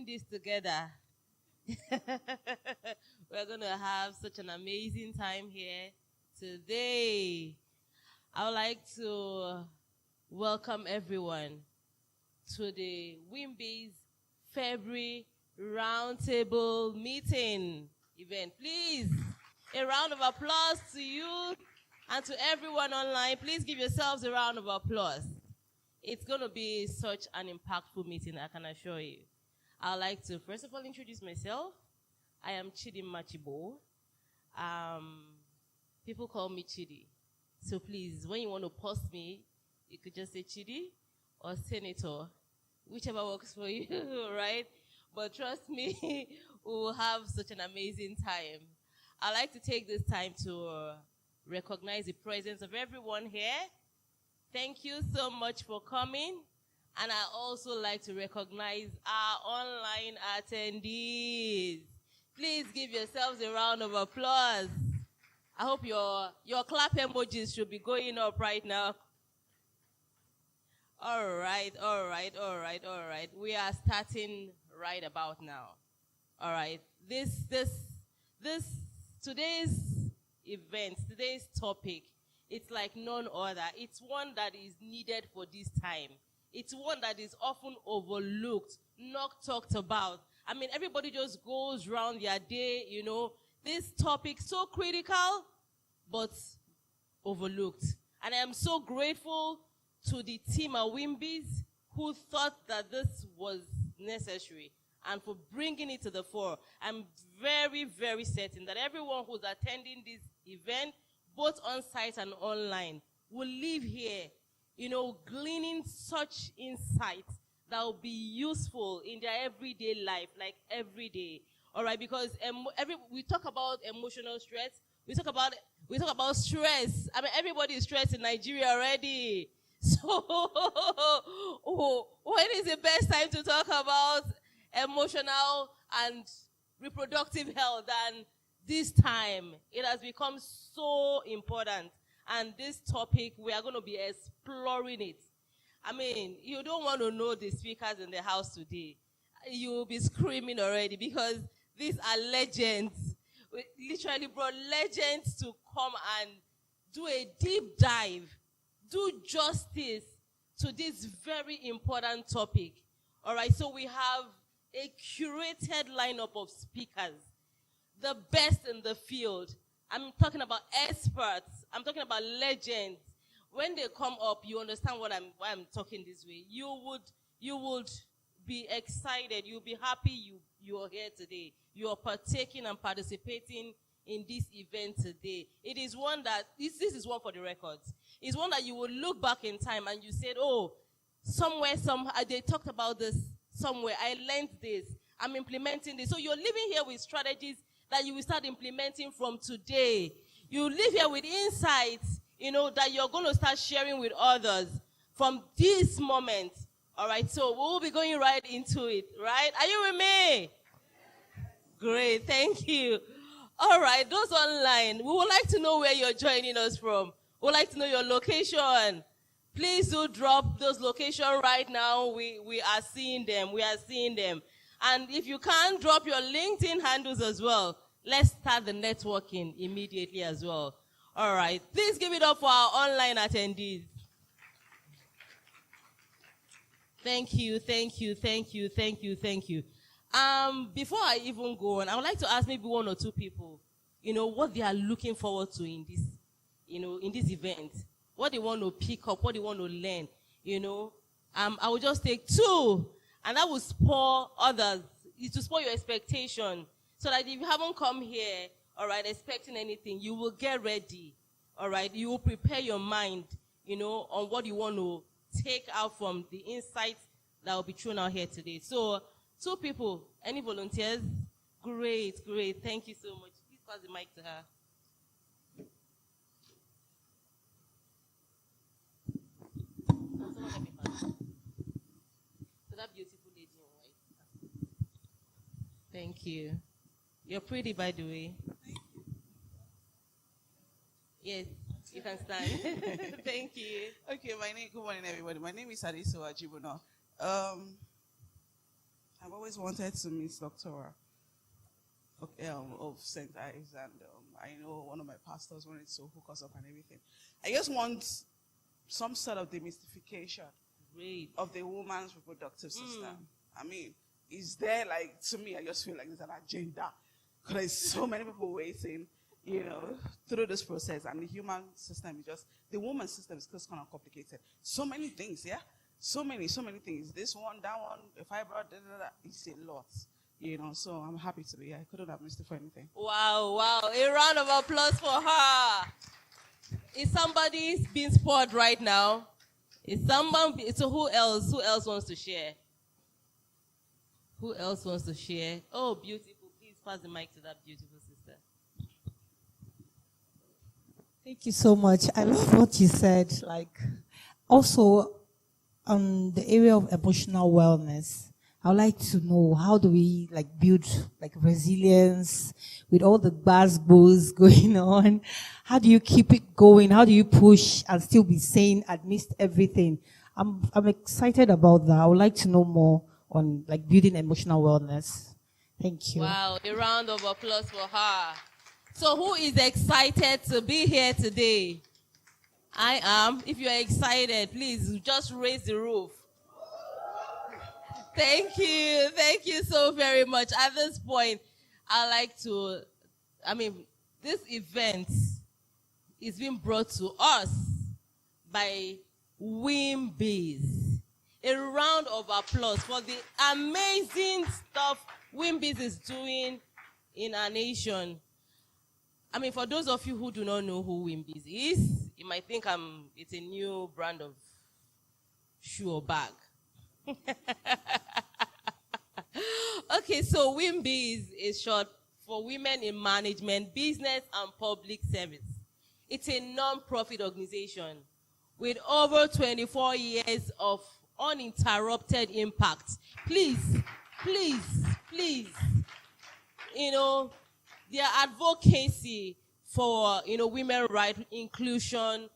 This together. We're going to have such an amazing time here today. I would like to welcome everyone to the WIMBIZ February Roundtable meeting event. Please, a round of applause to you and to everyone online. Please give yourselves a round of applause. It's going to be such an impactful meeting, I can assure you. I'd like to, first of all, introduce myself. I am Chidi Machibo. People call me Chidi. So please, when you want to post me, you could just say Chidi or Senator, whichever works for you, right? But trust me, we will have such an amazing time. I'd like to take this time to recognize the presence of everyone here. Thank you so much for coming. And I also like to recognize our online attendees. Please give yourselves a round of applause. I hope your clap emojis should be going up right now. All right. We are starting right about now. All right. Today's event, today's topic, it's like none other. It's one that is needed for this time. It's one that is often overlooked, not talked about. I mean, everybody just goes around their day, you know. This topic, so critical, but overlooked. And I am so grateful to the team at WIMBIZ who thought that this was necessary and for bringing it to the fore. I'm very, very certain that everyone who's attending this event, both on-site and online, will leave here gleaning such insights that will be useful in their everyday life, like every day. All right, because we talk about emotional stress. We talk about stress. I mean, everybody is stressed in Nigeria already. So, when is the best time to talk about emotional and reproductive health than this time? It has become so important. And this topic, we are going to be exploring it. I mean, you don't want to know the speakers in the house today. You will be screaming already because these are legends. We literally brought legends to come and do a deep dive, do justice to this very important topic. All right, so we have a curated lineup of speakers, the best in the field. I'm talking about experts. I'm talking about legends. When they come up, you understand why I'm talking this way. You would be excited. You'll be happy you are here today. You are partaking and participating in this event today. It is one that, this is one for the records. It's one that you will look back in time and you said, oh, they talked about this somewhere. I learned this. I'm implementing this. So you're living here with strategies that you will start implementing from today. You live here with insights, that you're going to start sharing with others from this moment. All right, so we'll be going right into it, right? Are you with me? Great, thank you. All right, those online, we would like to know where you're joining us from. We would like to know your location. Please do drop those locations right now. We are seeing them. We are seeing them. And if you can, drop your LinkedIn handles as well. Let's start the networking immediately as well. All right. Please give it up for our online attendees. Thank you. Before I even go on, I would like to ask maybe one or two people, what they are looking forward to in this, in this event. What they want to pick up, what they want to learn, I will just take two. And that will spoil others. It will spoil your expectation. So that if you haven't come here, all right, expecting anything, you will get ready. All right, you will prepare your mind, on what you want to take out from the insights that will be thrown out here today. So, two people, any volunteers? Great. Thank you so much. Please pass the mic to her. To that beautiful lady in white. Thank you. You're pretty, by the way. Yes, you can stand. Thank you. Okay, good morning, everybody. My name is Osazuwa Ede-Edokpolor. I've always wanted to meet Dr. of St. Ives, and I know one of my pastors wanted to hook us up and everything. I just want some sort of demystification of the woman's reproductive system. I mean, is there, like, to me, I just feel like there's an agenda. Because there's so many people waiting, through this process, and the human system is just, the woman's system is just kind of complicated. So many things, yeah? So many things. This one, that one, the fibroid, it's a lot, so I'm happy to be here. I couldn't have missed it for anything. Wow. A round of applause for her. Is somebody being spoiled right now? So who else wants to share? Who else wants to share? Oh, beautiful. Please pass the mic to that beautiful sister. Thank you so much. I love what you said. Also, on the area of emotional wellness, I would like to know, how do we build resilience with all the buzz going on? How do you keep it going? How do you push and still be sane amidst everything? I'm excited about that. I would like to know more on building emotional wellness. Thank you. Wow, a round of applause for her. So who is excited to be here today? I am. If you're excited, please just raise the roof. Thank you. Thank you so very much. At this point, this event is being brought to us by WIMBIZ. A round of applause for the amazing stuff WIMBIZ is doing in our nation. For those of you who do not know who WIMBIZ is, you might think it's a new brand of shoe or bag. Okay, so WIMBIZ is short for Women in Management, Business and Public Service. It's a non-profit organization with over 24 years of uninterrupted impact. Please, their advocacy for, women rights, inclusion,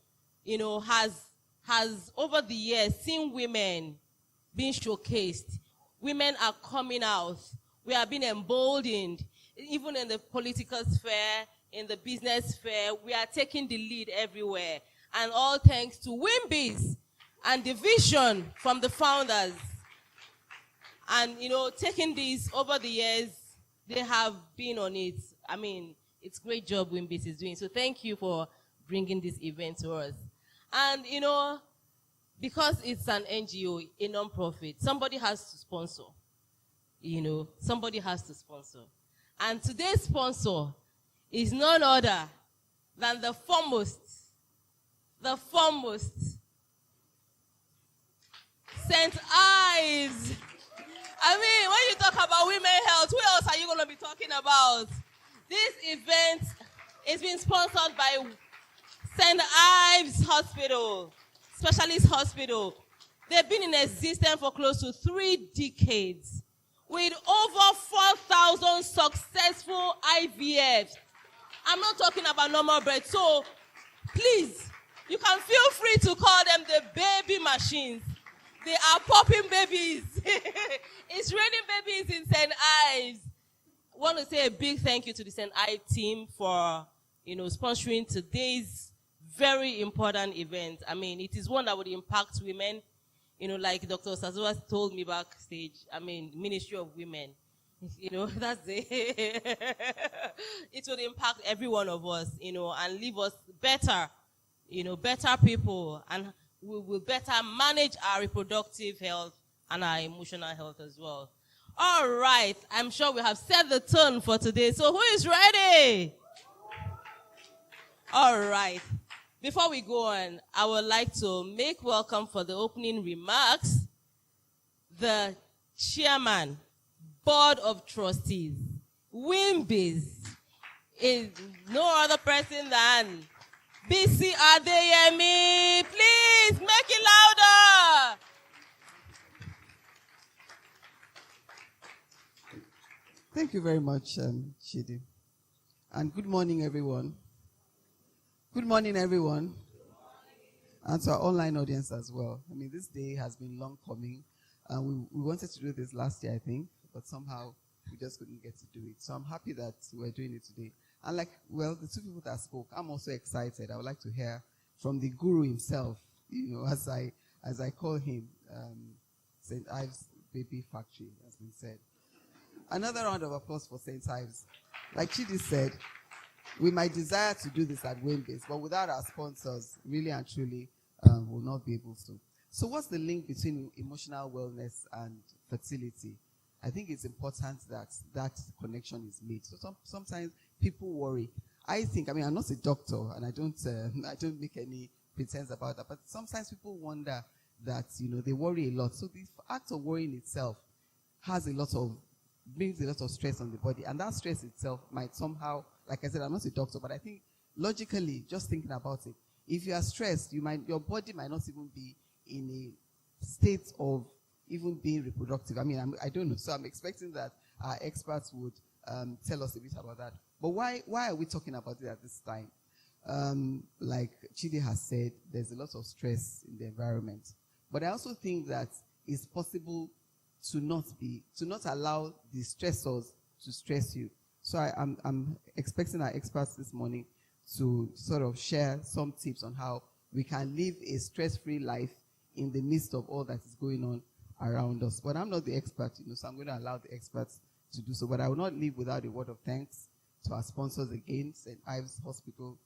has over the years seen women being showcased. Women are coming out. We are being emboldened, even in the political sphere, in the business sphere. We are taking the lead everywhere. And all thanks to WIMBIZ and the vision from the founders. And, taking this over the years, they have been on it. It's a great job WIMBIZ is doing. So thank you for bringing this event to us. And, because it's an NGO, a non-profit, somebody has to sponsor. Somebody has to sponsor. And today's sponsor is none other than the foremost, St. Ives. When you talk about women's health, who else are you going to be talking about? This event is being sponsored by St. Ives Hospital, Specialist Hospital. They've been in existence for close to 3 decades with over 4,000 successful IVFs. I'm not talking about normal birth. So please, you can feel free to call them the baby machines. They are popping babies. It's raining babies in St. Ives. I want to say a big thank you to the St. Ives team for, sponsoring today's very important event. It is one that would impact women, like Dr. Osazuwa told me backstage. Ministry of Women. That's it. It would impact every one of us, and leave us better, better people, and we will better manage our reproductive health and our emotional health as well. All right, I'm sure we have set the tone for today. So who is ready? All right. Before we go on, I would like to make welcome for the opening remarks the Chairman, Board of Trustees, WIMBIZ, is no other person than BC Adeyemi. Please make it louder. Thank you very much, Chidi. And good morning, everyone. Good morning, everyone. And to our online audience as well. I mean, this day has been long coming. We wanted to do this last year, I think, but somehow we just couldn't get to do it. So I'm happy that we're doing it today. And the two people that spoke, I'm also excited. I would like to hear from the guru himself, as I call him, St. Ives Baby Factory, has been said. Another round of applause for St. Ives. Like Chidi said, we might desire to do this at WIMBIZ, but without our sponsors, really and truly, we'll not be able to. So what's the link between emotional wellness and fertility? I think it's important that that connection is made. So sometimes people worry. I'm not a doctor, and I don't make any pretense about that, but sometimes people wonder that, they worry a lot. So the act of worrying itself brings a lot of stress on the body, and that stress itself might somehow, like I said, I'm not a doctor, but I think logically, just thinking about it, if you are stressed, your body might not even be in a state of even being reproductive. I don't know. So I'm expecting that our experts would tell us a bit about that. But why are we talking about it at this time? Like Chidi has said, there's a lot of stress in the environment. But I also think that it's possible to not allow the stressors to stress you. So I'm expecting our experts this morning to sort of share some tips on how we can live a stress-free life in the midst of all that is going on around us. But I'm not the expert, so I'm going to allow the experts to do so. But I will not leave without a word of thanks to our sponsors again, St. Ives Hospital.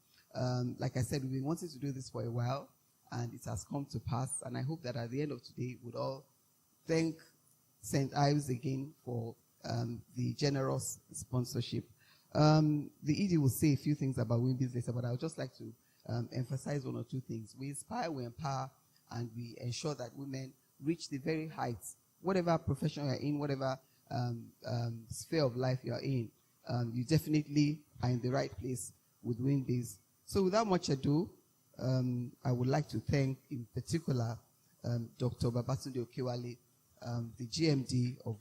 Like I said, we've been wanting to do this for a while, and it has come to pass. And I hope that at the end of today, we'd all thank St. Ives again for the generous sponsorship. The ED will say a few things about WIMBIZ later, but I would just like to emphasize one or two things. We inspire, we empower, and we ensure that women reach the very heights, whatever profession you're in, whatever sphere of life you're in. You definitely are in the right place with WIMBIZ. So without much ado, I would like to thank, in particular, Dr. Babatunde Okewale, the GMD of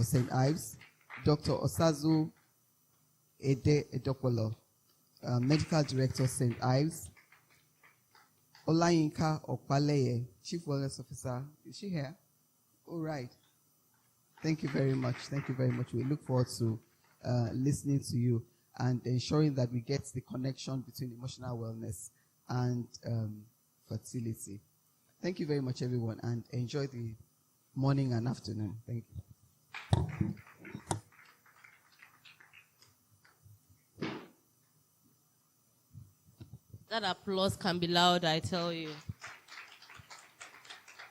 St. Ives, Dr. Osazuwa Ede-Edokpolor, Medical Director, St. Ives, Olayinka Opaleye, Chief Wellness Officer. Is she here? All right. Thank you very much. Thank you very much. We look forward to listening to you and ensuring that we get the connection between emotional wellness and fertility. Thank you very much, everyone, and enjoy the morning and afternoon. Thank you. That applause can be loud, I tell you.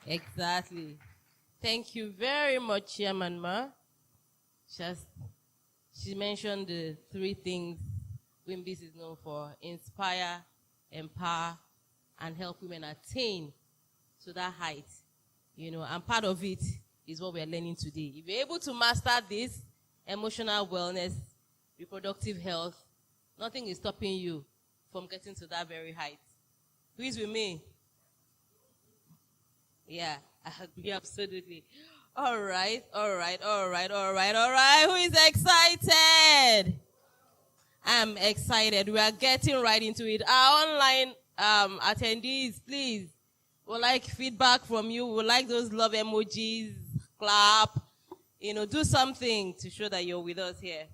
Exactly. Thank you very much, Chairman Ma. She mentioned the three things WIMBIZ is known for: inspire, empower, and help women attain to that height. And part of it is what we are learning today. If you're able to master this, emotional wellness, reproductive health, nothing is stopping you from getting to that very height. Who is with me? Yeah, I agree absolutely. All right. Who is excited? I'm excited. We are getting right into it. Our online attendees, please, we'd like feedback from you. We'd like those love emojis, clap, do something to show that you're with us here.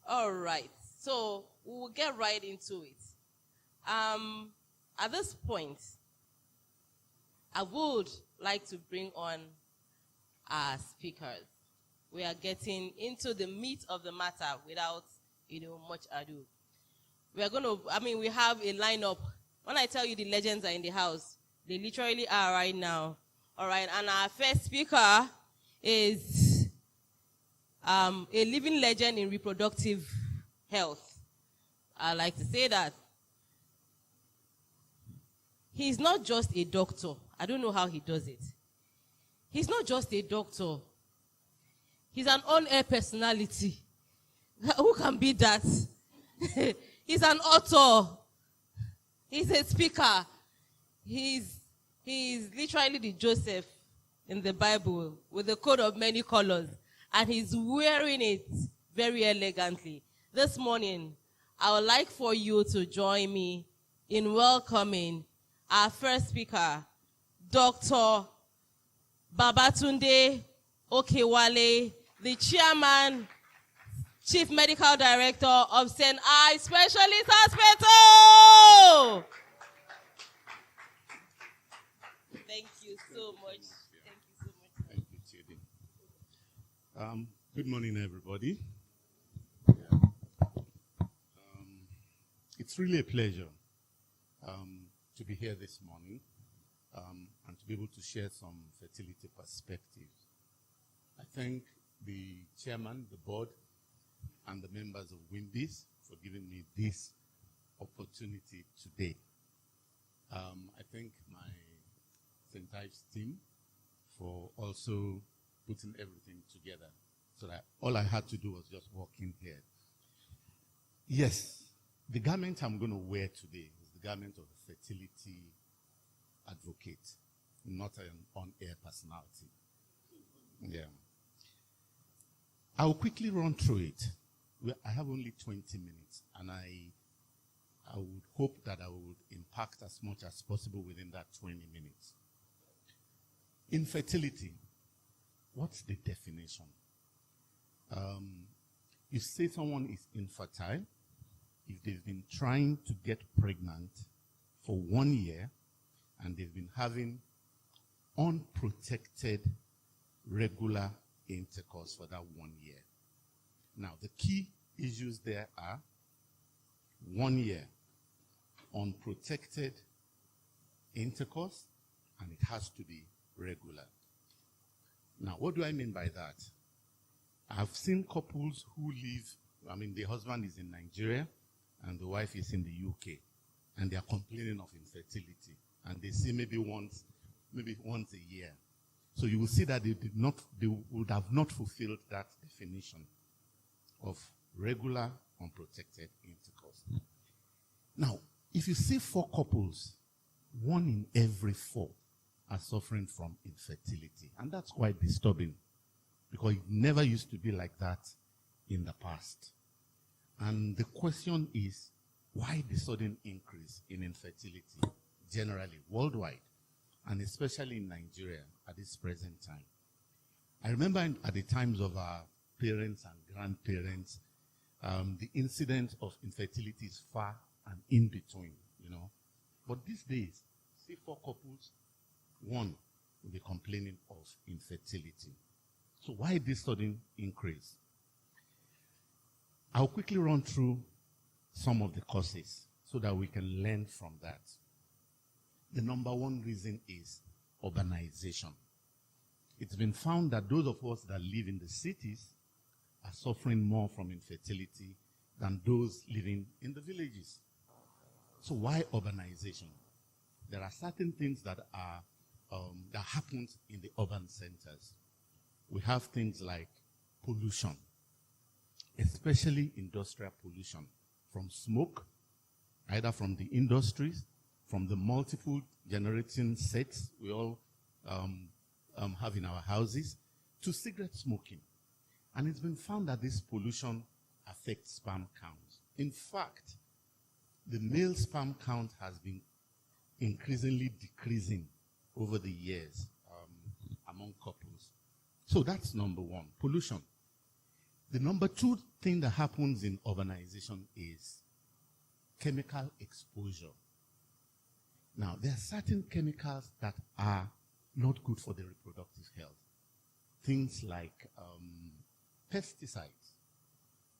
All right. So we'll get right into it. At this point, I would like to bring on our speakers. We are getting into the meat of the matter without, much ado. We have a lineup. When I tell you the legends are in the house, they literally are right now. All right, and our first speaker is a living legend in reproductive health. I like to say that. He's not just a doctor. I don't know how he does it. He's not just a doctor. He's an on-air personality. Who can be that? He's an author. He's a speaker. He's literally the Joseph in the Bible with the coat of many colors. And he's wearing it very elegantly. This morning, I would like for you to join me in welcoming our first speaker, Dr. Babatunde Okewale, the chairman, Chief Medical Director of St. Ives Specialist Hospital. Thank you so much. Thank you so much. Thank you, Chidi. Good morning, everybody. It's really a pleasure to be here this morning and to be able to share some fertility perspectives. I thank the chairman, the board, and the members of WIMBIZ for giving me this opportunity today. I thank my St. Ives team for also putting everything together so that all I had to do was just walk in here. Yes, the garment I'm going to wear today is the garment of a fertility advocate, not an on-air personality. Yeah. I'll quickly run through it. I have only 20 minutes, and I would hope that I would impact as much as possible within that 20 minutes. Infertility, what's the definition? You say someone is infertile if they've been trying to get pregnant for 1 year and they've been having unprotected regular intercourse for that 1 year. Now, the key issues there are 1 year unprotected intercourse, and it has to be regular. Now, what do I mean by that? I've seen couples who live, the husband is in Nigeria and the wife is in the UK, and they are complaining of infertility, and they see maybe once a year. So you will see that they would have not fulfilled that definition of regular unprotected intercourse. Now, if you see 4 couples, 1 in every 4 are suffering from infertility. And that's quite disturbing because it never used to be like that in the past. And the question is, why the sudden increase in infertility generally worldwide, and especially in Nigeria at this present time? I remember at the times of our parents and grandparents, the incidence of infertility is far and in between, But these days, see 4 couples, 1 will be complaining of infertility. So why this sudden increase? I'll quickly run through some of the causes so that we can learn from that. The number 1 reason is urbanization. It's been found that those of us that live in the cities are suffering more from infertility than those living in the villages. So why urbanization? There are certain things that happens in the urban centers. We have things like pollution, especially industrial pollution, from smoke, either from the industries, from the multiple generating sets we all have in our houses, to cigarette smoking. And it's been found that this pollution affects sperm counts. In fact, the male sperm count has been increasingly decreasing over the years among couples. So that's number 1, pollution. The number 2 thing that happens in urbanization is chemical exposure. Now, there are certain chemicals that are not good for the reproductive health. Things like pesticides.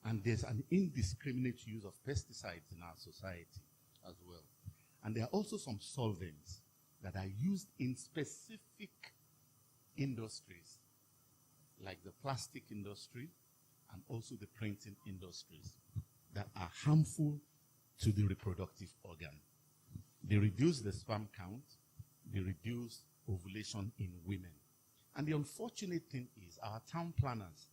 And there's an indiscriminate use of pesticides in our society as well. And there are also some solvents that are used in specific industries, like the plastic industry and also the printing industries, that are harmful to the reproductive organ. They reduce the sperm count, they reduce ovulation in women. And the unfortunate thing is our town planners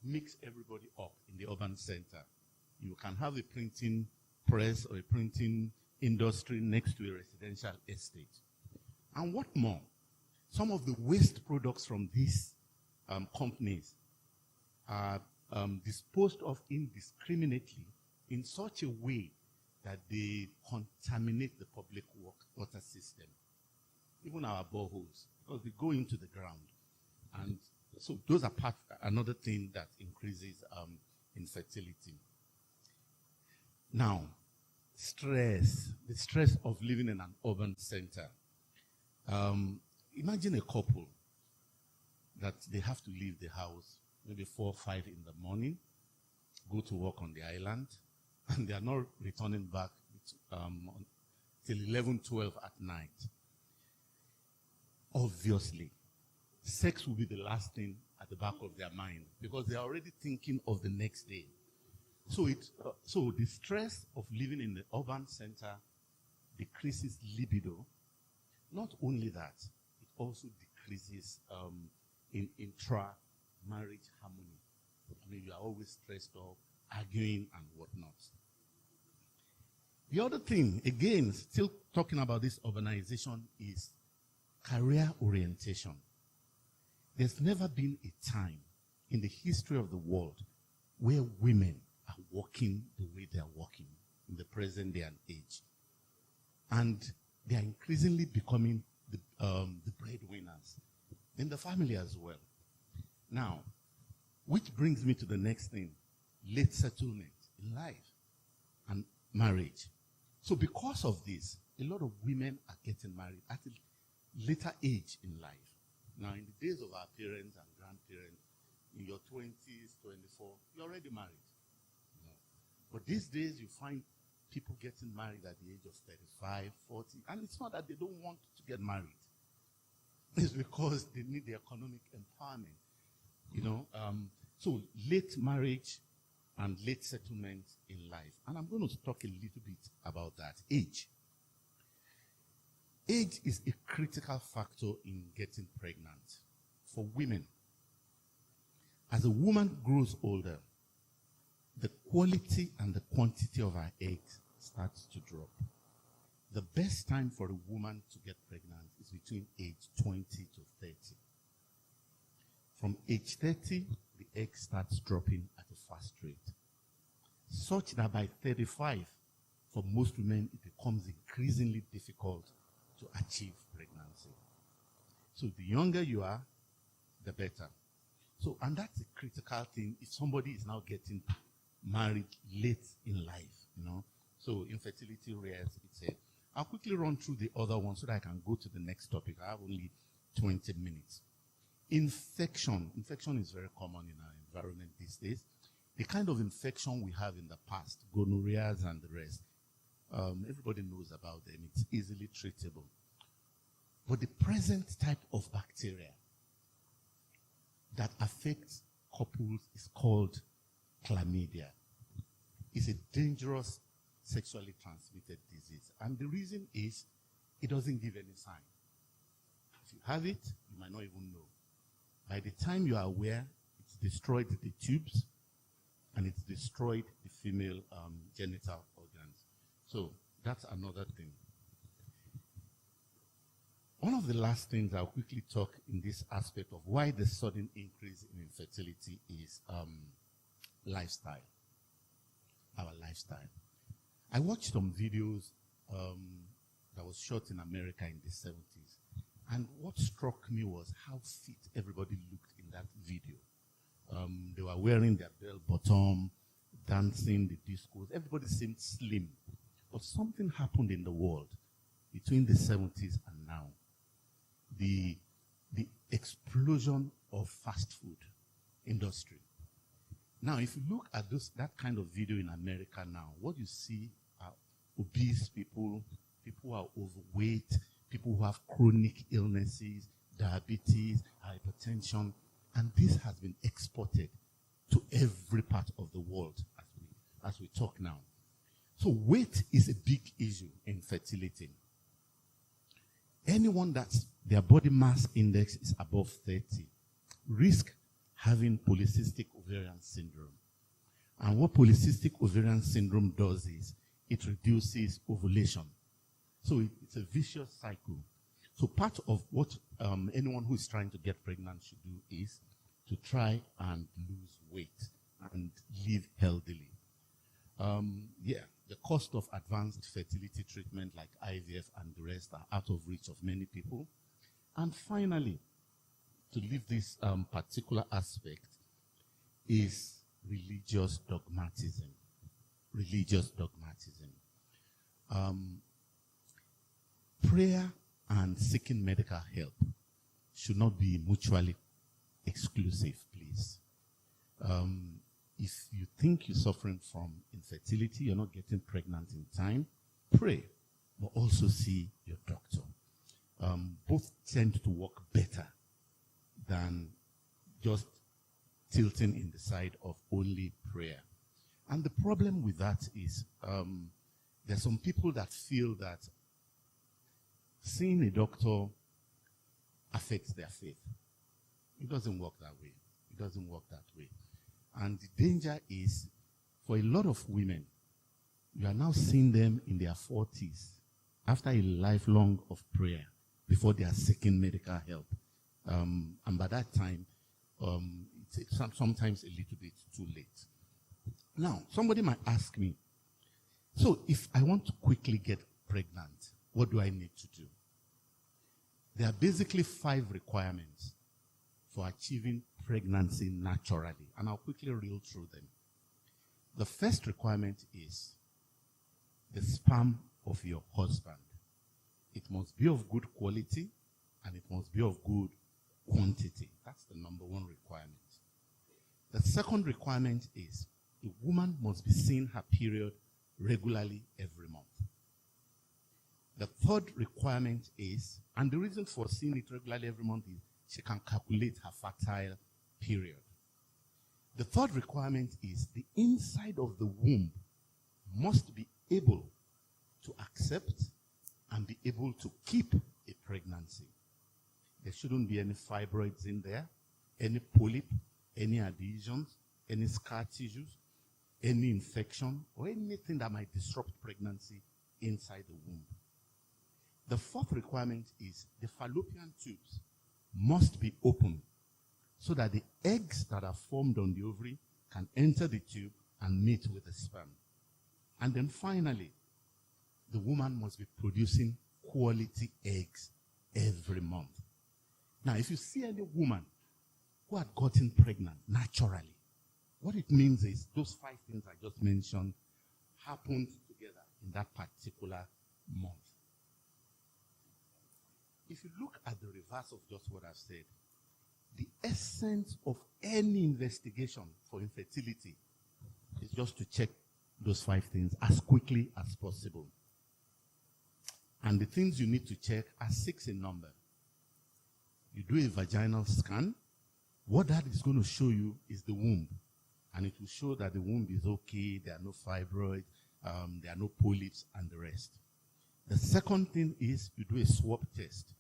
mix everybody up in the urban center. You can have a printing press or a printing industry next to a residential estate. And what more, some of the waste products from these companies are disposed of indiscriminately in such a way that they contaminate the public water system, even our boreholes, because they go into the ground. And so those are another thing that increases infertility. Now, the stress of living in an urban center. Imagine a couple that they have to leave the house maybe 4 or 5 in the morning, go to work on the island, and they are not returning back till 11, 12 at night. Obviously, sex will be the last thing at the back of their mind because they are already thinking of the next day. So the stress of living in the urban center decreases libido. Not only that, it also decreases intra-marriage harmony. I mean, you are always stressed out, arguing and whatnot. The other thing, again, still talking about this urbanization, is career orientation. There's never been a time in the history of the world where women are working the way they are working in the present day and age. And they are increasingly becoming the breadwinners in the family as well. Now, which brings me to the next thing, late settlement in life and marriage. So because of this, a lot of women are getting married at a later age in life. Now, in the days of our parents and grandparents, in your 20s, 24, you're already married. You know. But these days, you find people getting married at the age of 35, 40, and it's not that they don't want to get married. It's because they need the economic empowerment. You know, so late marriage and late settlement in life. And I'm going to talk a little bit about that. Age. Age is a critical factor in getting pregnant for women. As a woman grows older, the quality and the quantity of her eggs starts to drop. The best time for a woman to get pregnant is between age 20 to 30. From age 30, the egg starts dropping at a fast rate, such that by 35, for most women, it becomes increasingly difficult to achieve pregnancy. So the younger you are, the better. So, and that's a critical thing if somebody is now getting married late in life, you know. So infertility rears its head. I'll quickly run through the other one so that I can go to the next topic. I have only 20 minutes. Infection. Infection is very common in our environment these days. The kind of infection we have in the past, gonorrheas and the rest, everybody knows about them. It's easily treatable. But the present type of bacteria that affects couples is called chlamydia. It's a dangerous sexually transmitted disease. And the reason is it doesn't give any sign. If you have it, you might not even know. By the time you are aware, it's destroyed the tubes and it's destroyed the female genital organs. So that's another thing. One of the last things I'll quickly talk in this aspect of why the sudden increase in infertility is lifestyle. Our lifestyle. I watched some videos that was shot in America in the 70s. And what struck me was how fit everybody looked in that video. They were wearing their bell bottom, dancing, the discos. Everybody seemed slim. But something happened in the world between the 70s and now. The explosion of fast food industry. Now, if you look at that kind of video in America now, what you see are obese people, people who are overweight, people who have chronic illnesses, diabetes, hypertension, and this has been exported to every part of the world as we talk now. So weight is a big issue in fertility. Anyone that's their body mass index is above 30 risk having polycystic ovarian syndrome. And what polycystic ovarian syndrome does is it reduces ovulation. So it's a vicious cycle. So part of what anyone who is trying to get pregnant should do is to try and lose weight and live healthily. The cost of advanced fertility treatment like IVF and the rest are out of reach of many people. And finally, to leave this particular aspect is religious dogmatism. Religious dogmatism. Prayer and seeking medical help should not be mutually exclusive, please. If you think you're suffering from infertility, you're not getting pregnant in time, pray, but also see your doctor. Both tend to work better than just tilting in the side of only prayer. And the problem with that is there's some people that feel that seeing a doctor affects their faith. It doesn't work that way. It doesn't work that way. And the danger is, for a lot of women, you are now seeing them in their 40s, after a lifelong of prayer, before they are seeking medical help. And by that time, it's sometimes a little bit too late. Now, somebody might ask me, so if I want to quickly get pregnant, what do I need to do? There are basically 5 requirements for achieving pregnancy naturally, and I'll quickly reel through them. The first requirement is the sperm of your husband. It must be of good quality, and it must be of good quantity. That's the number 1 requirement. The second requirement is a woman must be seeing her period regularly every month. The third requirement is, and the reason for seeing it regularly every month is she can calculate her fertile period. The third requirement is the inside of the womb must be able to accept and be able to keep a pregnancy. There shouldn't be any fibroids in there, any polyp, any adhesions, any scar tissues, any infection, or anything that might disrupt pregnancy inside the womb. The fourth requirement is the fallopian tubes must be open so that the eggs that are formed on the ovary can enter the tube and meet with the sperm. And then finally, the woman must be producing quality eggs every month. Now, if you see any woman who had gotten pregnant naturally, what it means is those 5 things I just mentioned happened together in that particular month. If you look at the reverse of just what I've said, the essence of any investigation for infertility is just to check those 5 things as quickly as possible. And the things you need to check are 6 in number. You do a vaginal scan. What that is going to show you is the womb. And it will show that the womb is okay, there are no fibroids, there are no polyps, and the rest. The second thing is you do a swab test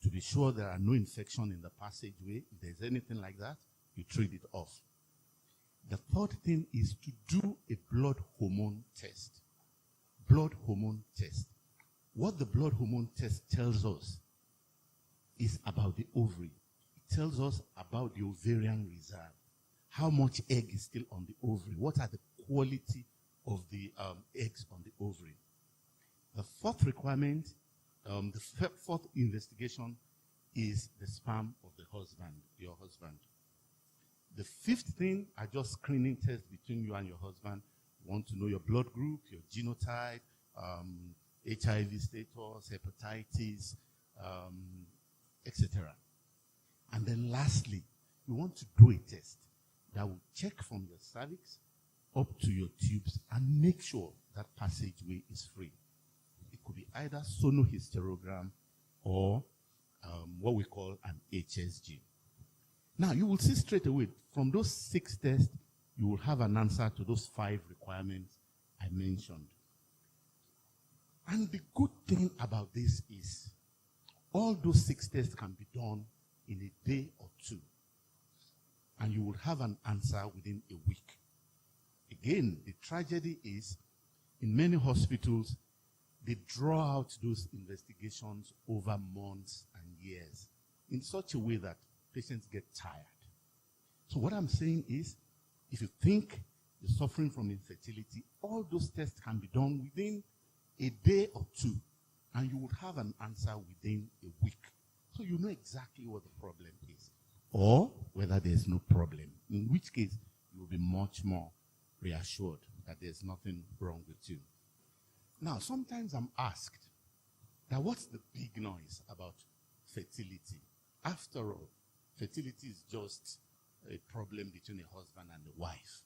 to be sure there are no infection in the passageway. If there's anything like that, you treat it off. The third thing is to do a blood hormone test. Blood hormone test. What the blood hormone test tells us is about the ovary. It tells us about the ovarian reserve. How much egg is still on the ovary? What are the quality of the eggs on the ovary? The fourth requirement, the fourth investigation is the sperm of the husband, your husband. The fifth thing are just screening tests between you and your husband. You want to know your blood group, your genotype, HIV status, hepatitis, etc. And then lastly, you want to do a test that will check from your cervix up to your tubes and make sure that passageway is free. It could be either sonohysterogram or what we call an HSG. Now, you will see straight away, from those 6 tests, you will have an answer to those 5 requirements I mentioned. And the good thing about this is, all those 6 tests can be done in a day or 2. and you will have an answer within a week. Again, the tragedy is, in many hospitals, they draw out those investigations over months and years in such a way that patients get tired. So what I'm saying is, if you think you're suffering from infertility, all those tests can be done within a day or two, and you would have an answer within a week. So you know exactly what the problem is, or whether there's no problem, in which case you will be much more reassured that there's nothing wrong with you. Now, sometimes I'm asked that what's the big noise about fertility? After all, fertility is just a problem between a husband and a wife.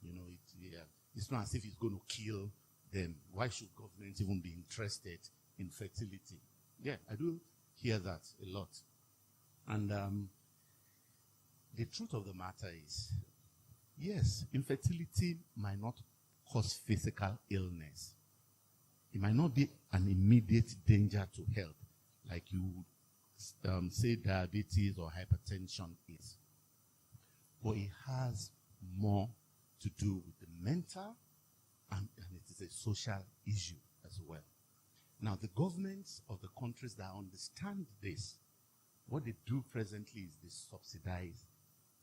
You know, it's not as if it's going to kill them. Why should government even be interested in fertility? Yeah, I do hear that a lot. And the truth of the matter is, yes, infertility might not cause physical illness. It might not be an immediate danger to health, like you say diabetes or hypertension is. But it has more to do with the mental, and it is a social issue as well. Now, the governments of the countries that understand this, what they do presently is they subsidize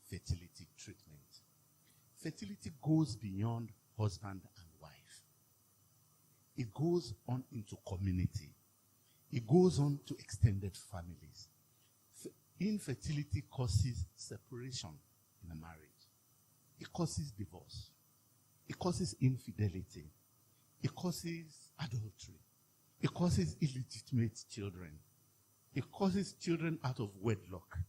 fertility treatment. Fertility goes beyond husband and wife. It goes on into community. It goes on to extended families. Infertility causes separation in a marriage. It causes divorce. It causes infidelity. It causes adultery. It causes illegitimate children. It causes children out of wedlock.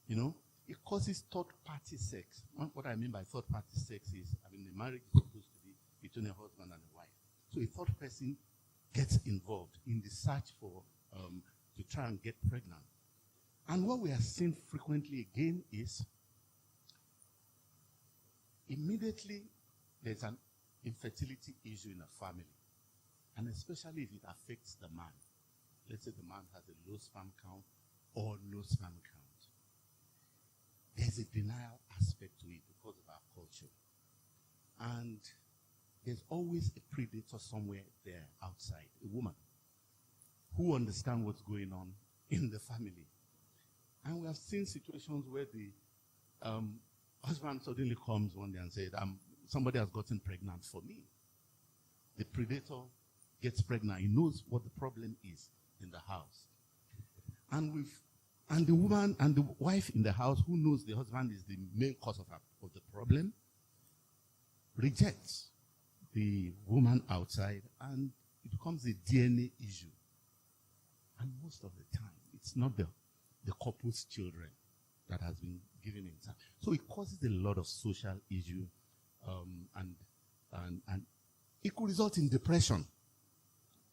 You know, it causes third-party sex. What I mean by third-party sex is, the marriage is supposed to be between a husband and a wife. So a third person gets involved in the search for, to try and get pregnant. And what we are seeing frequently again is, immediately there's an infertility issue in a family. And especially if it affects the man. Let's say the man has a low sperm count or no sperm count. There's a denial aspect to it because of our culture. And there's always a predator somewhere there outside, a woman, who understands what's going on in the family. And we have seen situations where the husband suddenly comes one day and says, somebody has gotten pregnant for me. The predator gets pregnant. He knows what the problem is in the house. And the woman and the wife in the house, who knows the husband is the main cause of the problem, rejects the woman outside, and it becomes a DNA issue. And most of the time, it's not the couple's children that has been given in time. So it causes a lot of social issue, and it could result in depression.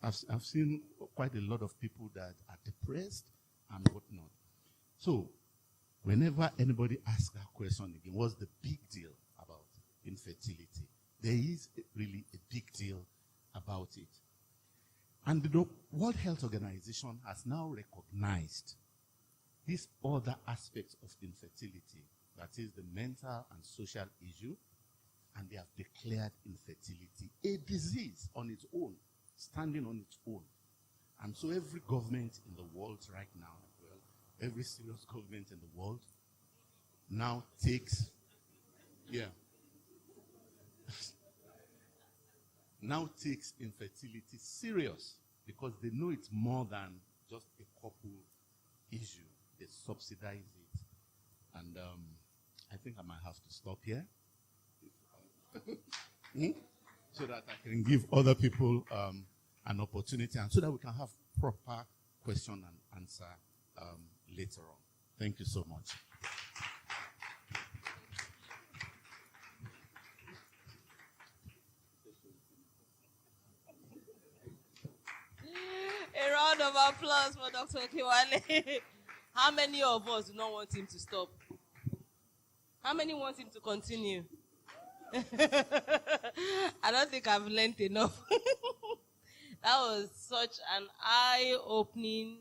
I've seen quite a lot of people that are depressed and whatnot. So whenever anybody asks that question again, what's the big deal about infertility? There is really a big deal about it. And the World Health Organization has now recognized these other aspects of infertility, that is the mental and social issue, and they have declared infertility a disease on its own, standing on its own. And so every government in the world right now, well, every serious government in the world now takes, now takes infertility serious, because they know it's more than just a couple issue. They subsidize it. And I think I might have to stop here so that I can give other people an opportunity, and so that we can have proper question and answer later on. Thank you so much. A round of applause for Dr. Okewale. How many of us do not want him to stop? How many want him to continue? I don't think I've learned enough. That was such an eye-opening.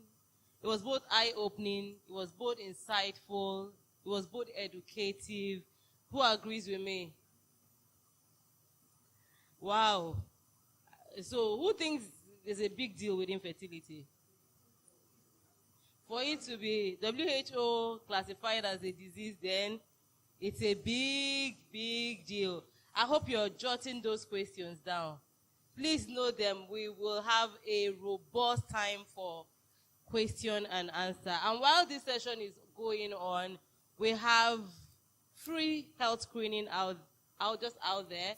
It was both eye-opening, it was both insightful, it It was both educative. Who agrees with me? Wow. So who thinks there's a big deal with infertility? For it to be WHO classified as a disease, then it's a big, big deal. I hope you're jotting those questions down. Please note them. We will have a robust time for question and answer. And while this session is going on, we have free health screening out there.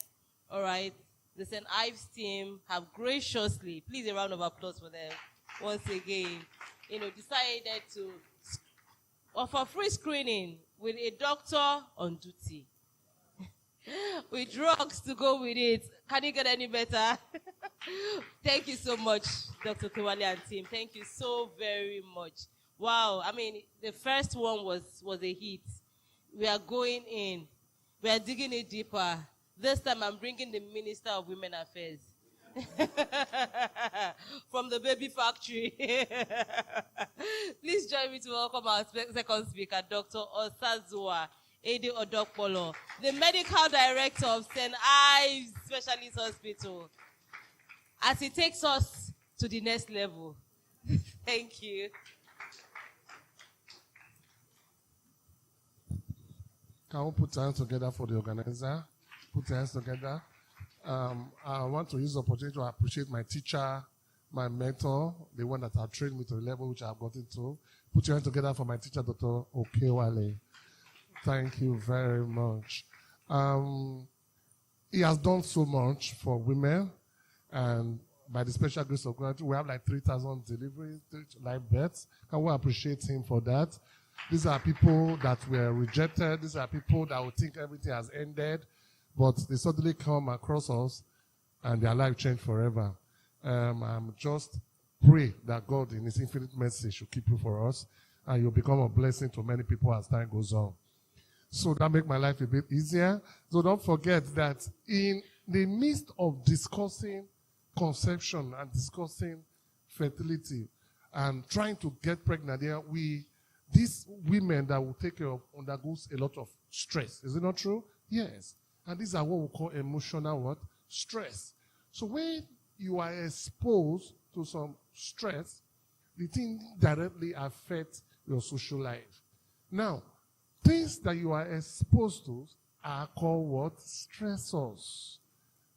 All right. The St. Ives team have graciously, please a round of applause for them once again, decided to offer free screening with a doctor on duty. With drugs to go with it. Can it get any better? Thank you so much, Dr. Okewale and team. Thank you so very much. Wow. I mean, the first one was a hit. We are going in. We are digging it deeper. This time I'm bringing the Minister of Women Affairs. From the baby factory. Please join me to welcome our second speaker, Dr. Osazuwa Ede-Edokpolor, the medical director of St. Ives Specialist Hospital, as he takes us to the next level. Thank you. Can we put hands together for the organizer? Put hands together. I want to use the opportunity to appreciate my teacher, my mentor, the one that has trained me to the level which I've gotten to. Put your hands together for my teacher, Dr. Okewale. Thank you very much. He has done so much for women, and by the special grace of God, we have like 3,000 deliveries, live births. Can we appreciate him for that? These are people that were rejected. These are people that would think everything has ended, but they suddenly come across us, and their life changed forever. I'm just pray that God, in His infinite mercy, should keep you for us, and you'll become a blessing to many people as time goes on. So that makes my life a bit easier. So don't forget that in the midst of discussing conception and discussing fertility and trying to get pregnant, these women that will take care of undergoes a lot of stress. Is it not true? Yes. And these are what we call emotional stress. So when you are exposed to some stress, the thing directly affects your social life. Now, things that you are exposed to are called what? Stressors.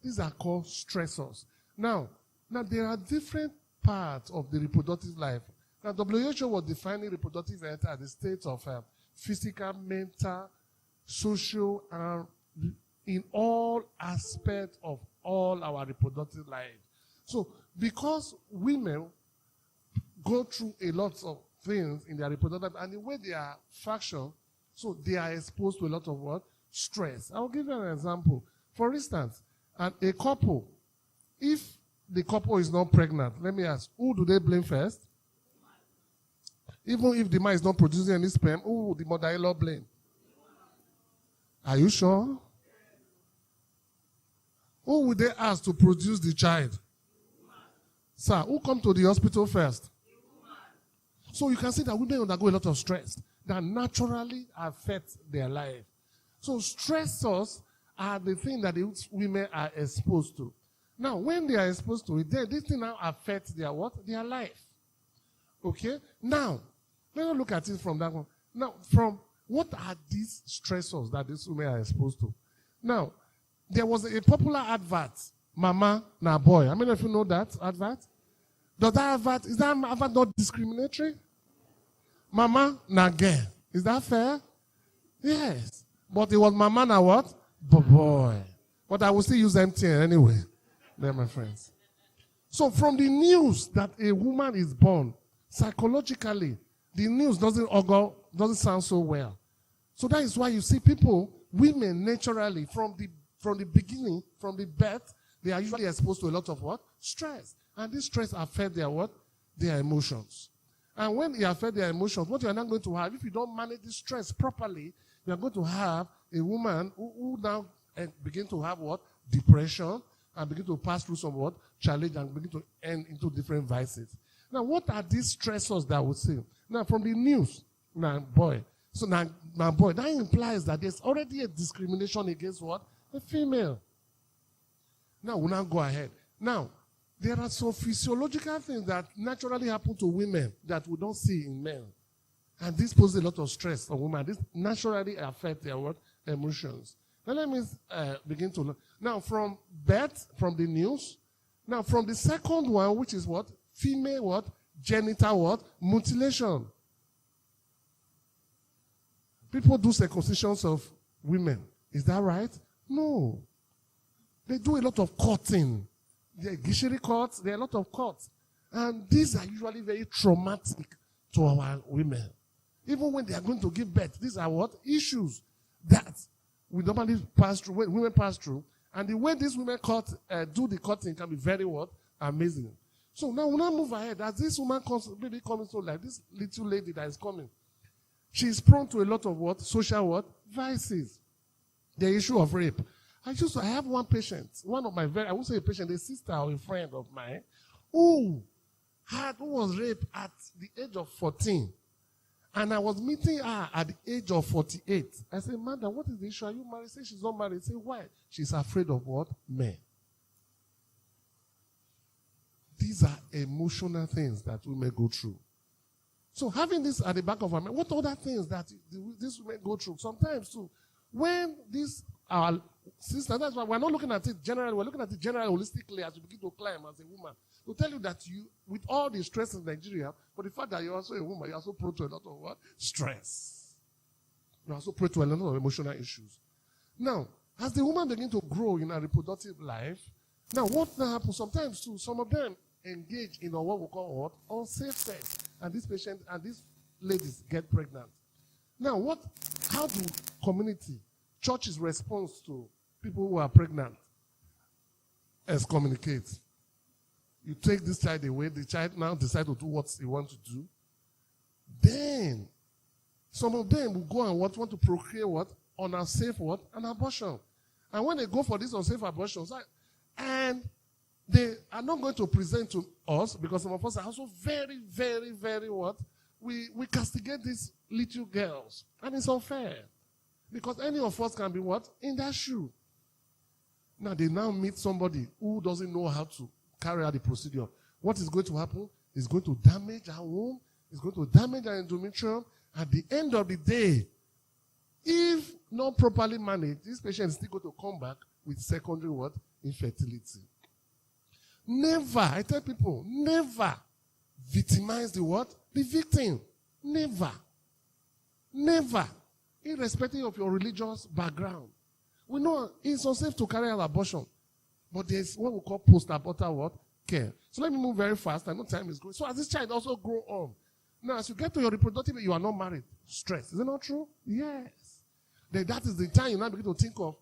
These are called stressors. Now there are different parts of the reproductive life. Now, WHO was defining reproductive health as the state of physical, mental, social, and in all aspects of all our reproductive life. So, because women go through a lot of things in their reproductive life, and the way they are functioned, so they are exposed to a lot of stress. I'll give you an example. For instance, a couple, if the couple is not pregnant, let me ask, who do they blame first? Even if the man is not producing any sperm, who would the mother-in-law blame? Are you sure? Who would they ask to produce the child? Sir, who come to the hospital first? So you can see that women undergo a lot of stress that naturally affect their life. So stressors are the thing that the women are exposed to. Now, when they are exposed to it, this thing now affects their Their life. Okay? Now, let us look at it from that one. Now, from what are these stressors that these women are exposed to? Now, there was a popular advert, Mama na boy. How many of you know that advert? Is that advert not discriminatory? Mama na girl. Is that fair? Yes. But it was Mama na what? Boy. But I will still use MTN anyway. There, my friends. So from the news that a woman is born, psychologically, the news doesn't sound so well. So that is why you see women naturally, from the beginning, from the birth, they are usually exposed to a lot of stress. And this stress affects their emotions. And when it affects their emotions, what you are not going to have, if you don't manage this stress properly, you are going to have a woman who now begin to have depression, and begin to pass through some challenge, and begin to end into different vices. Now, what are these stressors that we see? Now, from the news, So now boy, that implies that there's already a discrimination against what? The female. Now, we'll now go ahead. Now, there are some physiological things that naturally happen to women that we don't see in men. And this poses a lot of stress on women. This naturally affects their what? Emotions. Now, let me begin to look. Now, from birth, from the news. Now, from the second one, which is what? Female what? Genital what? Mutilation. People do circumcisions of women. Is that right? No. They do a lot of cutting. There are gishiri cuts. There are a lot of cuts. And these are usually very traumatic to our women. Even when they are going to give birth, these are what? Issues that we normally pass through, women pass through. And the way these women do the cutting can be very what? Amazing. So now when I move ahead, as this woman comes, maybe coming so like this little lady that is coming, she is prone to a lot of what? Social what? Vices. The issue of rape. I have one patient, one of my I won't say a patient, a sister or a friend of mine, who was raped at the age of 14. And I was meeting her at the age of 48. I said, Madam, what is the issue? Are you married? Say she's not married. Say, why? She's afraid of what? Men. These are emotional things that women go through. So having this at the back of our mind, what other things that these women go through? Sometimes too, when these are sisters, that's why we're not looking at it generally, we're looking at it generally holistically as you begin to climb as a woman. To tell you that you, with all the stress in Nigeria, but the fact that you're also a woman, you're also prone to a lot of what? Stress. You're also prone to a lot of emotional issues. Now, as the woman begins to grow in her reproductive life, now what happens? Sometimes too, some of them engage in what we call what? Unsafe sex. And these patients and these ladies get pregnant. Now, how do community, churches respond to people who are pregnant? Excommunicate. You take this child away, the child now decides to do what he wants to do. Then, some of them will go and want to procreate what? Unsafe what? An abortion. And when they go for these unsafe abortions, and they are not going to present to us, because some of us are also very, very, very what? We castigate these little girls. And it's unfair. Because any of us can be what? In that shoe. Now they now meet somebody who doesn't know how to carry out the procedure. What is going to happen? It's going to damage our womb. It's going to damage our endometrium. At the end of the day, if not properly managed, this patient is still going to come back with secondary what? Infertility. Never, I tell people, never victimize the what? The victim. Never. Never. Irrespective of your religious background. We know it's unsafe to carry out abortion. But there's what we call post-abortal what? Care. So let me move very fast. I know time is going. So as this child also grow on. Now, as you get to your reproductive, you are not married. Stress. Is it not true? Yes. Then that is the time you now begin to think of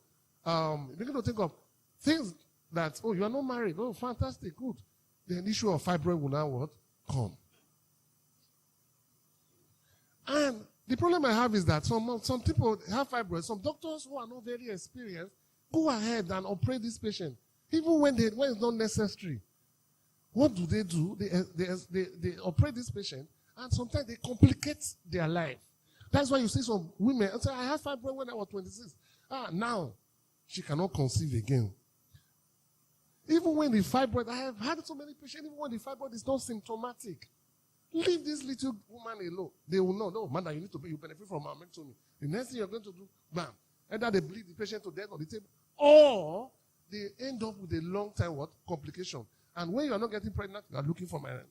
things that, oh, you are not married. Oh, fantastic, good. The issue of fibroid will now what? Come. And the problem I have is that some people have fibroids. Some doctors who are not very experienced go ahead and operate this patient, even when it's not necessary. What do? They operate this patient, and sometimes they complicate their life. That's why you see some women say, I had fibroid when I was 26. Now she cannot conceive again. Even when the fibroid, I have had so many patients, even when the fibroid is not symptomatic. Leave this little woman alone. They will know, no, man, you benefit from mammectomy. The next thing you're going to do, bam, either they bleed the patient to death on the table, or they end up with a long-time what? Complication. And when you are not getting pregnant, you are looking for marriage.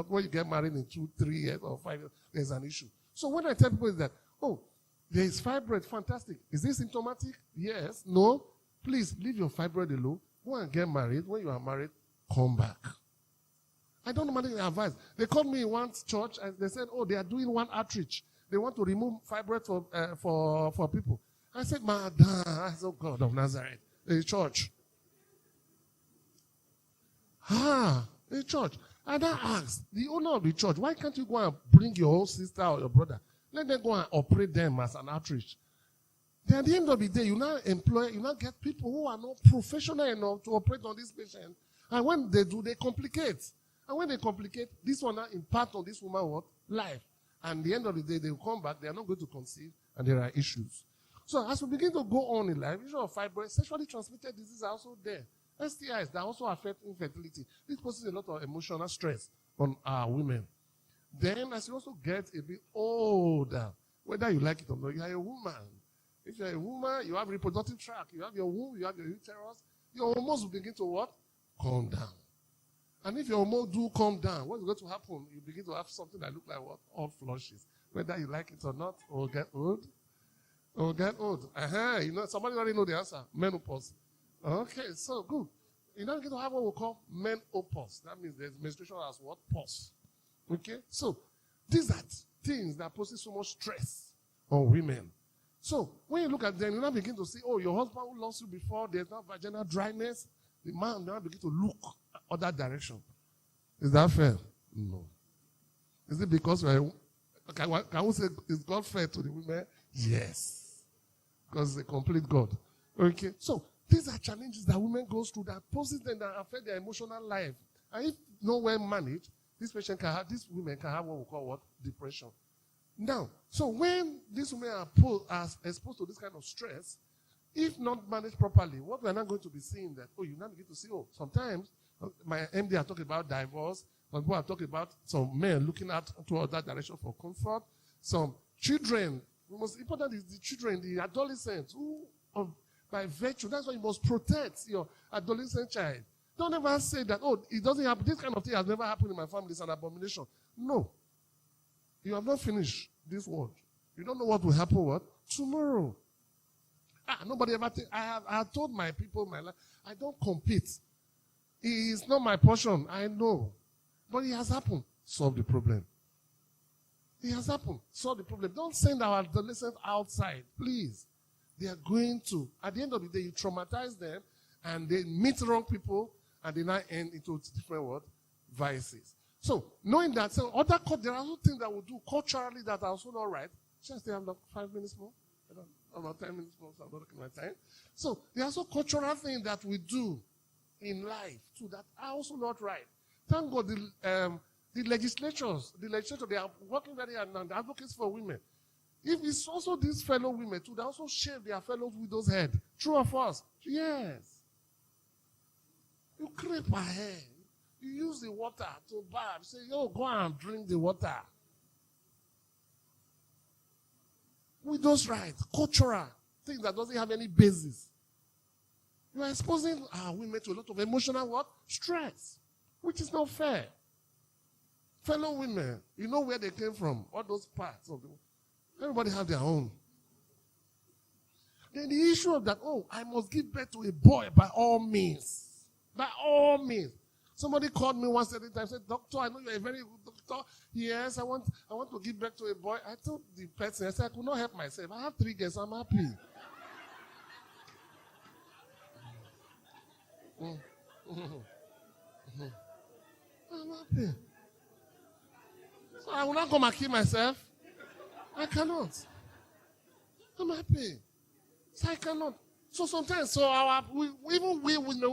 When you get married in 2, 3 years or 5 years, there's an issue. So when I tell people is that, oh, there is fibroid, fantastic. Is this symptomatic? Yes. No. Please leave your fibroid alone. Go and get married. When you are married, come back. I don't normally advise. They called me in one church and they said, oh, they are doing one outreach. They want to remove fibroid for people. I said, Madam, I said, God of Nazareth, a church. A church. And I asked the owner of the church, why can't you go and bring your own sister or your brother? Let them go and operate them as an outreach. Then at the end of the day, you now get people who are not professional enough to operate on this patient. And when they do, they complicate. And when they complicate, this one now impact on this woman's life. And at the end of the day, they will come back, they are not going to conceive, and there are issues. So as we begin to go on in life, issue of fibroids, sexually transmitted diseases are also there. STIs that also affect infertility. This poses a lot of emotional stress on our women. Then, as you also get a bit older, whether you like it or not, you are a woman. If you're a woman, you have reproductive tract, you have your womb, you have your uterus, your hormones will begin to what? Calm down. And if your hormones do calm down, what's going to happen? You begin to have something that looks like what? All flushes. Whether you like it or not, or get old. Or get old. You know, somebody already know the answer. Menopause. Okay, so good. You're not going to have what we call menopause. That means there's menstruation as what? Pause. Okay? So, these are things that poses so much stress on women. So, when you look at them, you now begin to see, oh, your husband who lost you before, there's no vaginal dryness. The man now begin to look other direction. Is that fair? No. Is it because can we say, is God fair to the women? Yes. Because he's a complete God. Okay? So, these are challenges that women go through that poses them that affect their emotional life. And if not well managed, these women can have what we call what? Depression. Now, so when these women are exposed to this kind of stress, if not managed properly, what we're not going to be seeing that, you now begin to see, sometimes my MD are talking about divorce, some people are talking about some men looking out to other direction for comfort, some children, the most important is the children, the adolescents, who by virtue, that's why you must protect your adolescent child. Don't ever say that, it doesn't happen. This kind of thing has never happened in my family. It's an abomination. No. You have not finished this world. You don't know what will happen tomorrow. Nobody ever I have told my people in my life, I don't compete. It is not my portion. I know. But it has happened. Solve the problem. It has happened. Solve the problem. Don't send our adolescents outside, please. They are going to, at the end of the day, you traumatize them, and they meet wrong people, and they now end into different vices. So, knowing that, there are also things that we do culturally that are also not right. Just they have 5 minutes more? About 10 minutes more, so I'm not looking at my time. So, there are also cultural things that we do in life, too, that are also not right. Thank God the legislature, they are working very hard now, the advocates for women. If it's also these fellow women too, they also shave their fellow widows' head. True or false? Yes. You crepe her hair. You use the water to bath. Say, go and drink the water. Widows' rights, cultural, things that doesn't have any basis. You are exposing our women to a lot of emotional stress, which is not fair. Fellow women, you know where they came from, all those parts of the world. Everybody have their own. Then the issue of that, I must give birth to a boy by all means. By all means. Somebody called me once at a time, said, Doctor, I know you're a very good doctor. Yes, I want to give birth to a boy. I told the person, I said, I could not help myself. I have 3 girls, I'm happy. I'm happy. So I will not come and kill myself. I cannot. I'm happy. So I cannot. So sometimes, we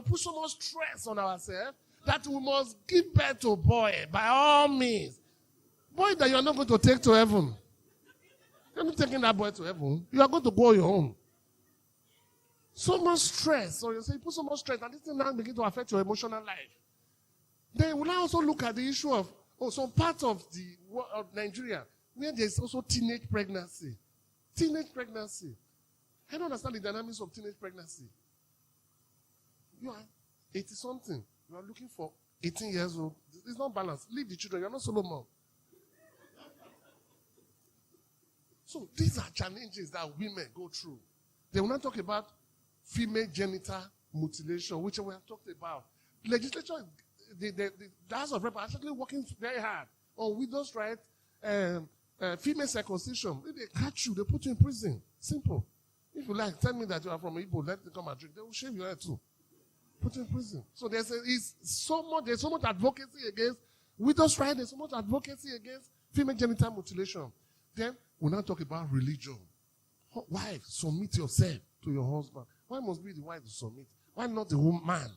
put so much stress on ourselves that we must give birth to a boy by all means. Boy that you are not going to take to heaven. You're not taking that boy to heaven. You are going to go on your own. So much stress. So you put so much stress, and this thing now begin to affect your emotional life. Then we'll also look at the issue of some part of Nigeria where there's also teenage pregnancy. Teenage pregnancy. I don't understand the dynamics of teenage pregnancy. You are 80-something. You are looking for 18 years old. It's not balanced. Leave the children. You're not solo mom. So these are challenges that women go through. They will not talk about female genital mutilation, which we have talked about. Legislature, the House of Rep are actually working very hard on widows' rights, female circumcision. If they catch you, they put you in prison. Simple. If you like, tell me that you are from Igbo, let them come and drink. They will shave your head too. Put you in prison. So there's so much advocacy against widows' rights. There's so much advocacy against female genital mutilation. Then we now talk about religion. Wife, submit yourself to your husband. Why must be the wife to submit? Why not the woman?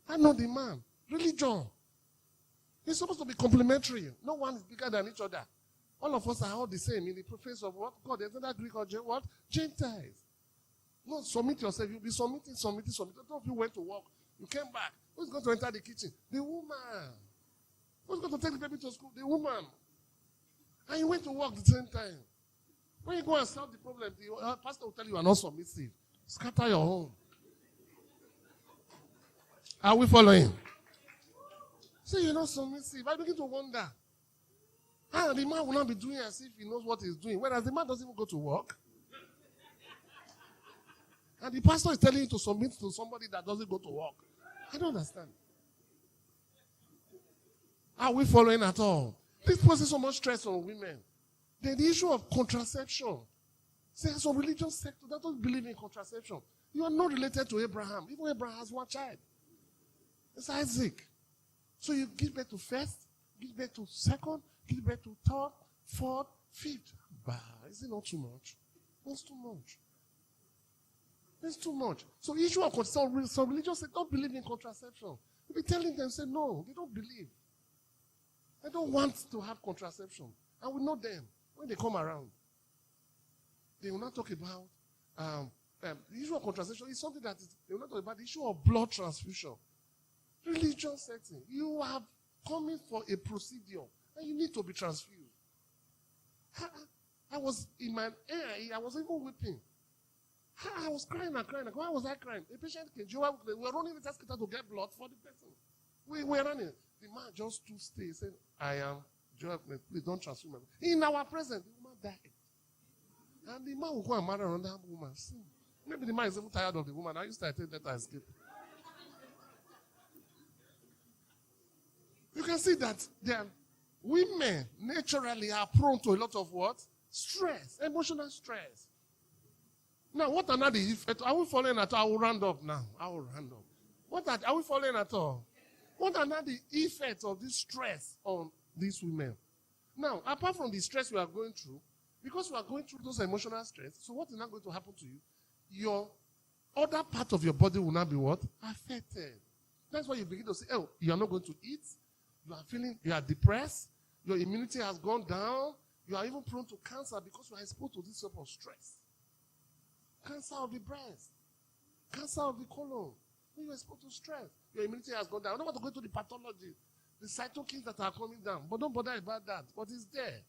Why not the man? Religion. It's supposed to be complementary. No one is bigger than each other. All of us are all the same in the preference of what? God, there's not Greek or what? Gentiles. No, submit yourself. You'll be submitting. Some of you went to work. You came back. Who's going to enter the kitchen? The woman. Who's going to take the baby to school? The woman. And you went to work at the same time. When you go and solve the problem, the pastor will tell you are not submissive. Scatter your home. Are we following? So you're not submissive. I begin to wonder. The man will not be doing as if he knows what he's doing, whereas the man doesn't even go to work. And the pastor is telling you to submit to somebody that doesn't go to work. I don't understand. Are we following at all? This poses so much stress on women. Then the issue of contraception. See, some religious sector that don't believe in contraception. You are not related to Abraham. Even Abraham has one child. It's Isaac. So you give birth to first, give birth to second, give birth to third, fourth, fifth. Bah, is it not too much? It's too much. It's too much. So issue of contraception, some religions say don't believe in contraception. You'll be telling them, say no, they don't believe. They don't want to have contraception. And we know them when they come around. They will not talk about the issue of contraception is something that is, they will not talk about the issue of blood transfusion. Religious setting. You are coming for a procedure and you need to be transfused. I was in my air, I was even weeping. I was crying and crying. Why was I crying? A patient came. We were running the test kit to get blood for the person. We were running. The man just stood still. He said, I am Joel, please don't transfuse me. In our presence, the woman died. And the man will go and marry another woman. See, maybe the man is even tired of the woman. I used to take that escape. You can see that women naturally are prone to a lot of what? Stress, emotional stress. Now, what are the effects? Are we following at all? I will round up now. I will round up. Are we following at all? What are the effects of this stress on these women? Now, apart from the stress we are going through, because we are going through those emotional stress, so what is not going to happen to you? Your other part of your body will not be what? Affected. That's why you begin to say, oh, you are not going to eat. You are depressed. Your immunity has gone down. You are even prone to cancer because you are exposed to this sort of stress. Cancer of the breast. Cancer of the colon. When you are exposed to stress, your immunity has gone down. I don't want to go into the pathology, the cytokines that are coming down, but don't bother about that. But it's there.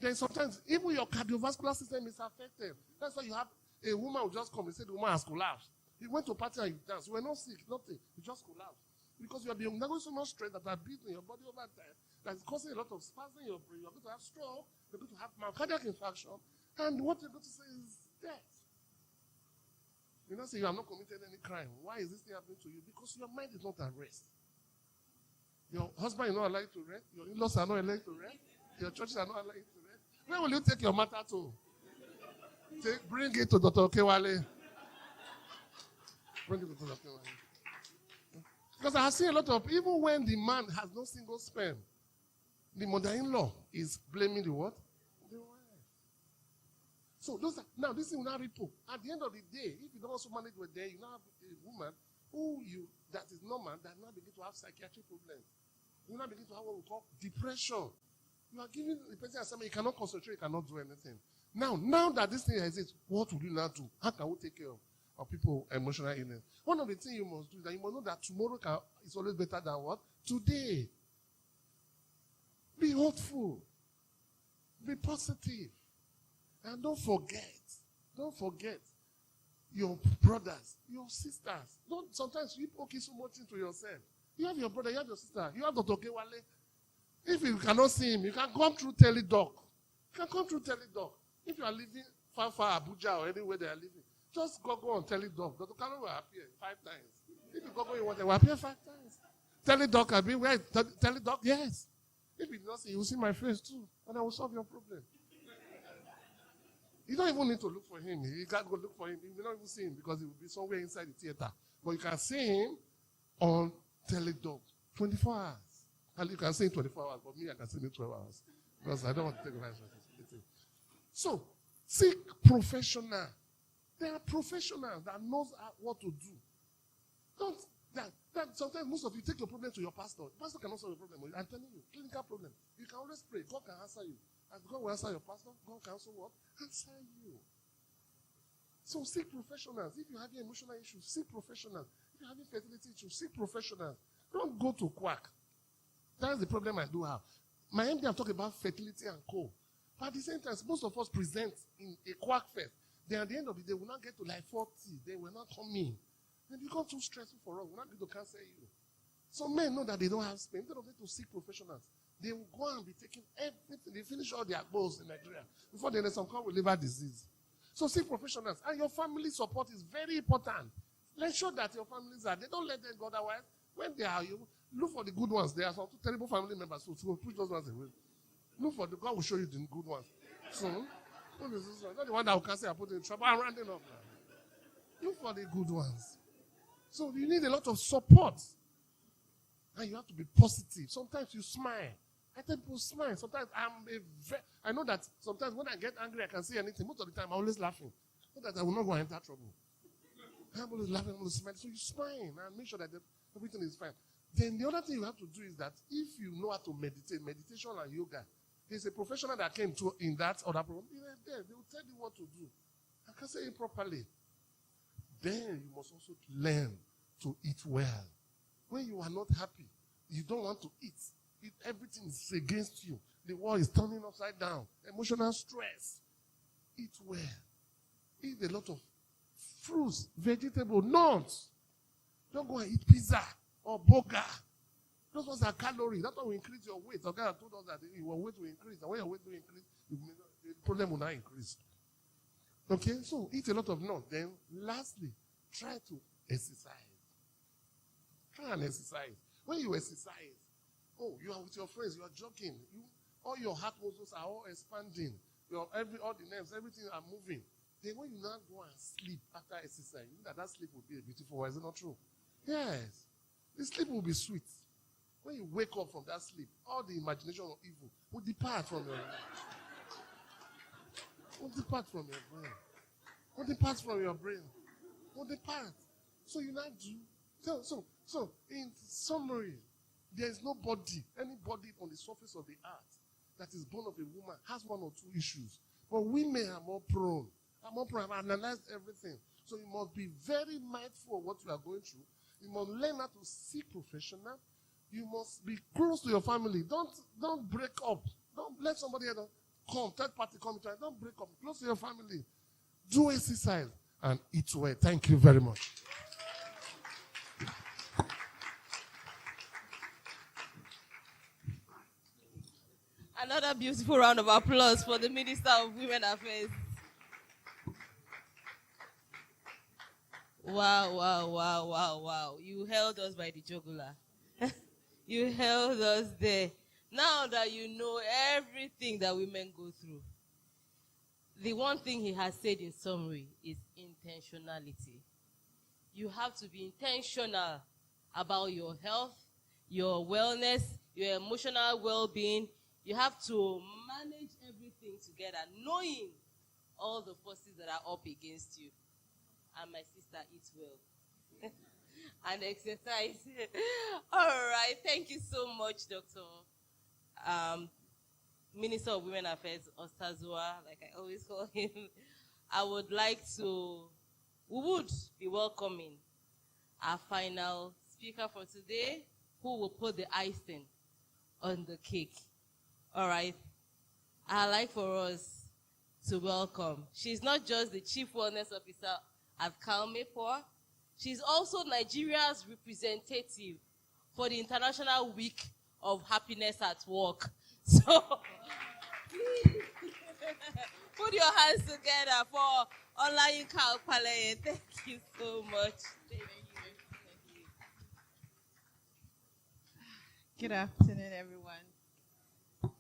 Then sometimes even your cardiovascular system is affected. That's why you have a woman who just come and say the woman has collapsed. You went to a party and you danced. You were not sick, nothing. You just collapsed. Because you have been undergoing so much stress that are beating your body over time that is causing a lot of spasm in your brain. You're going to have stroke, you're going to have myocardial infarction, and what you're going to say is death. You know, say you have not committed any crime. Why is this thing happening to you? Because your mind is not at rest. Your husband is not allowed to rest. Your in-laws are not allowed to rest. Your churches are not allowed to rest. Where will you take your matter to? Bring it to Dr. Okewale. Bring it to Dr. Okewale. Because I have seen a lot of, even when the man has no single sperm, the mother-in-law is blaming the what? The wife. So now this thing will not ripple. At the end of the day, if you don't also manage with there, you now have a woman that is normal, that now begin to have psychiatric problems. You now begin to have what we call depression. You are giving the person assignment, you cannot concentrate, you cannot do anything. Now that this thing exists, what will you now do? How can we take care of people emotional illness? One of the things you must do is that you must know that tomorrow is always better than what? Today. Be hopeful. Be positive. And don't forget your brothers, your sisters. Sometimes you poke so much into yourself. You have your brother, you have your sister, you have Dr. Okewale. If you cannot see him, you can come through Teledoc. If you are living far Abuja or anywhere they are living, just go on Teledoc. Dr. Okewale will appear 5 times. If you go, you want to appear 5 times. Teledoc, I'll be where? Teledoc, yes. If you don't see, you will see my face too, and I will solve your problem. You don't even need to look for him. You can't go look for him. You will not even see him because he will be somewhere inside the theater. But you can see him on Teledoc 24 hours. And you can see him 24 hours, but me, I can see him 12 hours. Because I don't want to take my responsibility. So, seek professional. There are professionals that knows what to do. That sometimes most of you take your problem to your pastor. The pastor cannot solve your problem. I'm telling you, clinical problem. You can always pray. God can answer you. And God will answer your pastor. God can also what? Answer you. So seek professionals. If you have emotional issues, seek professionals. If you have fertility issues, seek professionals. Don't go to quack. That's the problem I do have. My MD, I'm talking about fertility and co. But at the same time, most of us present in a quack fest. Then at the end of the day, we'll not get to like 40. They will not come in. Then it becomes too stressful for us. We're not going to cancel you. Some men know that they don't have space. Instead of them to seek professionals, they will go and be taking everything. They finish all their goals in Nigeria. Before then, some come with liver disease. So seek professionals. And your family support is very important. Let's show that your families are. They don't let them go otherwise. When they are, you look for the good ones. There are some terrible family members who push those ones away. Look for the God will show you the good ones. So, not the one that will cancel and put in trouble. I'm rounding up now. Look for the good ones. So you need a lot of support. And you have to be positive. Sometimes you smile. I tell people smile. Sometimes I know that sometimes when I get angry, I can say anything. Most of the time, I'm always laughing. So that I will not go and enter trouble. I'm always laughing, I'm always smiling. So you smile and make sure that everything is fine. Then the other thing you have to do is that if you know how to meditate, meditation and yoga, there's a professional that came to in that other program. They will tell you what to do. I can say it properly. Then you must also learn to eat well. When you are not happy, you don't want to eat. Everything is against you. The world is turning upside down. Emotional stress. Eat well. Eat a lot of fruits, vegetables, nuts. Don't go and eat pizza or burger. Those ones are calories. That's why we increase your weight. Okay, I told us that your weight will increase. And when your weight will increase, the problem will not increase. Okay, so eat a lot of nuts. Then, lastly, try to exercise. Try and exercise. When you exercise, you are with your friends, you are jogging. All your heart muscles are all expanding. All the nerves, everything are moving. Then when you now go and sleep after exercise, you know that sleep will be a beautiful one. Is it not true? Yes. The sleep will be sweet. When you wake up from that sleep, all the imagination of evil will depart from your brain. Will depart from your brain. Will depart from your brain. Will depart. So you now do. So in summary, there is nobody, anybody on the surface of the earth that is born of a woman has one or two issues. But women are more prone. I've analyzed everything. So you must be very mindful of what you are going through. You must learn how to seek professional. You must be close to your family. Don't break up. Don't let somebody else come, third party come. Don't break up. Close to your family. Do exercise and eat well. Thank you very much. Another beautiful round of applause for the Minister of Women Affairs. Wow. You held us by the jugular. You held us there. Now that you know everything that women go through, the one thing he has said in summary is intentionality. You have to be intentional about your health, your wellness, your emotional well-being. You have to manage everything together, knowing all the forces that are up against you. And my sister eats well. And exercise. All right. Thank you so much, Dr. Minister of Women Affairs, Osazuwa, like I always call him. We would be welcoming our final speaker for today, who will put the icing on the cake. All right. I'd like for us to welcome. She's not just the Chief Wellness Officer at Calmefor. She's also Nigeria's representative for the International Week of Happiness at Work. So, please, put your hands together for Olayinka Opaleye. Thank you so much. Thank you. Good afternoon, everyone.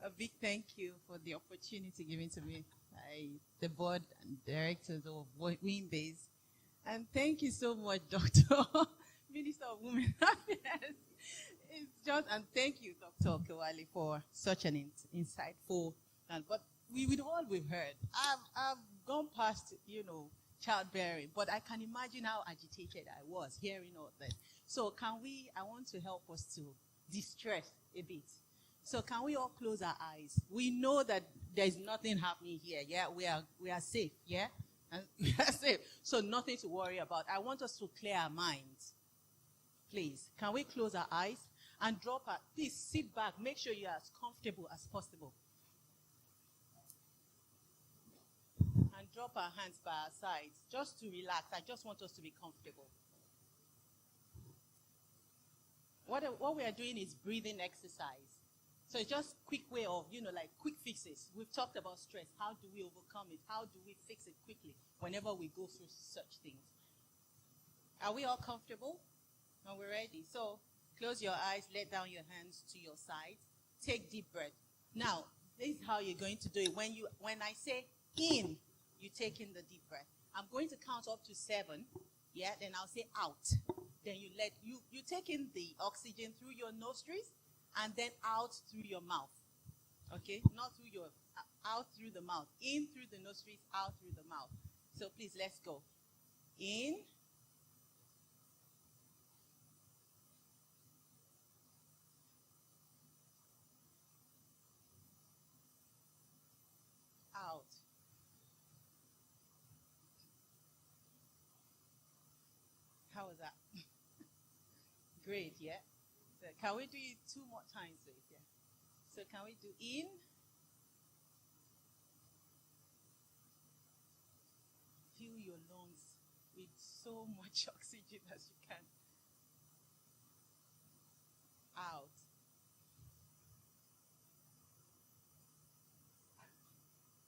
A big thank you for the opportunity given to me by the board and directors of WIMBIZ. And thank you so much, Dr. Minister of Women Affairs. And thank you, Dr. Okewale, for such an insightful. But with all we've heard, I've gone past, childbearing, but I can imagine how agitated I was hearing all that. So I want to help us to distress a bit. So can we all close our eyes? We know that there's nothing happening here. Yeah, we are safe. Yeah, and we are safe. So nothing to worry about. I want us to clear our minds. Please, can we close our eyes and please sit back. Make sure you're as comfortable as possible. And drop our hands by our sides just to relax. I just want us to be comfortable. What we are doing is breathing exercise. So it's just quick way of, like quick fixes. We've talked about stress. How do we overcome it? How do we fix it quickly whenever we go through such things? Are we all comfortable? And we're ready. So close your eyes, let down your hands to your sides. Take deep breath. Now, this is how you're going to do it. When I say in, you take in the deep breath. I'm going to count up to 7. Yeah, then I'll say out. Then you take in the oxygen through your nostrils and then out through your mouth. Okay? Not through out through the mouth. In through the nostrils, out through the mouth. So please, let's go. In. Out. How was that? Great, yeah? So can we do it 2 more times, please? Yeah. So can we do in? Fill your lungs with so much oxygen as you can. Out.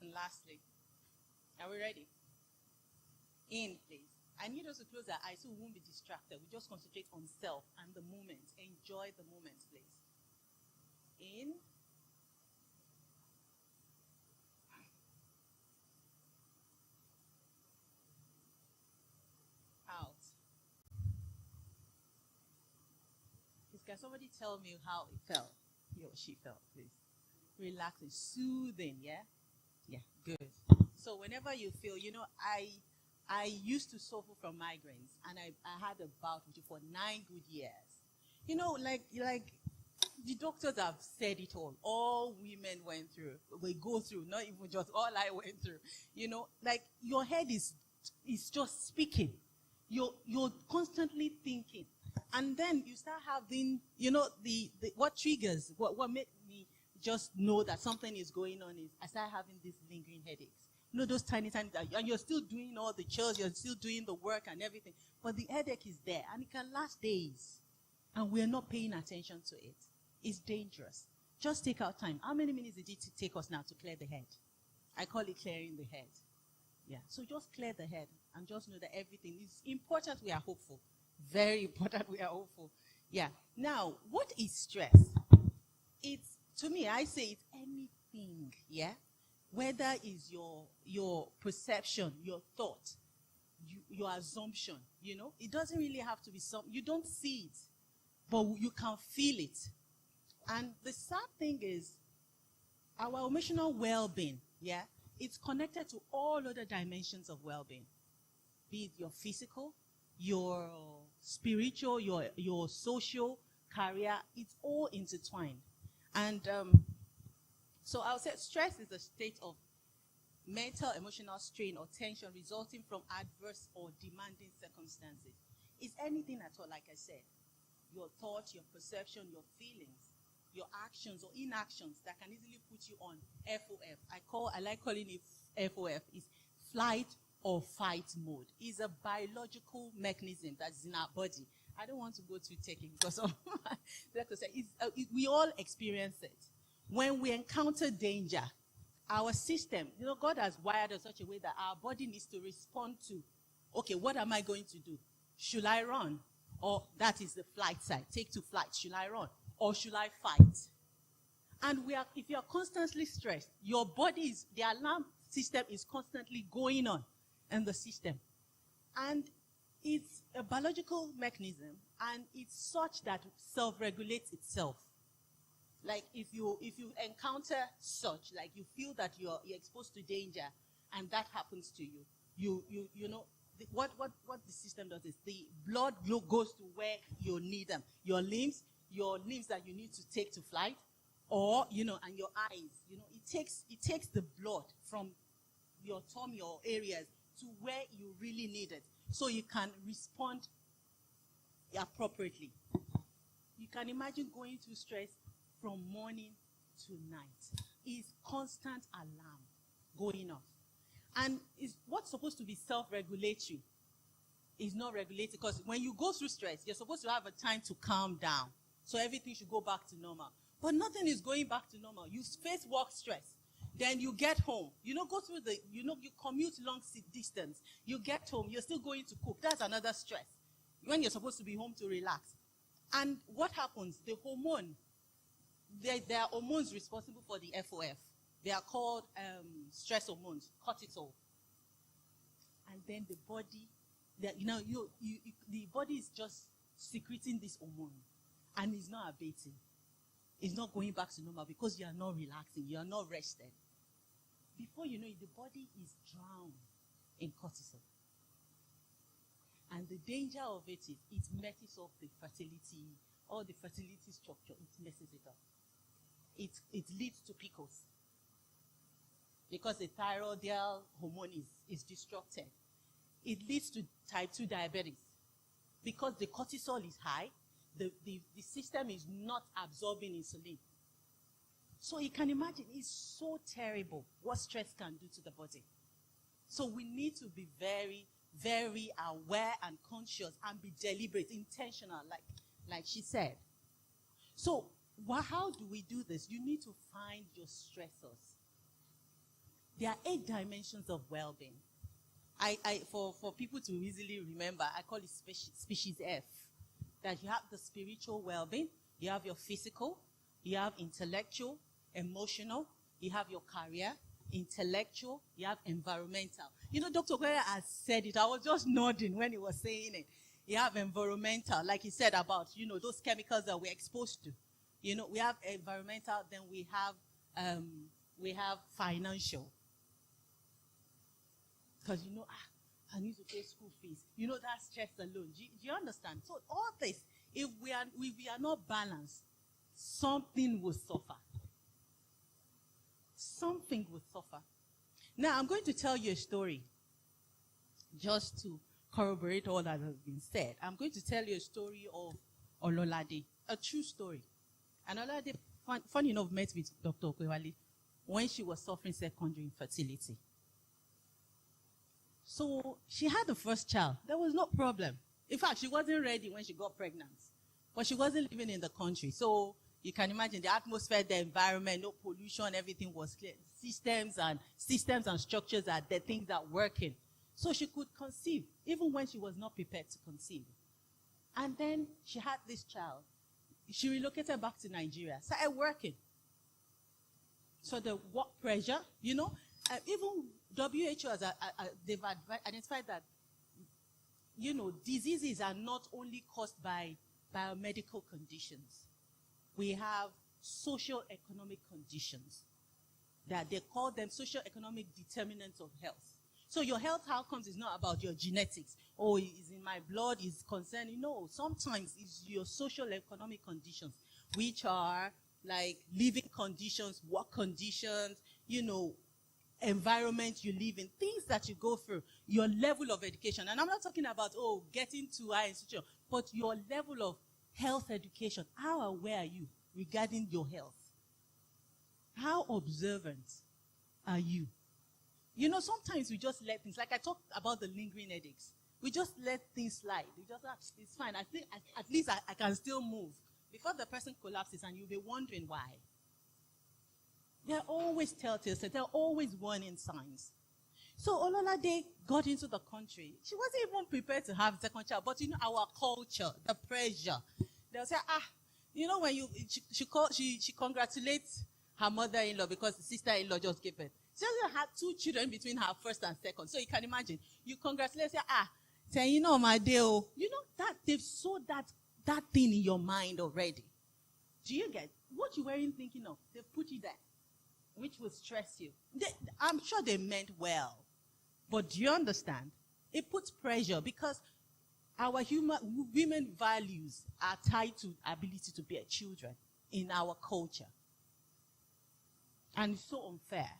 And lastly, are we ready? In, please. I need us to close our eyes so we won't be distracted. We just concentrate on self and the moment. Enjoy the moment, please. In. Out. Please, can somebody tell me how it felt? He or she felt, please. Relaxing, soothing, yeah? Yeah, good. So whenever you feel, I used to suffer from migraines, and I had a bout with it for 9 good years. Like the doctors have said it all. All women went through, we go through, not even just all I went through. Like your head is just speaking. You're constantly thinking, and then you start having, the what triggers, what made me just know that something is going on is I start having these lingering headaches. Those tiny, and you're still doing all the chores, you're still doing the work and everything, but the headache is there, and it can last days, and we're not paying attention to it. It's dangerous. Just take our time. How many minutes did it take us now to clear the head? I call it clearing the head. Yeah, so just clear the head, and just know that everything is important. We are hopeful. Very important, we are hopeful. Yeah. Now, what is stress? To me, I say it's anything, yeah? Whether it's your perception, your thought, your assumption, it doesn't really have to be something. You don't see it, but you can feel it. And the sad thing is, our emotional well-being, yeah, it's connected to all other dimensions of well-being. Be it your physical, your spiritual, your social, career, it's all intertwined. And so I'll say stress is a state of mental, emotional strain or tension resulting from adverse or demanding circumstances. It's anything at all, like I said. Your thoughts, your perception, your feelings, your actions or inactions that can easily put you on FOF. I like calling it FOF. It's flight or fight mode. It's a biological mechanism that's in our body. I don't want to go too techy because of we all experience it. When we encounter danger, our system, God has wired us such a way that our body needs to respond to, okay, what am I going to do? Should I run? Or that is the flight side. Take to flight. Should I run? Or should I fight? And if you are constantly stressed, your body the alarm system is constantly going on in the system. And it's a biological mechanism, and it's such that it self-regulates itself. Like if you encounter such, like you feel that you're exposed to danger, and that happens to you, what the system does is the blood goes to where you need them. Your limbs that you need to take to flight, or, and your eyes. It takes the blood from your tummy or areas to where you really need it, so you can respond appropriately. You can imagine going through stress from morning to night. It's constant alarm going off. And what's supposed to be self-regulatory is not regulated, because when you go through stress, you're supposed to have a time to calm down. So everything should go back to normal. But nothing is going back to normal. You face work stress. Then you get home. Go through you commute long distance. You get home. You're still going to cook. That's another stress. When you're supposed to be home to relax. And what happens? The hormone, there are hormones responsible for the FOF. They are called stress hormones, cortisol. And then the body, the body is just secreting this hormone, and it's not abating. It's not going back to normal because you are not relaxing. You are not rested. Before you know it, the body is drowned in cortisol. And the danger of it is it messes up the fertility, or the fertility structure. It messes it up. It leads to PCOS. Because the thyroidal hormone is disrupted. It leads to type 2 diabetes. Because the cortisol is high, the system is not absorbing insulin. So you can imagine, it's so terrible what stress can do to the body. So we need to be very, very aware and conscious and be deliberate, intentional, like she said. So how do we do this? You need to find your stressors. There are 8 dimensions of well-being. For people to easily remember, I call it species F. That you have the spiritual well-being, you have your physical, you have intellectual, emotional, you have your career, intellectual, you have environmental. Dr. Okewale has said it. I was just nodding when he was saying it. You have environmental, like he said about, those chemicals that we're exposed to. We have environmental, then we have financial. Because, I need to pay school fees. That stress alone. Do you understand? So all this, if we are not balanced, something will suffer. Something will suffer. Now, I'm going to tell you a story just to corroborate all that has been said. I'm going to tell you a story of Ololade, a true story. And Ololade, funny enough, met with Dr. Okewale when she was suffering secondary infertility. So she had the first child. There was no problem. In fact, she wasn't ready when she got pregnant. But she wasn't living in the country. So you can imagine the atmosphere, the environment, no pollution, everything was clear. Systems and structures are the things that are working. So she could conceive, even when she was not prepared to conceive. And then she had this child. She relocated back to Nigeria, started working. So the work pressure, even WHO they've identified that, diseases are not only caused by biomedical conditions. We have socio-economic conditions that they call them socio-economic determinants of health. So your health outcomes is not about your genetics. Oh, it's in my blood, it's concerning. No, sometimes it's your socio-economic conditions, which are like living conditions, work conditions, environment you live in, things that you go through, your level of education. And I'm not talking about, getting to high institution, but your level of health education. How aware are you regarding your health? How observant are you? Sometimes we just let things, like I talked about the lingering headaches. We just let things slide. We just, it's fine. I think at least I can still move. Before the person collapses and you'll be wondering why. There are always telltale signs. There are always warning signs. So Ololade got into the country. She wasn't even prepared to have a second child. But our culture, the pressure. They'll say, when she congratulates her mother-in-law because the sister-in-law just gave birth. She also had 2 children between her first and second. So you can imagine. You congratulate, say, my dear. That they've sowed that thing in your mind already. Do you get what you weren't thinking of? They've put it there, which will stress you. I'm sure they meant well. But do you understand? It puts pressure because our women values are tied to ability to bear children in our culture. And it's so unfair.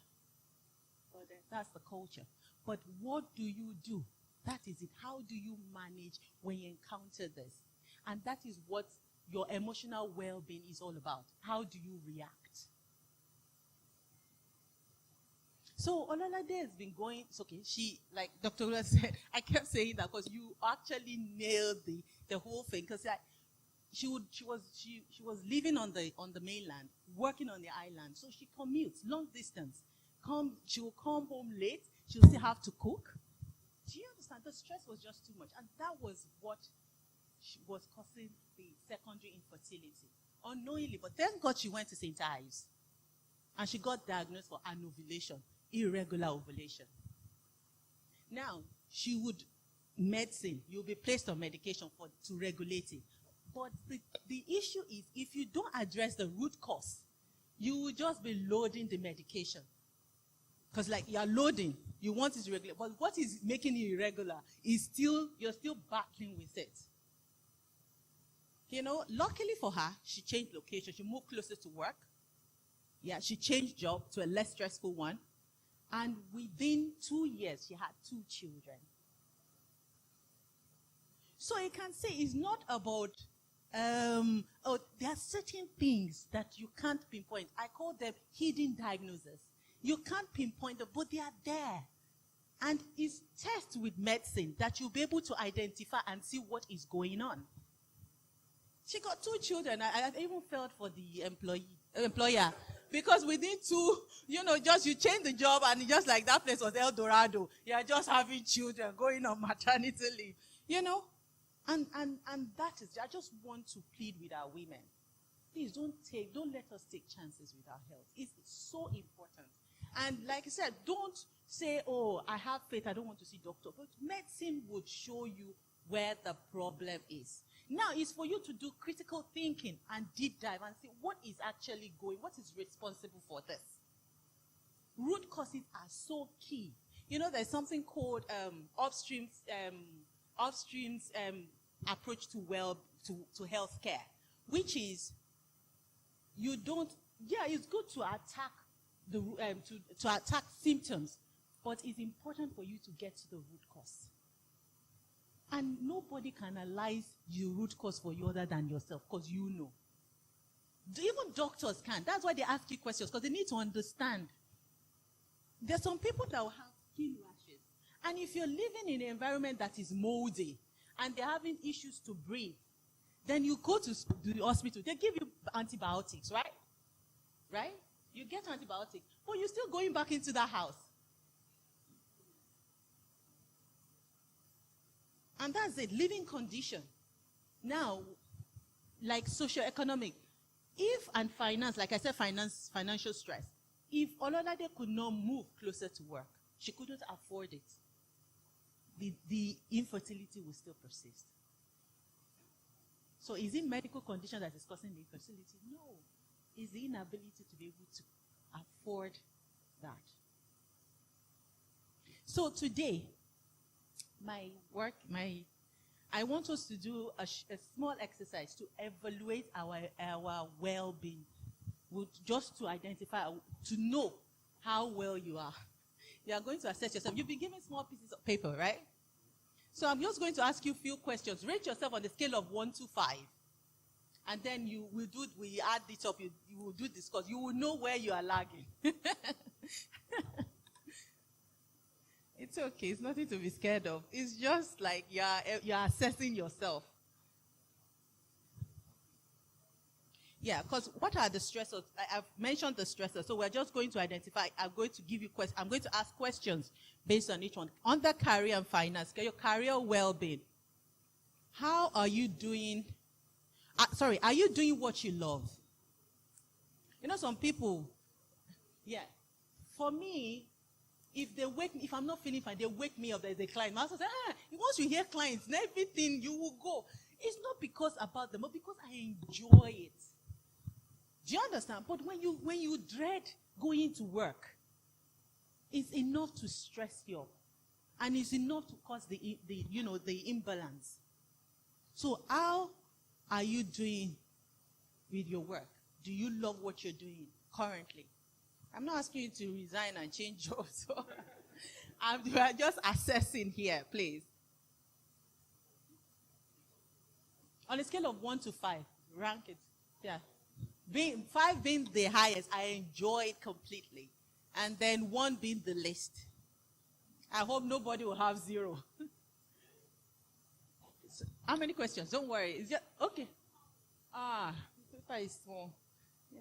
But that's the culture. But what do you do? That is it. How do you manage when you encounter this? And that is what your emotional well-being is all about. How do you react? So Olalade has been going, it's okay, she, like Dr. Ola said, I kept saying that because you actually nailed the whole thing. Because she was living on the mainland, working on the island. So she commutes, long distance. She will come home late, she'll still have to cook. Do you understand? The stress was just too much. And that was what was causing the secondary infertility. Unknowingly, but thank God she went to St. Ives. And she got diagnosed for anovulation, irregular ovulation. Now, she would medicine, you'll be placed on medication to regulate it. But the issue is, if you don't address the root cause, you will just be loading the medication. Because like you're loading, you want it regular, but what is making it irregular is you're still battling with it. You know, luckily for her, she changed location. She moved closer to work. Yeah, she changed job to a less stressful one. And within 2 years, she had 2 children. So you can say it's not about, there are certain things that you can't pinpoint. I call them hidden diagnoses. You can't pinpoint them, but they are there. And it's tests with medicine that you'll be able to identify and see what is going on. She got 2 children. I even felt for the employer. Because within 2, just you change the job and just like that place was El Dorado. You're just having children going on maternity leave. And that is, I just want to plead with our women. Please don't let us take chances with our health. It's so important. And like I said, don't say, oh, I have faith, I don't want to see doctor. But medicine would show you where the problem is. Now it's for you to do critical thinking and deep dive and see what is actually what is responsible for this. Root causes are so key. There's something called upstream approach to healthcare, which is it's good to attack to attack symptoms, but it's important for you to get to the root cause. And nobody can analyze your root cause for you other than yourself, because you know. Even doctors can. That's why they ask you questions, because they need to understand. There's some people that will have skin rashes. And if you're living in an environment that is moldy, and they're having issues to breathe, then you go to the hospital. They give you antibiotics, right? Right? You get antibiotics, but you're still going back into that house. And that's it, living condition. Now, like socioeconomic, and finance, like I said, financial stress. If Olalade could not move closer to work, she couldn't afford it, the infertility will still persist. So is it medical condition that is causing the infertility? No. It's the inability to be able to afford that. So today, I want us to do a small exercise to evaluate our well-being, just to identify, to know how well you are. You are going to assess yourself. You'll be given small pieces of paper, right? So I'm just going to ask you a few questions. Rate yourself on the scale of 1 to 5. And then we add it up, you will do this, because you will know where you are lagging. It's okay. It's nothing to be scared of. It's just like you're assessing yourself. Yeah, because what are the stressors? I've mentioned the stressors, so we're just going to identify. I'm going to give you questions. I'm going to ask questions based on each one. On the career and finance, your career well-being. How are you doing? Are you doing what you love? Some people, for me, if I'm not feeling fine, they wake me up, there's a client. My husband says, once you hear clients and everything, you will go. It's not because about them, but because I enjoy it. Do you understand? But when you dread going to work, it's enough to stress you up. and it's enough to cause the imbalance. So how are you doing with your work? Do you love what you're doing currently? I'm not asking you to resign and change jobs. We are just assessing here, please. On a scale of 1 to 5, rank it. Yeah. 5 being the highest, I enjoy it completely. And then 1 being the least. I hope nobody will have 0. So, how many questions? Don't worry. It's just, okay. The paper is small. Yeah.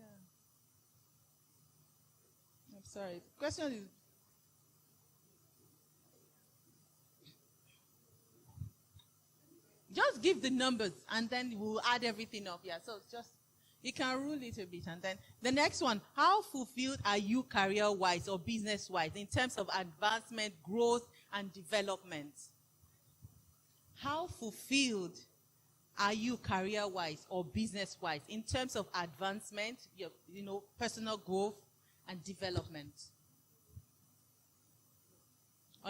I'm sorry. The question is, just give the numbers and then we'll add everything up. Yeah, so just, you can rule it a bit. And then the next one, how fulfilled are you career-wise or business-wise in terms of advancement, growth, and development? How fulfilled are you career-wise or business-wise in terms of advancement, your, personal growth, and development?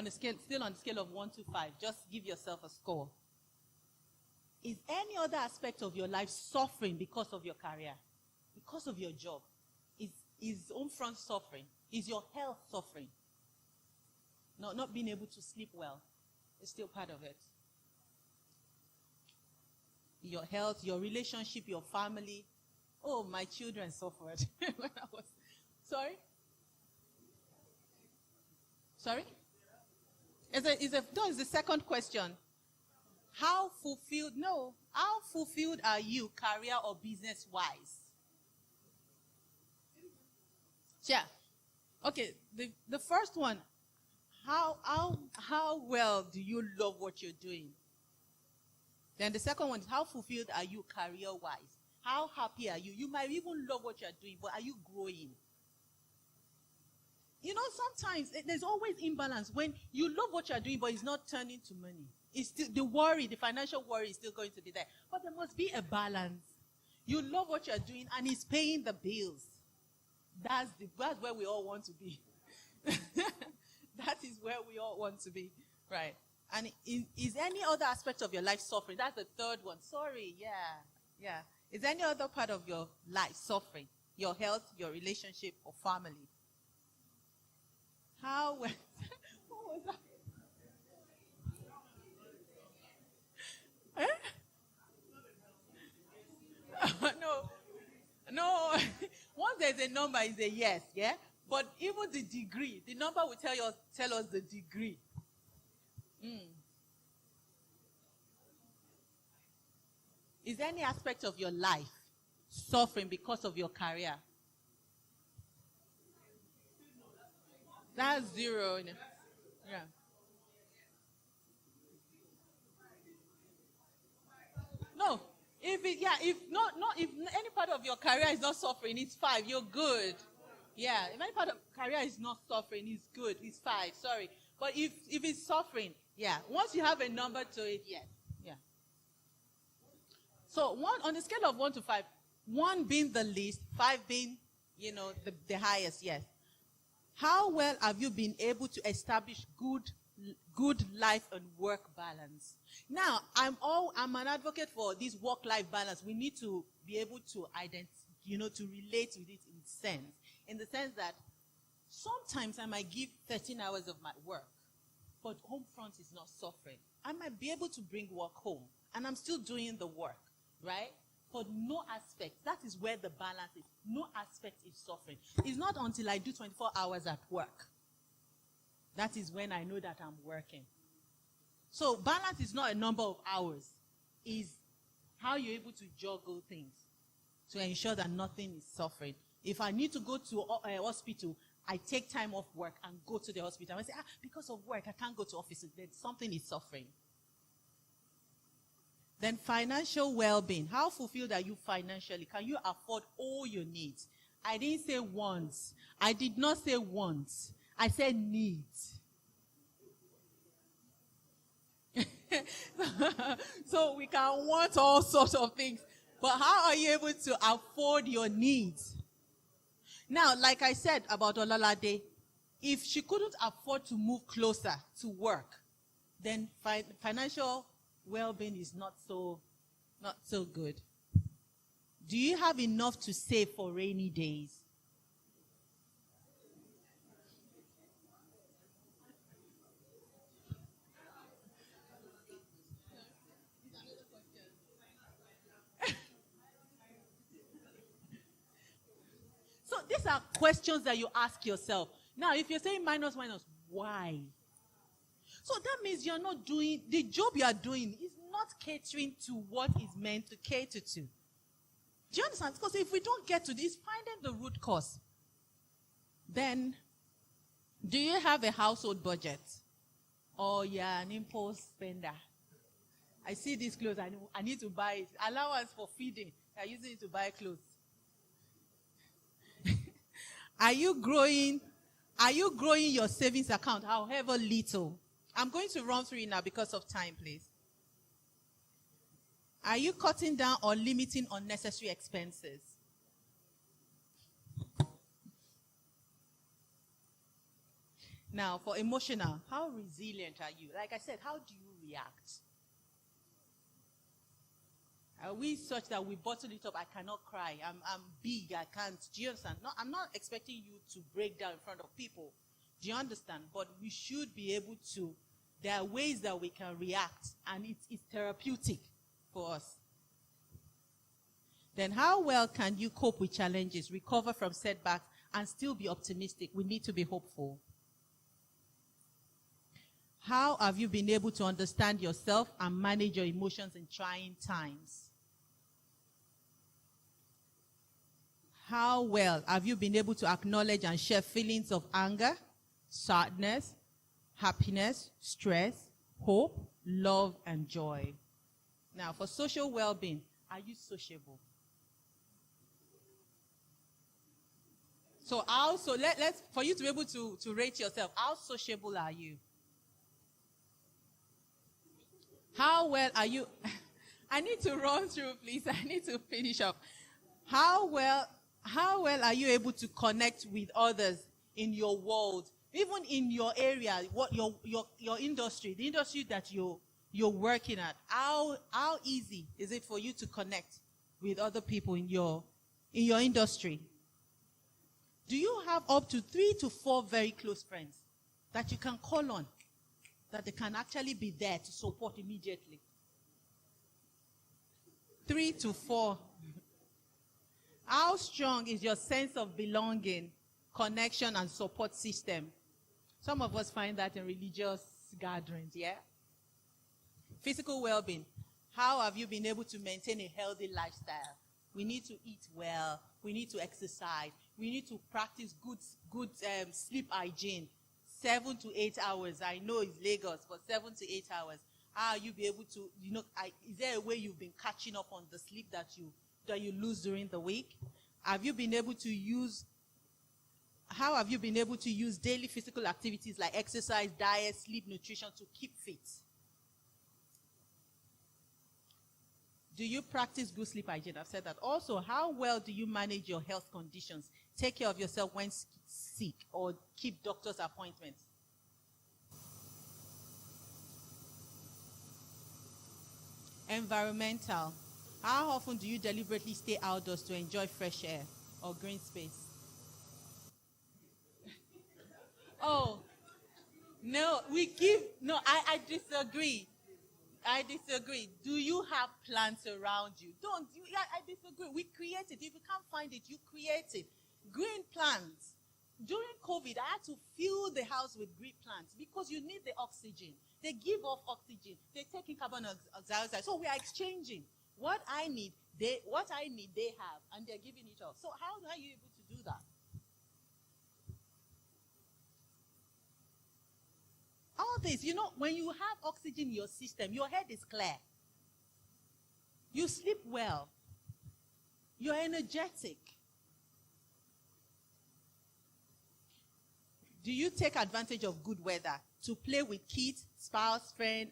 Still on the scale of 1 to 5, just give yourself a score. Is any other aspect of your life suffering because of your career? Because of your job? Is home front suffering? Is your health suffering? No, not being able to sleep well is still part of it. Your health, your relationship, your family. Oh, my children suffered when I was... Sorry? Sorry? It's the second question. How fulfilled are you career or business-wise? Yeah. Okay, the first one, how well do you love what you're doing? Then the second one is, how fulfilled are you career-wise? How happy are you? You might even love what you're doing, but are you growing? Sometimes there's always imbalance when you love what you're doing, but it's not turning to money. It's still, the financial worry is still going to be there. But there must be a balance. You love what you're doing, and it's paying the bills. That's where we all want to be. That is where we all want to be. Right. And is any other aspect of your life suffering? That's the third one. Sorry, yeah. Is any other part of your life suffering? Your health, your relationship, or family? What was that? No. Once there's a number, it's a yes, yeah? But even the degree, the number will tell us the degree. Is there any aspect of your life suffering because of your career? That's 0. Yeah. No. If any part of your career is not suffering, it's 5. You're good. Yeah. If any part of career is not suffering, it's good. It's 5. Sorry. But if it's suffering, yeah. Once you have a number to it, yes. Yeah. So on the scale of 1 to 5, 1 being the least, 5 being, the highest, yes. How well have you been able to establish good life and work balance? Now, I'm an advocate for this work-life balance. We need to be able to to relate with it in the sense that sometimes I might give 13 hours of my work, but home front is not suffering. I might be able to bring work home, and I'm still doing the work, right? But no aspect, that is where the balance is. No aspect is suffering. It's not until I do 24 hours at work. That is when I know that I'm working. So balance is not a number of hours. It's how you're able to juggle things to ensure that nothing is suffering. If I need to go to a hospital, I take time off work and go to the hospital. I say, because of work, I can't go to office. Then something is suffering. Then financial well-being. How fulfilled are you financially? Can you afford all your needs? I didn't say wants. I did not say wants. I said needs. So we can want all sorts of things. But how are you able to afford your needs? Now, like I said about Olalade, if she couldn't afford to move closer to work, then financial well-being is not so good. Do you have enough to save for rainy days? So these are questions that you ask yourself. Now, if you're saying minus, why? So that means you're not doing, the job you are doing is not catering to what is meant to cater to. Do you understand? Because if we don't get to this, finding the root cause, then do you have a household budget? Or you're an impulse spender? I see these clothes, I need to buy it. Allowance for feeding, I'm using it to buy clothes. Are you growing your savings account, however little? I'm going to run through it now because of time, please. Are you cutting down or limiting unnecessary expenses? Now, for emotional, how resilient are you? Like I said, how do you react? Are we such that we bottle it up? I cannot cry. I'm big. I can't. Do you understand? No, I'm not expecting you to break down in front of people. Do you understand? But we should be able to. There are ways that we can react, and it's therapeutic for us. Then how well can you cope with challenges, recover from setbacks, and still be optimistic? We need to be hopeful. How have you been able to understand yourself and manage your emotions in trying times? How well have you been able to acknowledge and share feelings of anger, sadness, happiness, stress, hope, love, and joy? Now, for social well-being, are you sociable? So let's for you to be able to rate yourself, how sociable are you? How well are you? I need to run through, please. I need to finish up. How well are you able to connect with others in your world, even in your area, what your industry, the industry that you're working at? How easy is it for you to connect with other people in your industry? Do you have up to 3 to 4 very close friends that you can call on, that they can actually be there to support immediately? 3 to 4. How strong is your sense of belonging, connection, and support system? Some of us find that in religious gatherings, yeah? Physical well-being. How have you been able to maintain a healthy lifestyle? We need to eat well. We need to exercise. We need to practice good sleep hygiene. 7 to 8 hours. I know it's Lagos, but 7 to 8 hours. How are you be able to, is there a way you've been catching up on the sleep that you lose during the week? How have you been able to use daily physical activities like exercise, diet, sleep, nutrition to keep fit? Do you practice good sleep hygiene? I've said that. Also, how well do you manage your health conditions? Take care of yourself when sick or keep doctor's appointments. Environmental. How often do you deliberately stay outdoors to enjoy fresh air or green space? Oh, no, I disagree. I disagree. Do you have plants around you? I disagree. We create it. If you can't find it, you create it. Green plants. During COVID, I had to fill the house with green plants because you need the oxygen. They give off oxygen. They're taking carbon dioxide. So we are exchanging. What I need, they have, and they're giving it off. So how are you able to do that? All this, when you have oxygen in your system, your head is clear. You sleep well. You're energetic. Do you take advantage of good weather to play with kids, spouse, friend,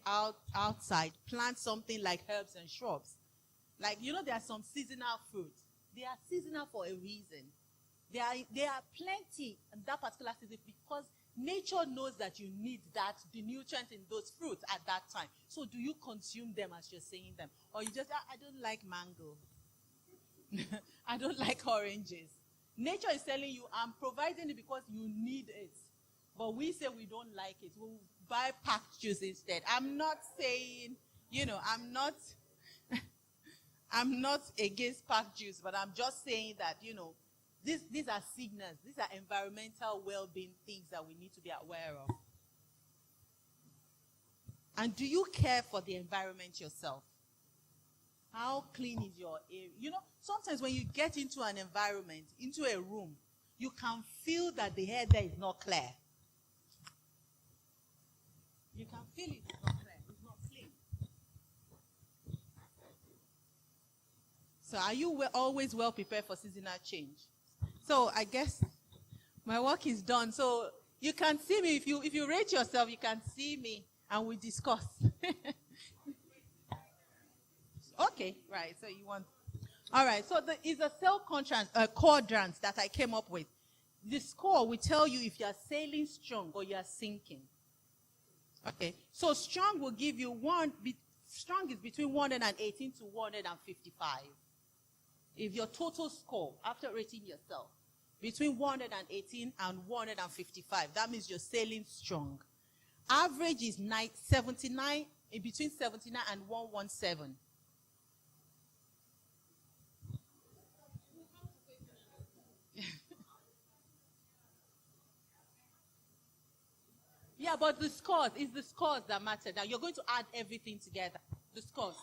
outside, plant something like herbs and shrubs? Like, there are some seasonal fruits. They are seasonal for a reason. There are plenty in that particular season because nature knows that you need the nutrients in those fruits at that time. So do you consume them as you're saying them? Or you just, I don't like mango. I don't like oranges. Nature is telling you, I'm providing it because you need it. But we say we don't like it. We'll buy packed juice instead. I'm not saying, I'm not against packed juice, but I'm just saying that, these are signals. These are environmental well-being things that we need to be aware of. And do you care for the environment yourself? How clean is your area? Sometimes when you get into an environment, into a room, you can feel that the air there is not clear. You can feel it. It's not clear. It's not clean. So are you always well prepared for seasonal change? So I guess my work is done. So you can see me. If you rate yourself, you can see me and we discuss. Okay, right. So you want... All right. So it's a cell quadrant that I came up with. The score will tell you if you are sailing strong or you are sinking. Okay. So strong will give you strong is between 118 to 155. If your total score after rating yourself between 118 and 155, that means you're sailing strong. Average is 79, between 79 and 117. Yeah, but it's the scores that matter. Now you're going to add everything together. The scores.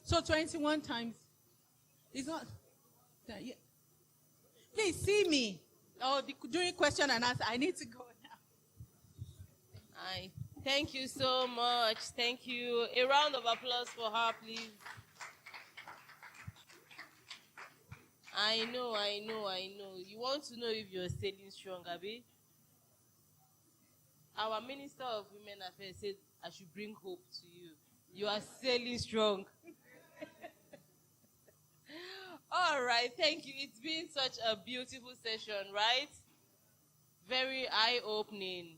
So 21 times. It's not. Yeah. Please see me. During question and answer, I need to go now. Thank you so much. Thank you. A round of applause for her, please. I know. You want to know if you're sailing strong, Abi? Our Minister of Women Affairs said I should bring hope to you. You are sailing strong. All right, thank you. It's been such a beautiful session, right? Very eye-opening,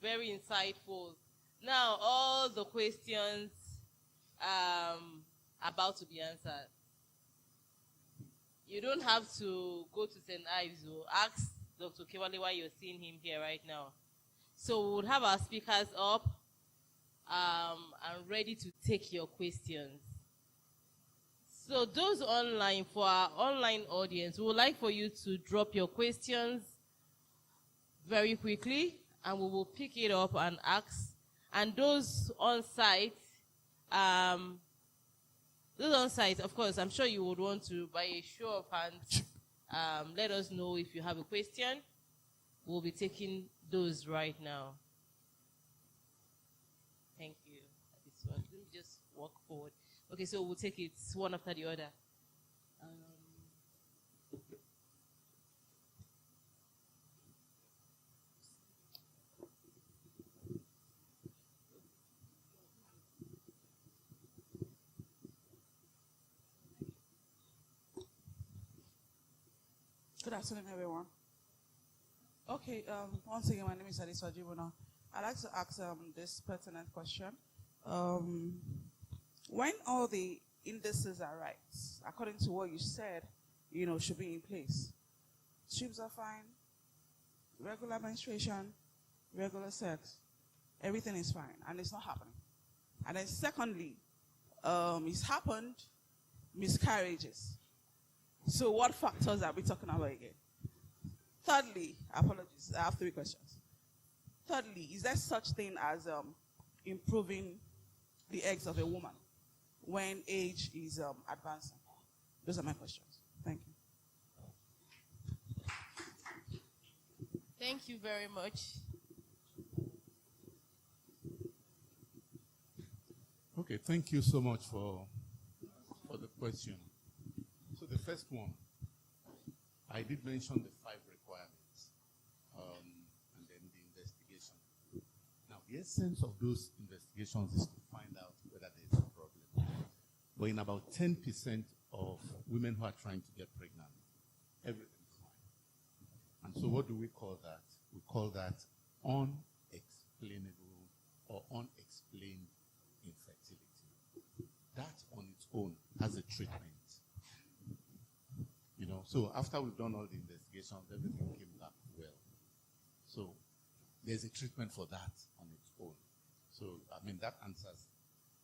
very insightful. Now, all the questions about to be answered. You don't have to go to St. Ives or ask Dr. Okewale why you're seeing him here right now. So we'll have our speakers up and ready to take your questions. So those online, for our online audience, we would like for you to drop your questions very quickly, and we will pick it up and ask. And those on site, of course, I'm sure you would want to, by a show of hands, let us know if you have a question. We'll be taking those right now. Thank you. This one. Let me just walk forward. Okay, so we'll take it one after the other. Good afternoon, everyone. Okay, once again, my name is Osazuwa Ede-Edokpolor. I'd like to ask this pertinent question. When all the indices are right, according to what you said, should be in place. Strips are fine, regular menstruation, regular sex, everything is fine, and it's not happening. And then secondly, it's happened, miscarriages. So what factors are we talking about again? Thirdly, apologies, I have 3 questions. Thirdly, is there such thing as improving the eggs of a woman when age is advancing? Those are my questions. Thank you. Thank you very much. Okay, thank you so much for the question. So the first one, I did mention the 5 requirements. The essence of those investigations is to find out whether there's a problem. But in about 10% of women who are trying to get pregnant, everything's fine. And so what do we call that? We call that unexplainable or unexplained infertility. That on its own has a treatment. You know, so after we've done all the investigations, everything came back well. So there's a treatment for that on its own. So, I mean, that answers,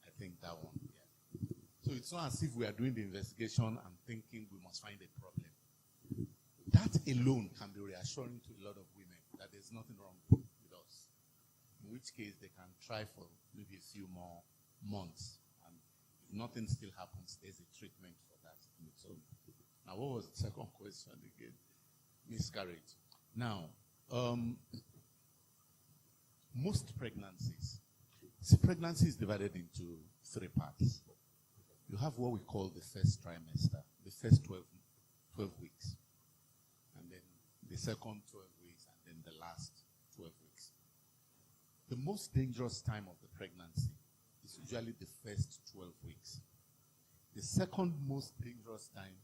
I think, that one. Yeah. So it's not as if we are doing the investigation and thinking we must find a problem. That alone can be reassuring to a lot of women that there's nothing wrong with us. In which case, they can try for maybe a few more months. And if nothing still happens, there's a treatment for that on its own. Now, what was the second question again? Miscarriage. Now, most pregnancies, see, pregnancy is divided into 3 parts. You have what we call the first trimester, the first 12 weeks, and then the second 12 weeks, and then the last 12 weeks. The most dangerous time of the pregnancy is usually the first 12 weeks. The second most dangerous time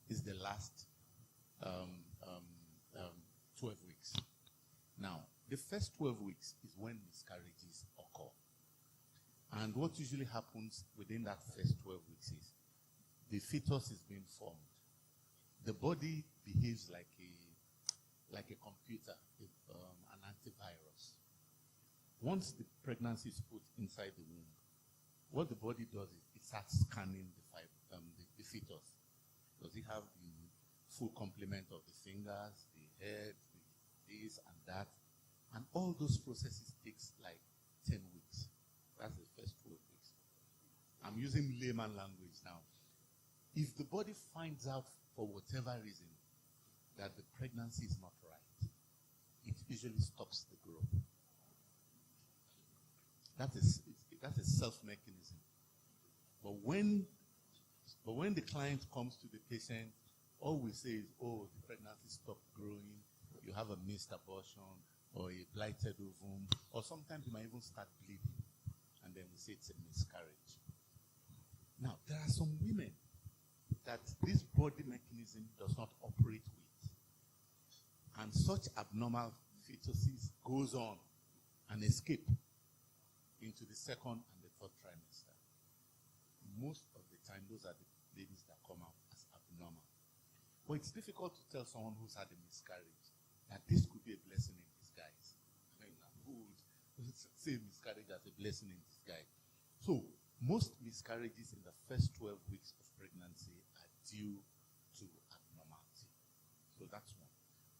is the last 12 weeks. Now, the first 12 weeks is when miscarriages occur. And what usually happens within that first 12 weeks is the fetus is being formed. The body behaves like a computer, an antivirus. Once the pregnancy is put inside the womb, what the body does is it starts scanning the fetus. Does it have the full complement of the fingers, the head, this and that? And all those processes takes like 10 weeks. That's the first 12 weeks. I'm using layman language now. If the body finds out for whatever reason that the pregnancy is not right, it usually stops the growth. That's a self-mechanism. But when the client comes to the patient, all we say is, oh, the pregnancy stopped growing, you have a missed abortion, or a blighted ovum, or sometimes you might even start bleeding, and then we say it's a miscarriage. Now, there are some women that this body mechanism does not operate with, and such abnormal fetuses goes on and escape into the second and the third trimester. Most of the time, those are the babies that come out as abnormal. But it's difficult to tell someone who's had a miscarriage that this could be a blessing in disguise. I mean, who would say miscarriage as a blessing in disguise? So, most miscarriages in the first 12 weeks of pregnancy are due to abnormality. So that's one.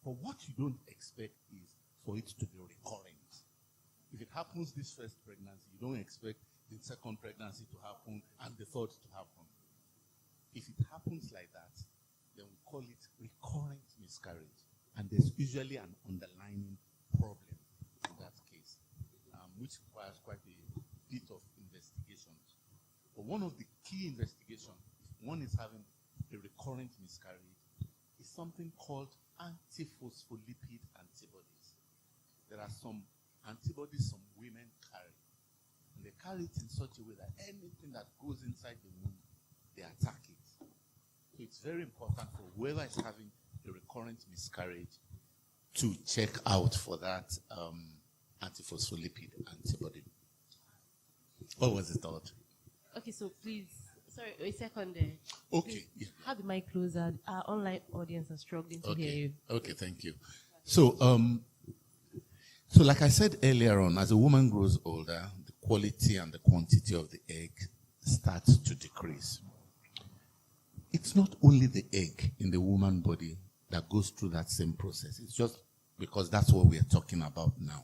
But what you don't expect is for it to be recurrent. If it happens this first pregnancy, you don't expect the second pregnancy to happen and the third to happen. If it happens like that, then we call it recurrent miscarriage. And there's usually an underlying problem in that case, which requires quite a bit of investigation. But one of the key investigations, one is having a recurrent miscarriage, is something called antiphospholipid antibodies. There are some antibodies some women carry, and they carry it in such a way that anything that goes inside the womb, they attack it. So it's very important for whoever is having a recurrent miscarriage to check out for that antiphospholipid antibody. What was the thought? Okay, so please, sorry, a second there. Okay. Yeah. Have the mic closer. Our online audience are struggling to hear you. Okay, thank you. So like I said earlier on, as a woman grows older, the quality and the quantity of the egg starts to decrease. It's not only the egg in the woman body that goes through that same process. It's just because that's what we are talking about now.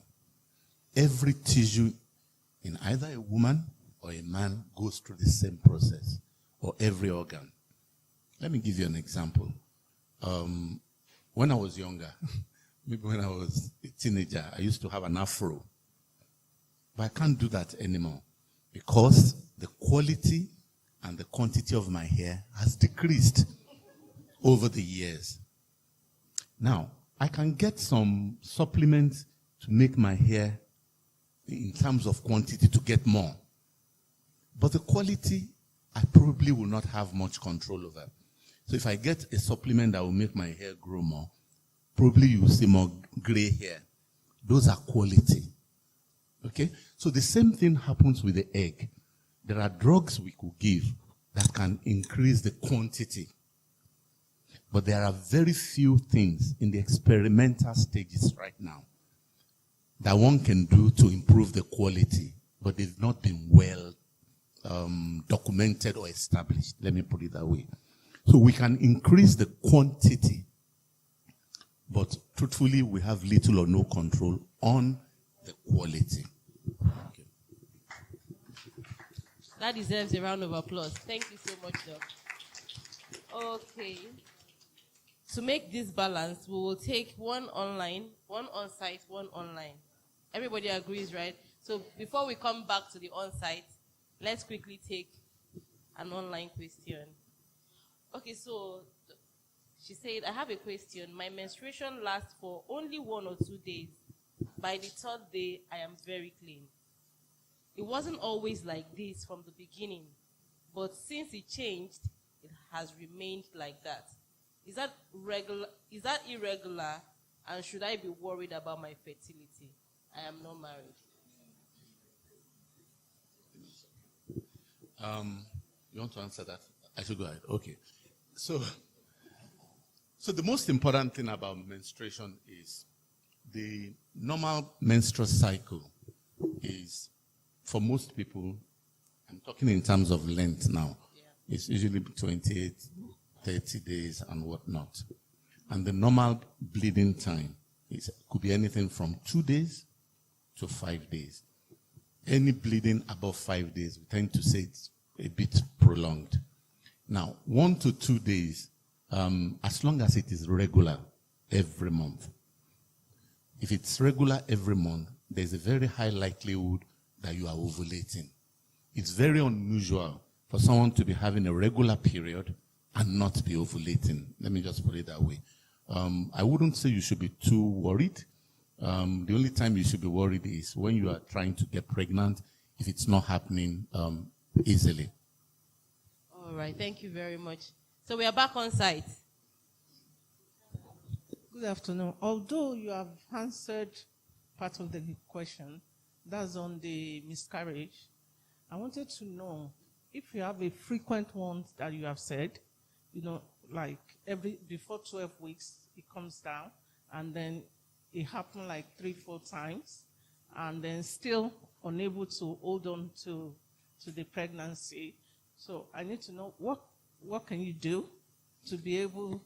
Every tissue in either a woman or a man goes through the same process, or every organ. Let me give you an example. When I was younger, maybe when I was a teenager, I used to have an afro. But I can't do that anymore because the quality and the quantity of my hair has decreased over the years. Now, I can get some supplements to make my hair in terms of quantity to get more. But the quality, I probably will not have much control over. So if I get a supplement that will make my hair grow more, probably you will see more gray hair. Those are quality. Okay? So the same thing happens with the egg. There are drugs we could give that can increase the quantity. But there are very few things in the experimental stages right now that one can do to improve the quality, but they've not been well documented or established. Let me put it that way. So we can increase the quantity, but truthfully, we have little or no control on the quality. Okay. That deserves a round of applause. Thank you so much, Doc. Okay. To make this balance, we will take one online, one on-site, one online. Everybody agrees, right? So before we come back to the on-site, let's quickly take an online question. Okay, so she said, I have a question. My menstruation lasts for only 1 or 2 days. By the 3rd day, I am very clean. It wasn't always like this from the beginning, but since it changed, it has remained like that. Is that regular? Is that irregular? And should I be worried about my fertility? I am not married. You want to answer that? I should go ahead. Okay. So the most important thing about menstruation is the normal menstrual cycle is, for most people, I'm talking in terms of length now, it's usually 28, 30 days and whatnot. And the normal bleeding time could be anything from 2 days to 5 days. Any bleeding above 5 days, we tend to say it's a bit prolonged. Now, 1 to 2 days, as long as it is regular every month. If it's regular every month, there's a very high likelihood that you are ovulating. It's very unusual for someone to be having a regular period and not be ovulating. Let me just put it that way. I wouldn't say you should be too worried. The only time you should be worried is when you are trying to get pregnant, if it's not happening easily. All right, thank you very much. So we are back on site. Good afternoon. Although you have answered part of the question, that's on the miscarriage, I wanted to know if you have a frequent one that you have said, like before 12 weeks, it comes down, and then it happened like 3-4 times, and then still unable to hold on to the pregnancy. So I need to know what can you do to be able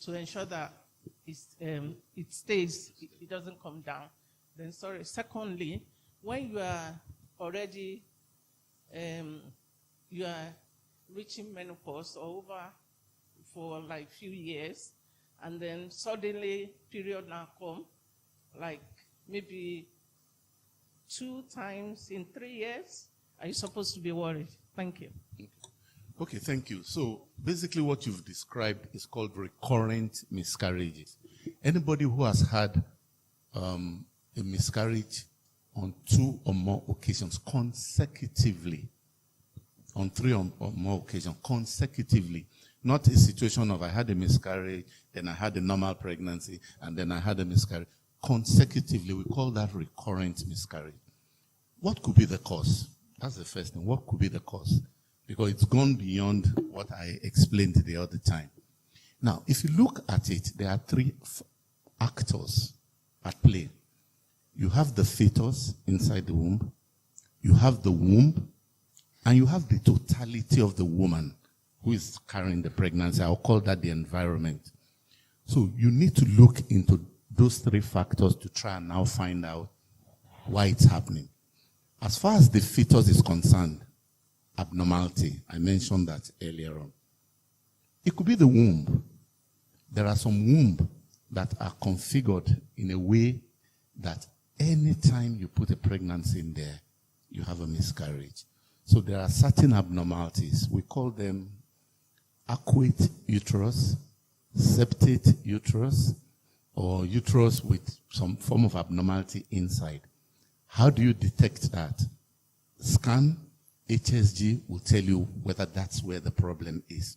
to ensure that it stays, it doesn't come down. Then, secondly, when you are already, you are reaching menopause or over for like few years, and then suddenly period now come, like maybe 2 times in 3 years, are you supposed to be worried? Thank you. Okay, thank you. So basically what you've described is called recurrent miscarriages. Anybody who has had a miscarriage on 2 or more occasions consecutively, on 3 or more occasions consecutively, not a situation of I had a miscarriage, then I had a normal pregnancy, and then I had a miscarriage. Consecutively, we call that recurrent miscarriage. What could be the cause? That's the first thing. What could be the cause? Because it's gone beyond what I explained the other time. Now, if you look at it, there are 3 actors at play. You have the fetus inside the womb, you have the womb, and you have the totality of the woman who is carrying the pregnancy. I'll call that the environment. So you need to look into those 3 factors to try and now find out why it's happening. As far as the fetus is concerned, abnormality, I mentioned that earlier on. It could be the womb. There are some womb that are configured in a way that anytime you put a pregnancy in there, you have a miscarriage. So there are certain abnormalities. We call them arcuate uterus, septate uterus, or uterus with some form of abnormality inside. How do you detect that? Scan, HSG will tell you whether that's where the problem is.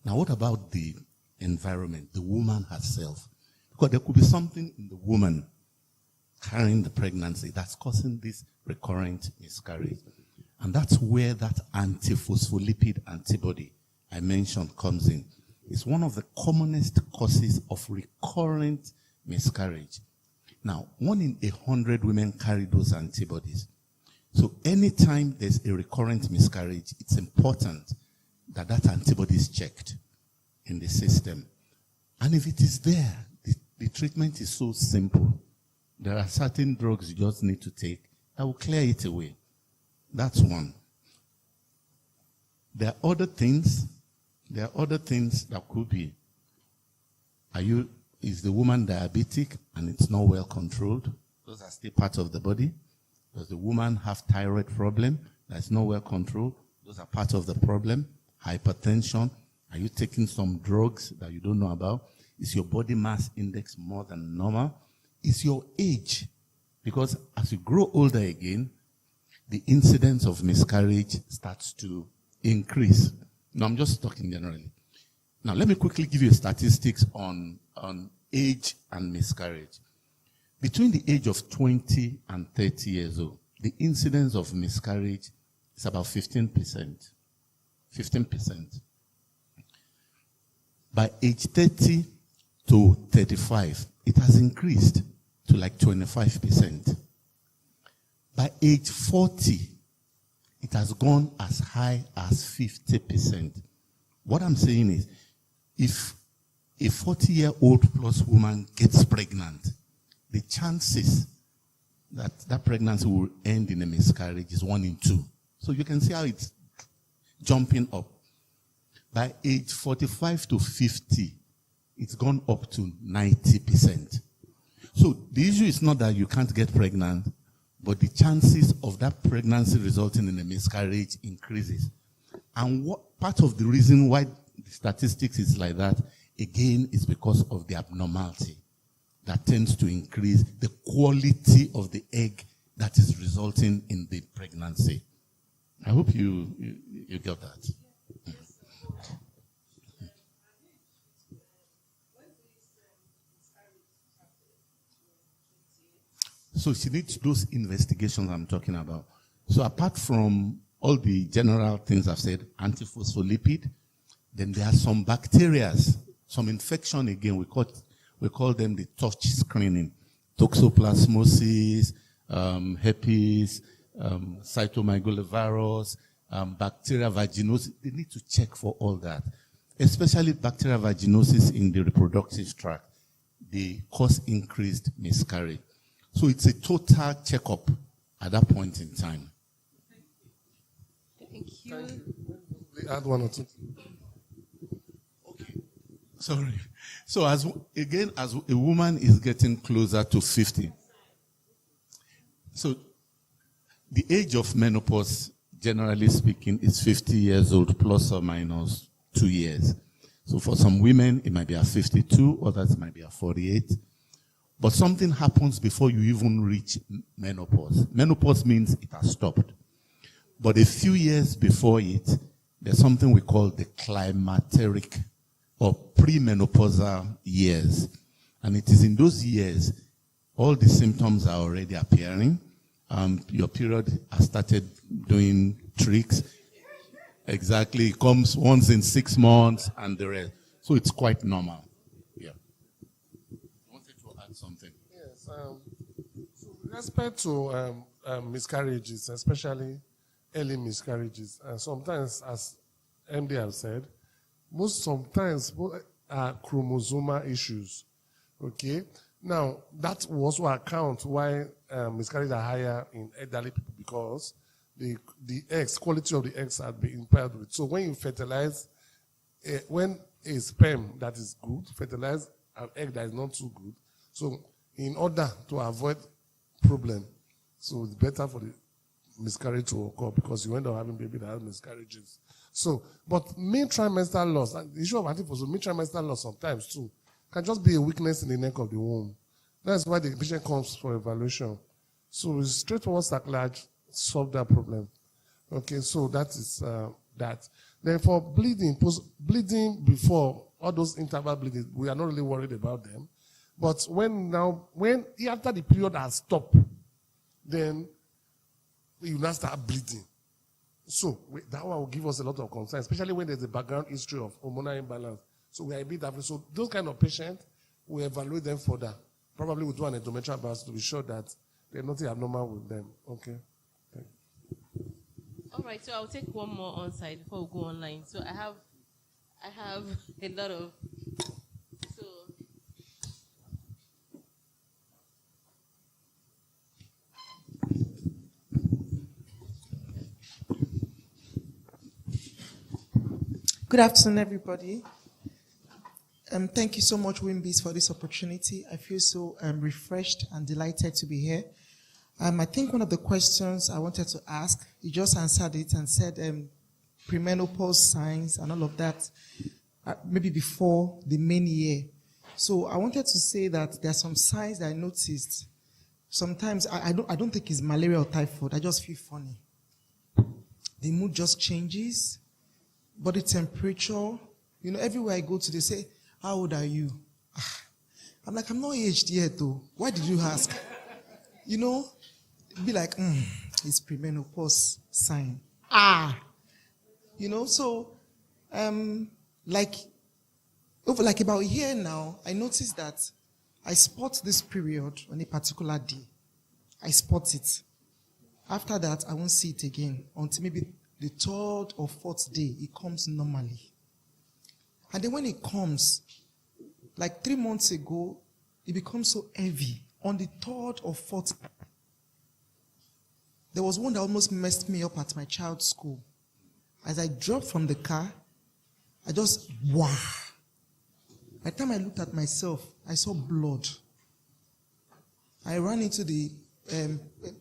Now, what about the environment, the woman herself? Because there could be something in the woman carrying the pregnancy that's causing this recurrent miscarriage. And that's where that antiphospholipid antibody I mentioned comes in. It's one of the commonest causes of recurrent miscarriage. Now, 1 in 100 women carry those antibodies. So anytime there's a recurrent miscarriage, it's important that that antibody is checked in the system. And if it is there, the treatment is so simple. There are certain drugs you just need to take that will clear it away. That's one. There are other things that could be. Is the woman diabetic and it's not well controlled? Those are still part of the body. Does the woman have thyroid problem that's not well controlled? Those are part of the problem. Hypertension. Are you taking some drugs that you don't know about? Is your body mass index more than normal? Is your age? Because as you grow older again, the incidence of miscarriage starts to increase. Now, I'm just talking generally. Now, let me quickly give you statistics on age and miscarriage. Between the age of 20 and 30 years old, the incidence of miscarriage is about 15%. 15%. By age 30 to 35, it has increased to like 25%. By age 40, it has gone as high as 50%. What I'm saying is, if a 40-year-old plus woman gets pregnant, the chances that that pregnancy will end in a miscarriage is 1 in 2. So you can see how it's jumping up. By age 45 to 50, it's gone up to 90%. So the issue is not that you can't get pregnant, but the chances of that pregnancy resulting in a miscarriage increases. And what part of the reason why the statistics is like that, again, is because of the abnormality that tends to increase the quality of the egg that is resulting in the pregnancy. I hope you got that. So she needs those investigations I'm talking about. So apart from all the general things I've said, antiphospholipid, then there are some bacteria, some infection again, we call them the touch screening. Toxoplasmosis, herpes, cytomegalovirus, bacteria vaginosis. They need to check for all that. Especially bacteria vaginosis in the reproductive tract. They cause increased miscarriage. So it's a total checkup at that point in time. Thank you. Add one or two. Okay. Sorry. So as a woman is getting closer to 50, so the age of menopause, generally speaking, is 50 years old plus or minus 2 years. So for some women, it might be at 52, others might be at 48. But something happens before you even reach menopause. Menopause means it has stopped. But a few years before it, there's something we call the climacteric or premenopausal years. And it is in those years, all the symptoms are already appearing. Your period has started doing tricks. Exactly. It comes once in 6 months and the rest. So it's quite normal. Yeah. I wanted to add something. Yes. So with respect to miscarriages, especially early miscarriages, sometimes, as MD have said, sometimes are chromosomal issues. Okay? Now, that will also account why miscarriages are higher in elderly people, because the eggs, quality of the eggs had been impaired with. So when you fertilize, when a sperm that is good fertilize an egg that is not too good, so in order to avoid problem, so it's better for the miscarriage to occur, because you end up having baby that has miscarriages. So, but main trimestral loss, and the issue of antiphospholipid, main trimestral loss sometimes too, can just be a weakness in the neck of the womb. That's why the patient comes for evaluation. So straightforward sacrilege solve that problem. Okay, so that is that. Then for bleeding, bleeding before, all those interval bleeding, we are not really worried about them. But when after the period has stopped, then you now start bleeding. So that one will give us a lot of concern, especially when there's a background history of hormonal imbalance. So we are a bit afraid. So those kind of patients, we evaluate them further. Probably we'll do an endometrial biopsy to be sure that there's nothing abnormal with them. Okay. Thank you. All right, so I'll take one more on site before we go online. So I have a lot of. So good afternoon, everybody. Thank you so much, WIMBIZ, for this opportunity. I feel so refreshed and delighted to be here. I think one of the questions I wanted to ask, you just answered it and said premenopause signs and all of that, maybe before the main year. So I wanted to say that there are some signs that I noticed. Sometimes I don't think it's malaria or typhoid. I just feel funny. The mood just changes. Body temperature. You know, everywhere I go to, they say, how old are you? I'm like, I'm not aged yet, though. Why did you ask? You know, be like, it's premenopause sign. You know, so, like about a year now, I noticed that I spot this period on a particular day. I spot it. After that, I won't see it again until maybe the third or fourth day, it comes normally. And then when it comes, like 3 months ago, it becomes so heavy. On the third or fourth, there was one that almost messed me up at my child's school. As I dropped from the car, I just, wow. By the time I looked at myself, I saw blood. I ran into the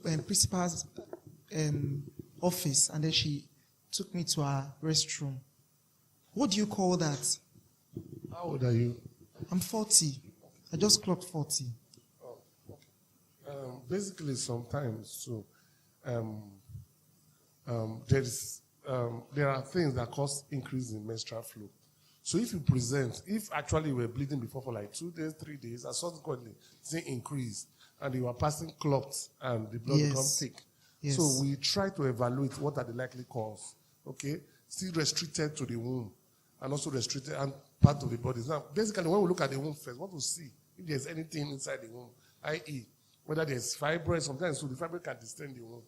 principal's office, and then she took me to her restroom. What do you call that? How old are you? I'm 40. I just clocked 40. Oh, okay. Basically, sometimes, so there are things that cause increase in menstrual flow. So if you present, if actually you were bleeding before for like 2 days, 3 days, and subsequently say increase, and you are passing clots and the blood becomes thick. Yes. So we try to evaluate what are the likely cause. Okay, still restricted to the womb, and also restricted and part of the body. Now, basically, when we look at the womb first, what we see if there's anything inside the womb, i.e., whether there's fibroids. Sometimes so the fibroid can distend the womb,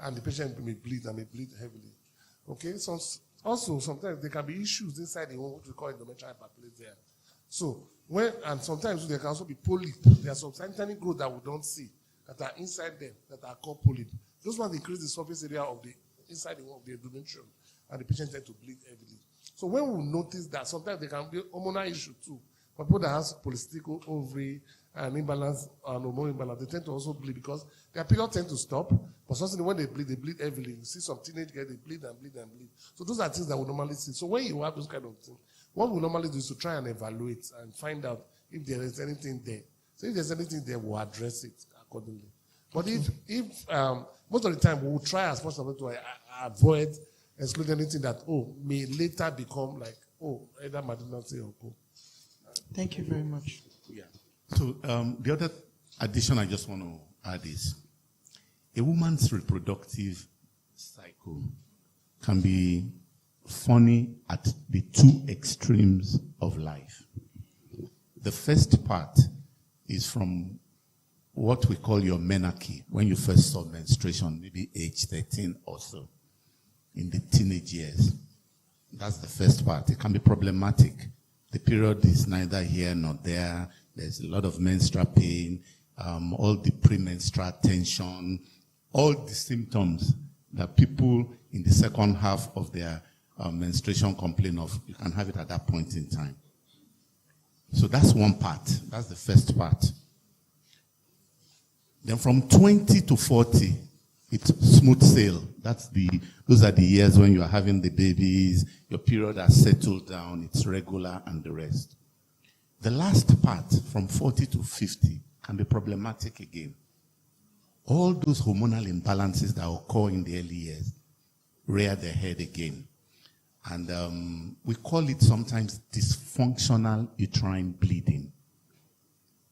and the patient may bleed and may bleed heavily. Okay, so also sometimes there can be issues inside the womb, which we call endometrial hyperplasia. So sometimes there can also be polyp. There are some tiny growth that we don't see that are inside them that are called polyp. Those ones increase the surface area of the inside the womb of the endometrium, and the patient tend to bleed heavily. So when we notice that, sometimes there can be hormonal issue too. For people that have polycystic ovary and imbalance and hormone imbalance, they tend to also bleed because their period tend to stop. But suddenly when they bleed heavily. You see some teenage girls, they bleed and bleed and bleed. So those are things that we normally see. So when you have those kind of things, what we normally do is to try and evaluate and find out if there is anything there. So if there's anything there, we'll address it accordingly. But if most of the time, we'll try as much as possible to avoid excluding anything that, may later become like, either malignancy or co. Thank you very much. Yeah. So the other addition I just want to add is a woman's reproductive cycle can be funny at the two extremes of life. The first part is from what we call your menarche, when you first saw menstruation, maybe age 13 or so, in the teenage years. That's the first part. It can be problematic. The period is neither here nor there. There's a lot of menstrual pain, all the premenstrual tension, all the symptoms that people in the second half of their menstruation complain of. You can have it at that point in time. So that's one part. That's the first part. Then from 20 to 40, it's smooth sail. Those are the years when you are having the babies, your period has settled down, it's regular and the rest. The last part, from 40 to 50, can be problematic again. all those hormonal imbalances that occur in the early years rear their head again. And we call it sometimes dysfunctional uterine bleeding.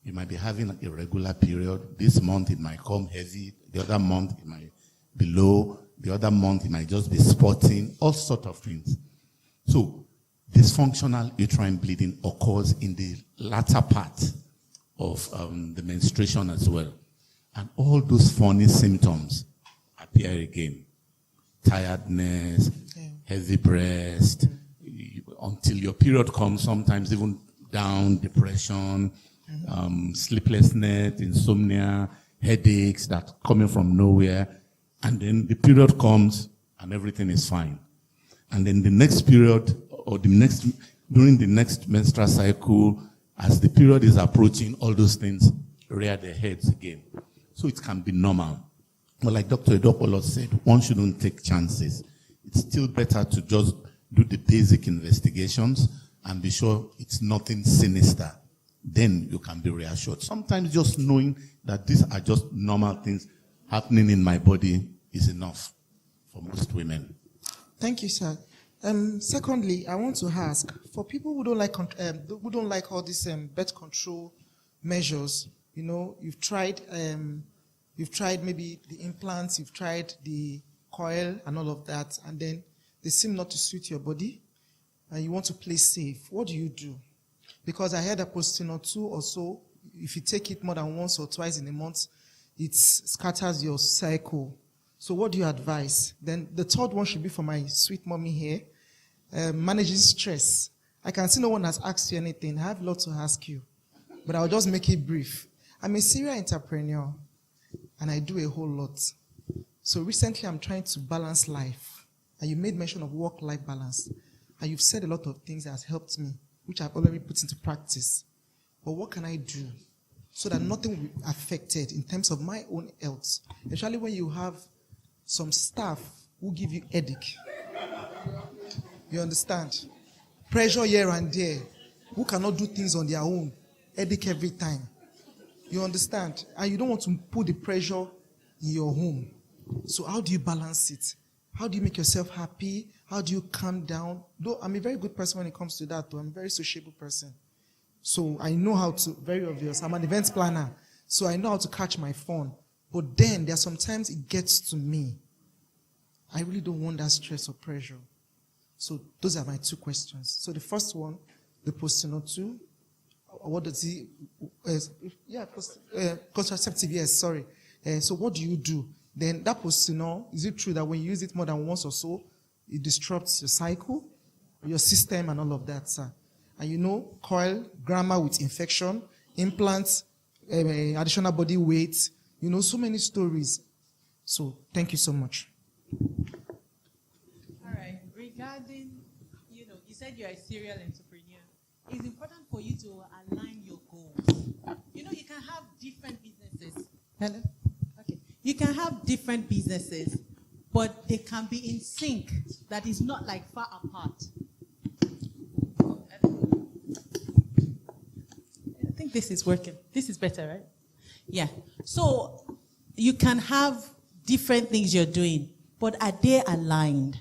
You might be having an irregular period. This month it might come heavy. The other month it might be low. The other month it might just be spotting. All sorts of things. So dysfunctional uterine bleeding occurs in the latter part of the menstruation as well. And all those funny symptoms appear again. Tiredness, heavy breast, until your period comes, sometimes even down, depression, sleeplessness, insomnia, headaches that coming from nowhere. And then the period comes and everything is fine. And then the next period or during the next menstrual cycle, as the period is approaching, all those things rear their heads again. So it can be normal. But like Dr. Edokpolor said, one shouldn't take chances. It's still better to just do the basic investigations and be sure it's nothing sinister. Then you can be reassured. Sometimes just knowing that these are just normal things happening in my body is enough for most women. Thank you, sir. Secondly, I want to ask, for people who don't like all these birth control measures, you know, you've tried maybe the implants, you've tried the coil and all of that, and then they seem not to suit your body, and you want to play safe. What do you do? Because I heard a posting or two or so, if you take it more than once or twice in a month, it scatters your cycle. So what do you advise? Then the third one should be for my sweet mommy here. Managing stress. I can see no one has asked you anything. I have a lot to ask you, but I'll just make it brief. I'm a serial entrepreneur, and I do a whole lot. So recently I'm trying to balance life. And you made mention of work-life balance. And you've said a lot of things that has helped me, which I've already put into practice. But what can I do so that nothing will be affected in terms of my own health? Especially when you have some staff who give you headache. You understand? Pressure here and there. Who cannot do things on their own. Headache every time. You understand? And you don't want to put the pressure in your home. So how do you balance it? How do you make yourself happy? How do you calm down? Though I'm a very good person when it comes to that, though. I'm a very sociable person. So I know how to, very obvious, I'm an events planner. So I know how to catch my phone. But then there are sometimes it gets to me. I really don't want that stress or pressure. So those are my two questions. So the first one, the post-2, what does he, contraceptive, yes, sorry. So what do you do? Then that post-2, is it true that when you use it more than once or so, it disrupts your cycle, your system and all of that, sir? And you know, coil, grammar with infection, implants, additional body weight, you know, so many stories. So thank you so much. All right. Regarding, you know, you said you're a serial entrepreneur. It's important for you to align your goals. You know, you can have different businesses. Hello? Okay. You can have different businesses, but they can be in sync. That is not like far apart. I think this is working. This is better, right? Yeah. So you can have different things you're doing, but are they aligned?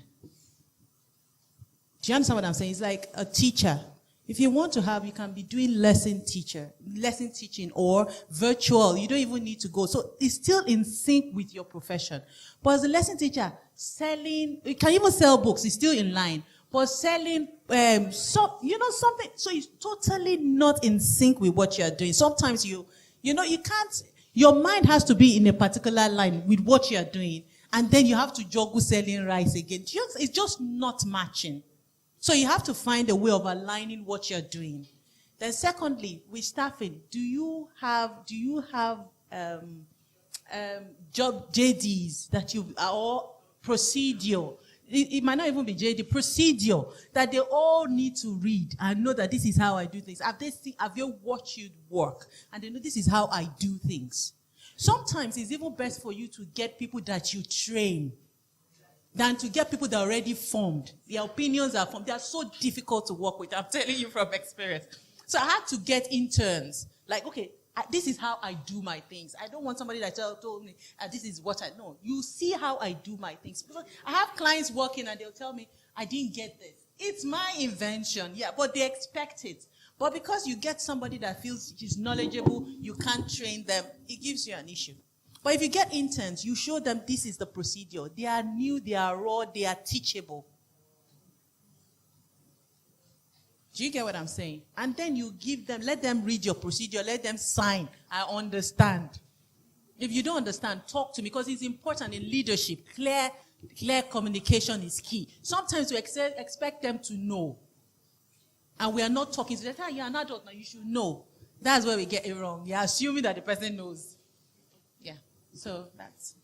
Do you understand what I'm saying? It's like a teacher. If you want to have, you can be doing lesson teaching or virtual. You don't even need to go. So it's still in sync with your profession. But as a lesson teacher, selling, you can even sell books. It's still in line. But selling, something, so it's totally not in sync with what you're doing. Sometimes you can't, your mind has to be in a particular line with what you're doing. And then you have to juggle selling rice again. It's just not matching. So you have to find a way of aligning what you're doing. Then secondly, with staffing, do you have job JDs that you or procedure? It might not even be JD, procedure that they all need to read and know that this is how I do things. Have they watched you work? And they know this is how I do things. Sometimes it's even best for you to get people that you train than to get people that are already formed. Their opinions are formed. They are so difficult to work with. I'm telling you from experience. So I had to get interns. Like, okay, this is how I do my things. I don't want somebody that told me, this is what I know. You see how I do my things. Because I have clients working and they'll tell me, I didn't get this. It's my invention. Yeah, but they expect it. But because you get somebody that feels is knowledgeable, you can't train them, it gives you an issue. But if you get interns, you show them this is the procedure. They are new, they are raw, they are teachable. Do you get what I'm saying? And then you give them, let them read your procedure, let them sign. I understand. If you don't understand, talk to me, because it's important in leadership. Clear communication is key. Sometimes we expect them to know. And we are not talking to them. You're an adult now, you should know. That's where we get it wrong. You're assuming that the person knows. Yeah. So that's.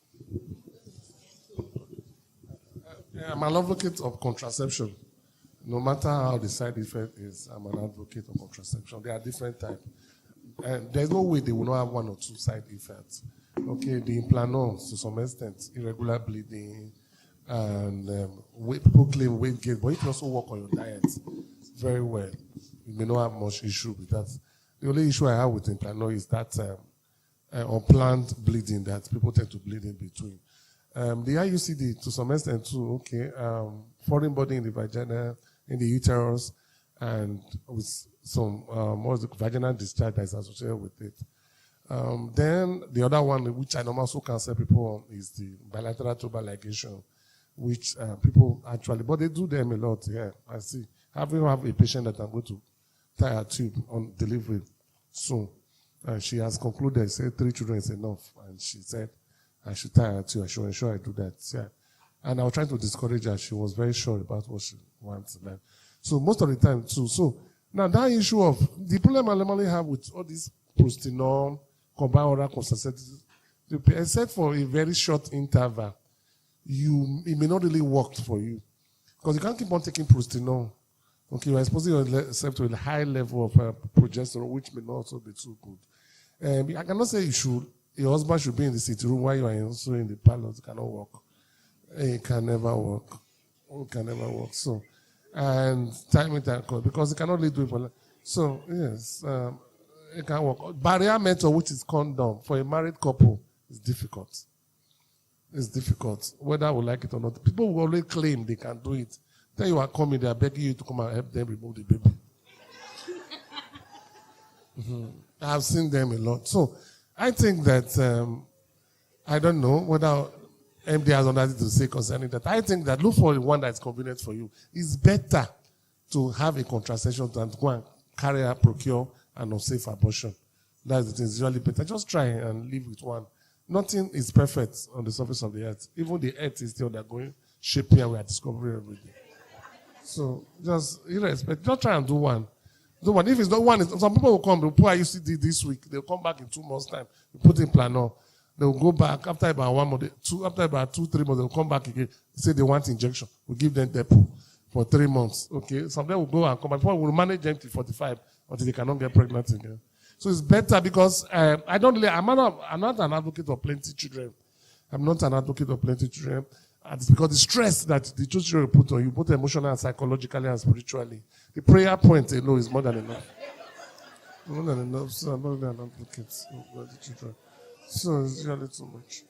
I'm an advocate of contraception. No matter how the side effect is, I'm an advocate of contraception. There are different types. And there's no way they will not have one or two side effects. Okay, the implanons, to some extent, irregular bleeding, and people claim weight gain, but you can also work on your diet very well. You may not have much issue with that. The only issue I have with implanon is that unplanned bleeding that people tend to bleed in between. The IUCD, to some extent too, okay, foreign body in the vagina, in the uterus, and with some vaginal discharge that is associated with it. Then the other one, which I also counsel people on, is the bilateral tubal ligation, which people actually, but they do them a lot. Yeah, I see. I have a patient that I'm going to tie her tube on delivery soon. And she has concluded, said 3 children is enough. And she said, I should tie her tube. I should ensure I do that. Yeah. And I was trying to discourage her. She was very sure about what she wants. So most of the time, too. So now that issue of the problem I normally have with all these prostanon, combined oral contraceptives, except for a very short interval, it may not really work for you. Because you can't keep on taking prostanon. Okay, you're exposing yourself to a high level of progesterone, which may not also be too good. I cannot say your husband should be in the sitting room while you are also in the parlor. It cannot work. It can never work. It can never work. So, and time it and because it cannot really do it for life. So, yes, it can work. Barrier method, which is condom, for a married couple, is difficult. It's difficult, whether we like it or not. People will always claim they can do it. Then you are coming, they are begging you to come and help them remove the baby. I've seen them a lot. So I think that, I don't know whether MD has anything to say concerning that. I think that look for the one that's convenient for you. It's better to have a contraception than to go and carry out, procure an unsafe abortion. That's the thing. It's usually better. Just try and live with one. Nothing is perfect on the surface of the earth. Even the earth is still undergoing shaping and we are discovering every day. So just just try and do one. Do one. If it's not one, some people will come, they'll put IUCD this week, they'll come back in 2 months' time. You put in Plano. They'll go back after about 1 month, after about 2-3 months, they'll come back again. Say they want injection. We'll give them depot for 3 months. Okay. Some of them will go and come back. We'll manage them till 45 until they cannot get pregnant again. So it's better because I'm not an advocate of plenty children. I'm not an advocate of plenty children. And it's because the stress that the children put on you, both emotionally and psychologically and spiritually, the prayer point alone is more than enough. More than enough. So I'm not really an advocate of the children. So it's really too much.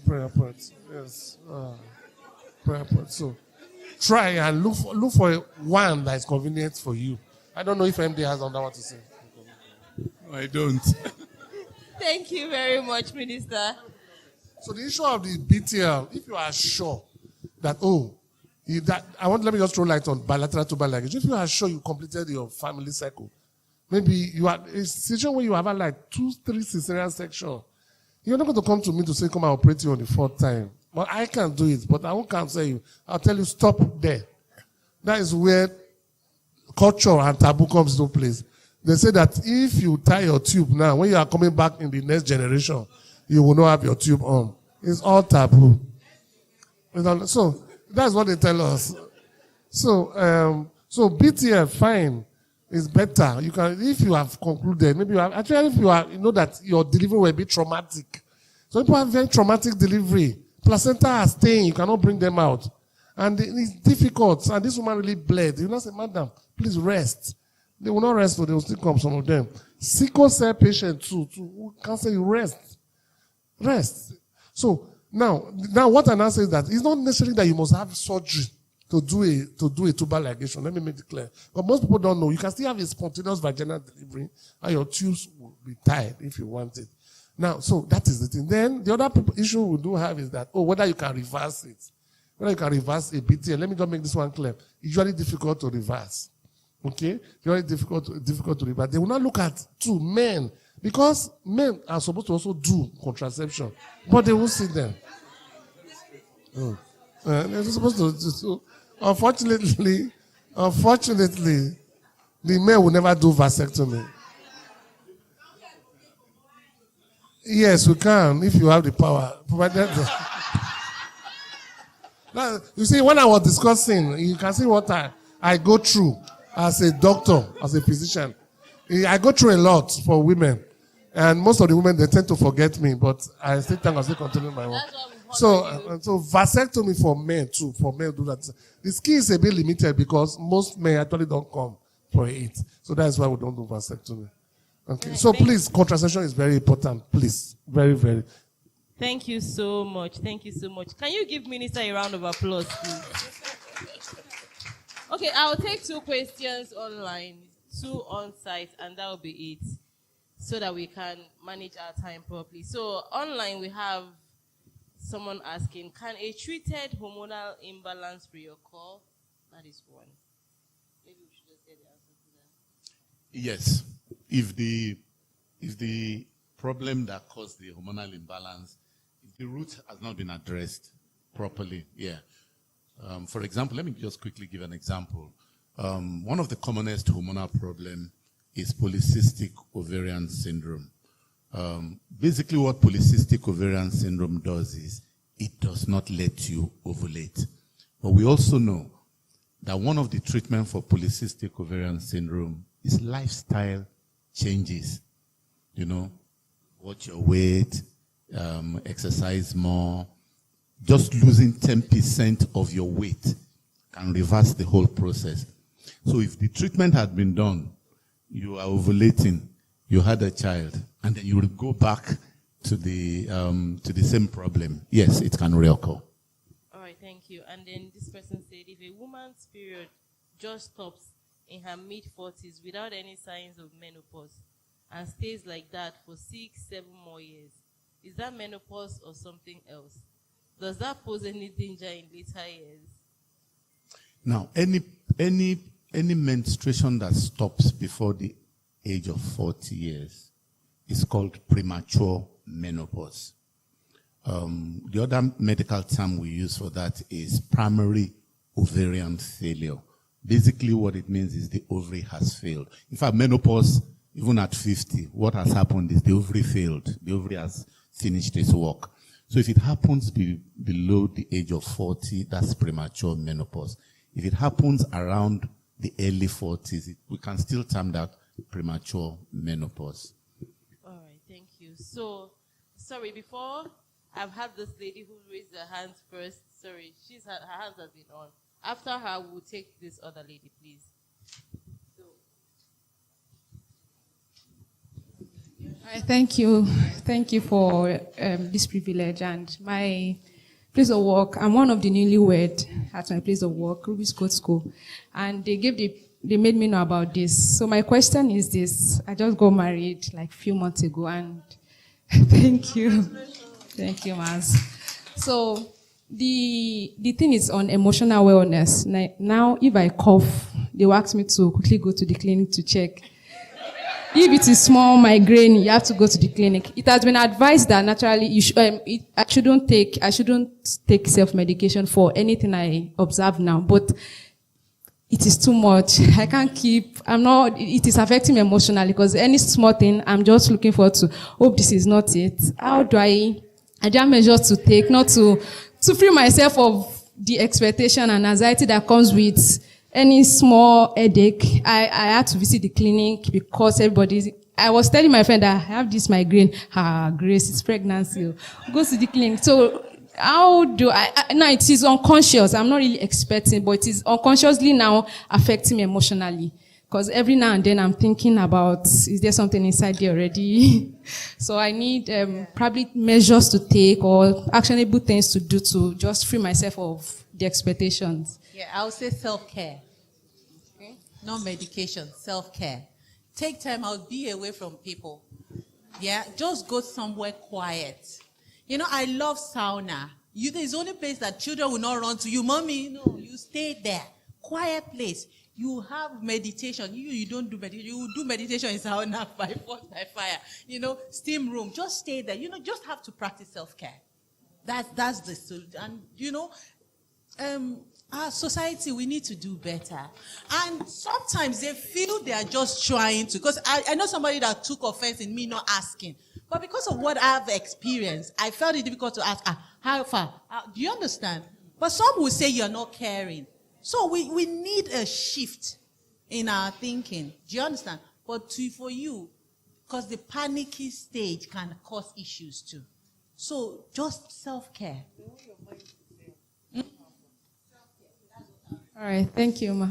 Prayer point, yes. Prayer point. So try and look for one that is convenient for you. I don't know if MD has another one to say. No, I don't. Thank you very much, Minister. So the issue of the BTL, if you are sure that, let me just throw light on bilateral tubal ligation. If you are sure you completed your family cycle, maybe you are a situation where you have had like 2-3 cesarean section, you're not going to come to me to say, come and operate you on the 4th time. Well, I can't do it, but I won't counsel you. I'll tell you, stop there. That is where culture and taboo comes into place. They say that if you tie your tube now, when you are coming back in the next generation, you will not have your tube on. It's all taboo. So that's what they tell us. So BTF, fine, is better. You can, if you have concluded, maybe you have, actually if you know that your delivery will be traumatic. So people have very traumatic delivery. Placenta are staying, you cannot bring them out. And it's difficult. And this woman really bled. You know, say, madam, please rest. They will not rest, but they will still come, some of them. sickle cell patient too, who can say rest. So now what I now say is that it's not necessarily that you must have surgery to do a tubal ligation. Let me make it clear. But most people don't know. You can still have a spontaneous vaginal delivery and your tubes will be tied if you want it. Now, so that is the thing. Then the other issue we do have is that, whether you can reverse it. Whether you can reverse a BTL. Let me just make this one clear. It's usually difficult to reverse. Okay? Very difficult to reverse. They will not look at men, because men are supposed to also do contraception, but they won't see them. They're supposed to. So, unfortunately, the men will never do vasectomy. Yes, we can if you have the power. Now, you see, when I was discussing, you can see what I go through as a doctor, as a physician. I go through a lot for women. And most of the women, they tend to forget me, but I still continue my work. So vasectomy for men too, for men do that. The skill is a bit limited because most men actually don't come for it. So that's why we don't do vasectomy. Okay. So please, contraception is very important. Please. Very, very. Thank you so much. Thank you so much. Can you give Minister a round of applause, please? Okay, I'll take 2 questions online, 2 on-site, and that will be it, so that we can manage our time properly. So online we have someone asking, can a treated hormonal imbalance reoccur? That is one. Maybe we should just get the answer to that. Yes. If the problem that caused the hormonal imbalance, if the root has not been addressed properly, yeah. For example, let me just quickly give an example. One of the commonest hormonal problems is polycystic ovarian syndrome. Basically what polycystic ovarian syndrome does is it does not let you ovulate. But we also know that one of the treatments for polycystic ovarian syndrome is lifestyle changes. You know, watch your weight, exercise more. Just losing 10% of your weight can reverse the whole process. So if the treatment had been done, you are ovulating, you had a child, and then you will go back to the same problem. Yes, it can reoccur. All right, thank you. And then this person said, if a woman's period just stops in her mid-40s without any signs of menopause and stays like that for 6-7 more years, is that menopause or something else? Does that pose any danger in later years? Now, any menstruation that stops before the age of 40 years is called premature menopause. The other medical term we use for that is primary ovarian failure. Basically what it means is the ovary has failed. In fact, menopause, even at 50, what has happened is the ovary failed. The ovary has finished its work. So if it happens below the age of 40, that's premature menopause. If it happens around the early 40s, we can still term that premature menopause. All right, thank you. So, sorry, before I've had this lady who raised her hands first. Sorry, her hands has been on. After her, we'll take this other lady, please. All right, thank you. Thank you for this privilege. And my place of work, I'm one of the newlywed at my place of work, Ruby's Code School. And they made me know about this. So my question is this. I just got married like a few months ago, and thank you. Thank you, Maz. So the thing is on emotional wellness. Now, if I cough, they will ask me to quickly go to the clinic to check. If it is small migraine, you have to go to the clinic. It has been advised that naturally I shouldn't take self-medication for anything I observe now, but it is too much. I can't keep, it is affecting me emotionally because any small thing, I'm just looking forward to, hope this is not it. How do I have measures to take, not to free myself of the expectation and anxiety that comes with any small headache. I had to visit the clinic because I was telling my friend that I have this migraine. Grace, it's pregnancy. Go to the clinic. So how do now it is unconscious. I'm not really expecting, but it is unconsciously now affecting me emotionally. Because every now and then I'm thinking about, is there something inside there already? So I need probably measures to take or actionable things to do to just free myself of the expectations. Yeah, I would say self-care. Okay? Not medication, self-care. Take time out, be away from people. Yeah, just go somewhere quiet. You know, I love sauna. It's the only place that children will not run to you. Mommy, no, you stay there. Quiet place. You have meditation. You don't do meditation. You do meditation in sauna by force, by fire. You know, steam room. Just stay there. You know, just have to practice self-care. That's the solution. And, you know, our society, we need to do better. And sometimes they feel they are just trying to. Because I know somebody that took offense in me not asking. But because of what I've experienced, I felt it difficult to ask, how far? Do you understand? But some will say you're not caring. So we need a shift in our thinking. Do you understand? But for you, because the panicky stage can cause issues too. So just self-care. All right, thank you, Ma.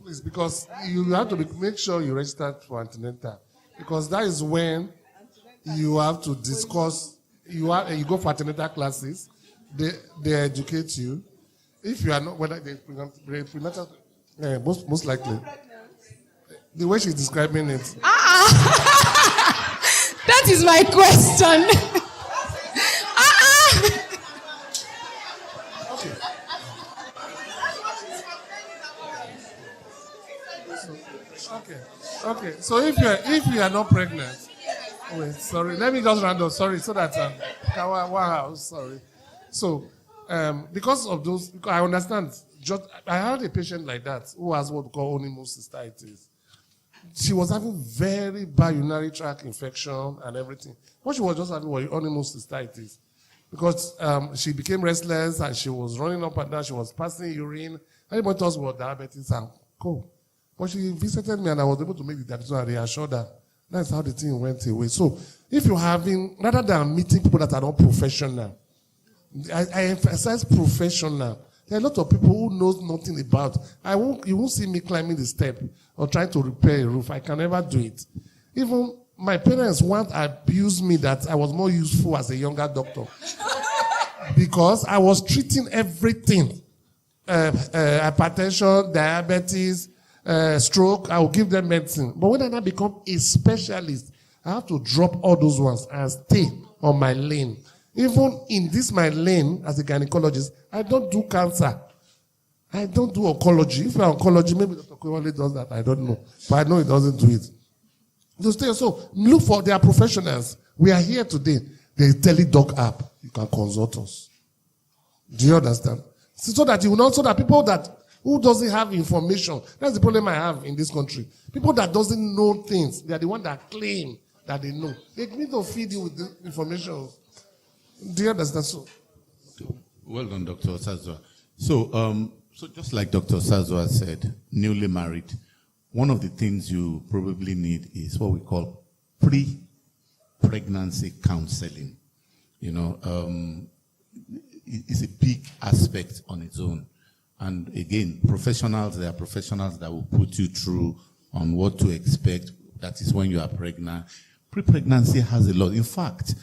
Please, because you have to make sure you register for antenatal, because that is when you have to discuss. You go for antenatal classes. They educate you. If you are not, whether they prenatal, most likely. The way she's describing it. That is my question. Okay. So if you are not pregnant, wait, sorry. Let me just round up. Sorry, so that wow, sorry. So because of those, because I understand. I had a patient like that who has what we call honeymoon cystitis. She was having very bad urinary tract infection and everything. What she was just having was honeymoon cystitis, because she became restless and she was running up and down. She was passing urine. Everybody thought it was diabetes and co. But she visited me and I was able to make the diagnosis and reassure her. That's how the thing went away. So if you're having, rather than meeting people that are not professional, I emphasize professional. There are a lot of people who knows nothing about. You won't see me climbing the step or trying to repair a roof. I can never do it. Even my parents once abused me that I was more useful as a younger doctor. Because I was treating everything. Hypertension, diabetes, stroke, I will give them medicine. But when I now become a specialist, I have to drop all those ones and stay on my lane. Even in my lane as a gynecologist, I don't do cancer. I don't do oncology. If you're oncology, maybe Dr. Okewale does that. I don't know. But I know he doesn't do it. So look for their professionals. We are here today. There's a TeleDoc app. You can consult us. Do you understand? So that you will not, so that people who doesn't have information, that's the problem I have in this country. People that doesn't know things, they are the ones that claim that they know. They need to feed you with the information. Do you understand? So, well done, Dr. Osazuwa. So just like Dr. Osazuwa said, newly married, one of the things you probably need is what we call pre-pregnancy counseling. You know, it's a big aspect on its own. And again, there are professionals that will put you through on what to expect. That is when you are pregnant. Pre-pregnancy has a lot. In fact,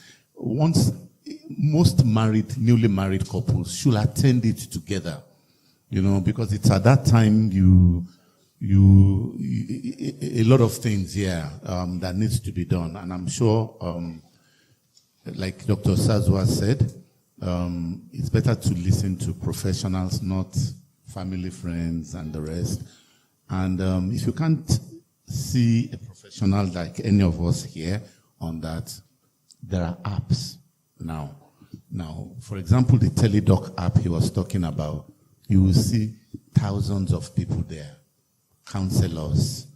most newly married couples should attend it together. You know, because it's at that time a lot of things here that needs to be done. And I'm sure, like Dr. Osazuwa said, it's better to listen to professionals, not family, friends, and the rest. And if you can't see a professional like any of us here on that, there are apps now. Now, for example, the TeleDoc app he was talking about, you will see thousands of people there, counselors,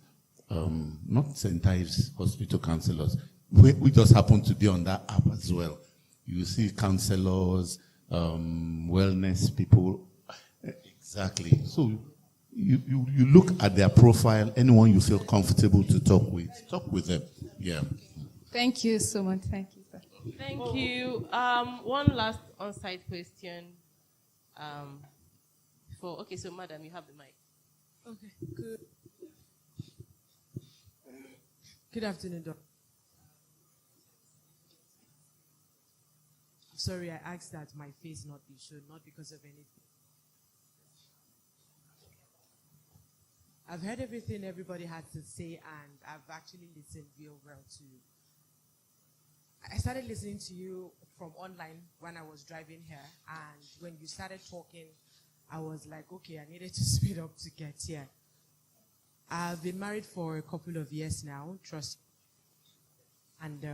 not St. Ives hospital counselors. We just happen to be on that app as well. You see counselors, wellness people. Exactly. So you look at their profile, anyone you feel comfortable to talk with them. Yeah. Thank you so much. Thank you, sir. Thank you. One last on-site question. So madam, you have the mic. Okay, good. Good afternoon, Doc. Sorry, I asked that my face not be shown, not because of anything. I've heard everything everybody had to say, and I've actually listened real well to you. I started listening to you from online when I was driving here, and when you started talking, I was like, okay, I needed to speed up to get here. I've been married for a couple of years now, trust me. And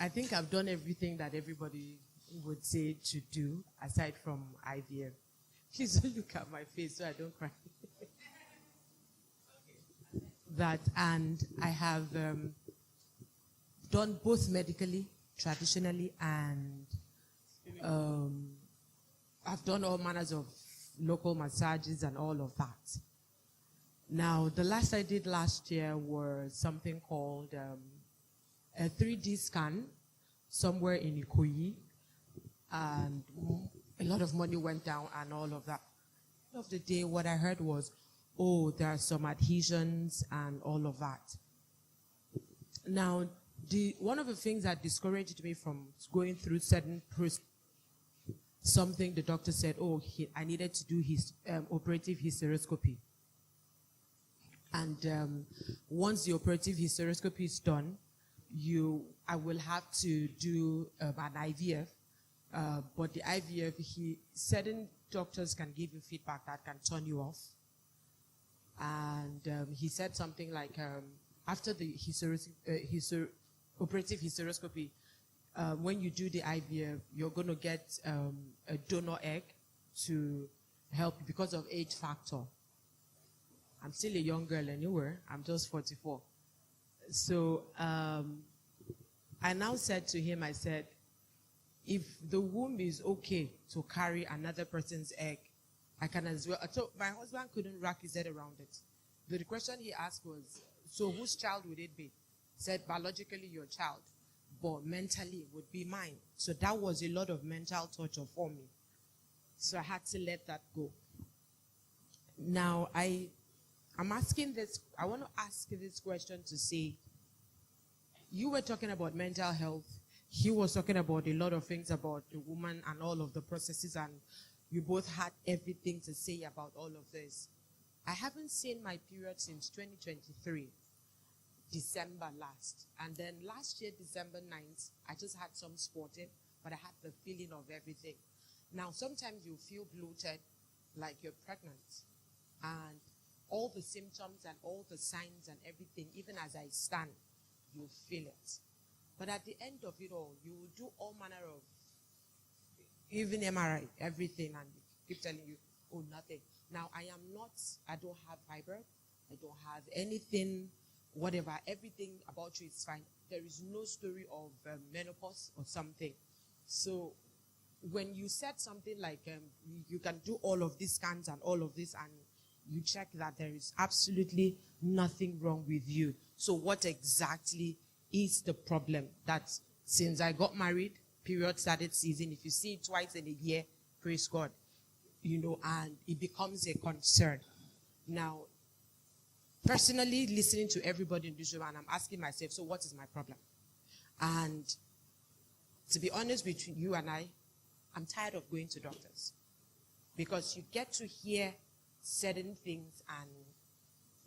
I think I've done everything that everybody would say to do, aside from IVF. Please don't look at my face so I don't cry. That, and I have done both medically, traditionally, and I've done all manners of local massages and all of that. Now, the last I did last year was something called a 3D scan somewhere in Ikoyi, and a lot of money went down and all of that. At the end of the day, what I heard was, oh, there are some adhesions and all of that. Now, one of the things that discouraged me from going through certain something the doctor said, oh, I needed to do his operative hysteroscopy. And once the operative hysteroscopy is done, I will have to do an IVF. But the IVF, certain doctors can give you feedback that can turn you off. And he said something like, after the operative hysteroscopy, when you do the IVF, you're going to get a donor egg to help you because of age factor. I'm still a young girl anyway. I'm just 44. So I now said to him, I said, if the womb is okay to carry another person's egg, I can as well. So my husband couldn't wrap his head around it. The question he asked was, so whose child would it be? He said, biologically your child, but mentally it would be mine. So that was a lot of mental torture for me. So I had to let that go. Now I'm asking this, I want to ask this question to say, you were talking about mental health. He was talking about a lot of things about the woman and all of the processes, and you both had everything to say about all of this. I haven't seen my period since 2023, December last. And then last year, December 9th, I just had some spotting, but I had the feeling of everything. Now, sometimes you feel bloated, like you're pregnant, and all the symptoms and all the signs and everything, even as I stand, you feel it. But at the end of it all, you will do all manner of, even MRI, everything, and keep telling you, oh, nothing. Now, I don't have fibroid, I don't have anything, whatever, everything about you is fine. There is no story of menopause or something. So when you said something like, you can do all of these scans and all of this, and you check that there is absolutely nothing wrong with you. So what exactly is the problem? That since I got married, period started season, if you see it twice in a year, praise God, and it becomes a concern. Now, personally, listening to everybody in this room, and I'm asking myself, so what is my problem? And to be honest with you and I'm tired of going to doctors, because you get to hear certain things and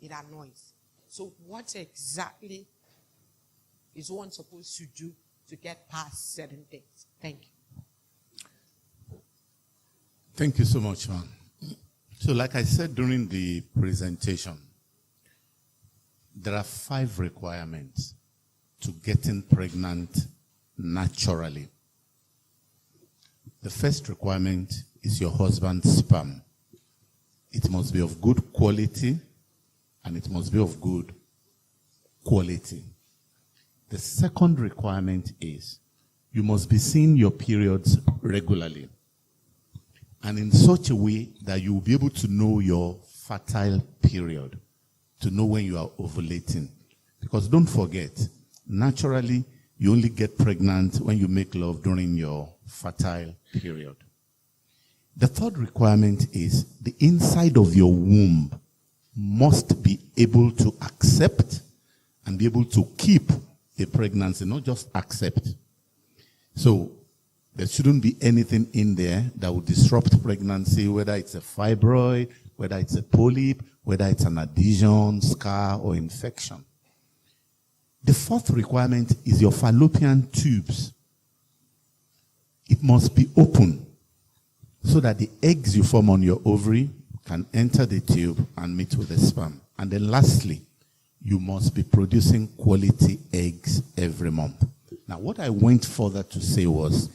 it annoys. So what exactly is one supposed to do to get past certain things? Thank you. Thank you so much, ma'am. So like I said during the presentation, there are 5 requirements to getting pregnant naturally. The first requirement is your husband's sperm. It must be of good quality, and it must be of good quality. The second requirement is you must be seeing your periods regularly, and in such a way that you will be able to know your fertile period, to know when you are ovulating. Because don't forget, naturally, you only get pregnant when you make love during your fertile period. The third requirement is the inside of your womb must be able to accept and be able to keep a pregnancy, not just accept. So there shouldn't be anything in there that would disrupt pregnancy, whether it's a fibroid, whether it's a polyp, whether it's an adhesion, scar, or infection. The fourth requirement is your fallopian tubes. It must be open so that the eggs you form on your ovary can enter the tube and meet with the sperm. And then lastly, you must be producing quality eggs every month. Now, what I went further to say was,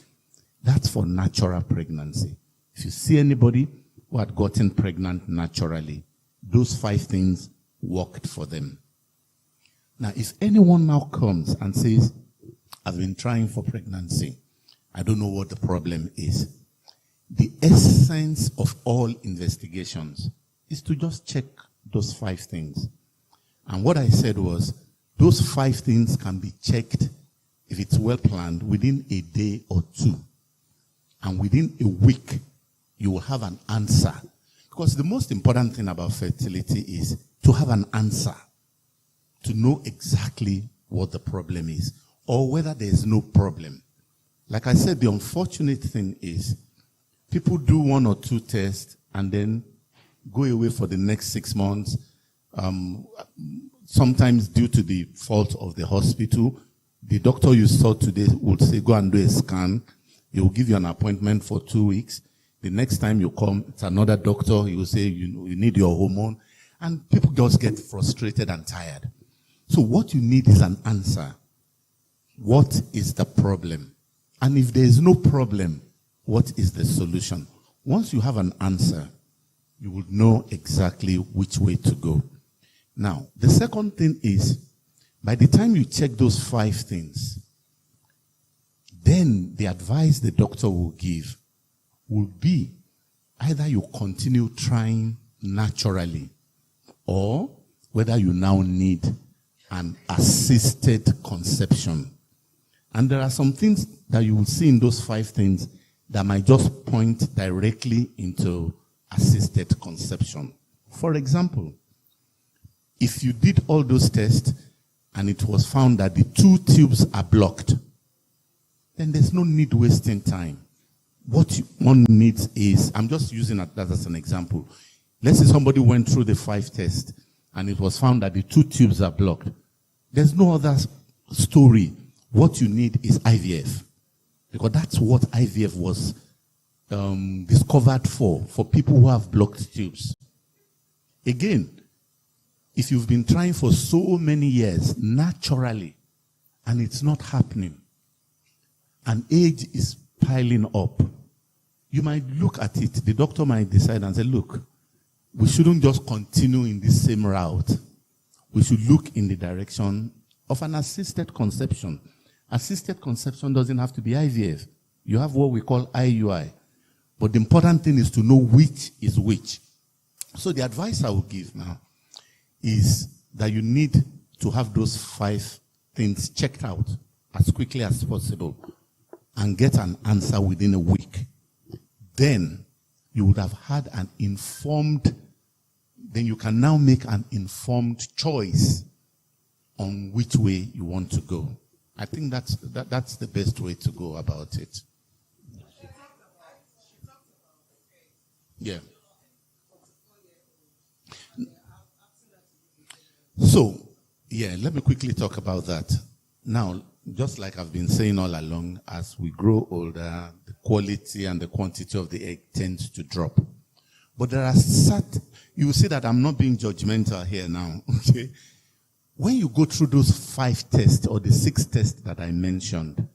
that's for natural pregnancy. If you see anybody who had gotten pregnant naturally, those 5 things worked for them. Now, if anyone now comes and says, I've been trying for pregnancy, I don't know what the problem is. The essence of all investigations is to just check those 5 things. And what I said was, those 5 things can be checked, if it's well planned, within a day or 2. And within a week, you will have an answer. Because the most important thing about fertility is to have an answer, to know exactly what the problem is, or whether there is no problem. Like I said, the unfortunate thing is, people do 1 or 2 tests and then go away for the next 6 months, sometimes due to the fault of the hospital. The doctor you saw today would say, go and do a scan. He will give you an appointment for 2 weeks. The next time you come, it's another doctor. He will say, you need your hormone. And people just get frustrated and tired. So what you need is an answer. What is the problem? And if there is no problem, what is the solution? Once you have an answer, you will know exactly which way to go. Now, the second thing is, by the time you check those 5 things, then the advice the doctor will give will be either you continue trying naturally or whether you now need an assisted conception. And there are some things that you will see in those 5 things that might just point directly into assisted conception. For example, if you did all those tests and it was found that the 2 tubes are blocked, then there's no need wasting time. What one needs is, I'm just using that as an example. Let's say somebody went through the 5 tests and it was found that the 2 tubes are blocked. There's no other story. What you need is IVF. Because that's what IVF was discovered for people who have blocked tubes. Again, if you've been trying for so many years naturally and it's not happening, and age is piling up, you might look at it, the doctor might decide and say, look, we shouldn't just continue in this same route. We should look in the direction of an assisted conception. Assisted conception doesn't have to be IVF. You have what we call IUI. But the important thing is to know which is which. So the advice I will give now is that you need to have those 5 things checked out as quickly as possible and get an answer within a week. Then you would have had an informed, then you can now make an informed choice on which way you want to go. I think that's the best way to go about it. Yeah. So, yeah, let me quickly talk about that. Now, just like I've been saying all along, as we grow older, the quality and the quantity of the egg tends to drop. But there are you will see that I'm not being judgmental here now, okay? When you go through those 5 tests or the 6 tests that I mentioned,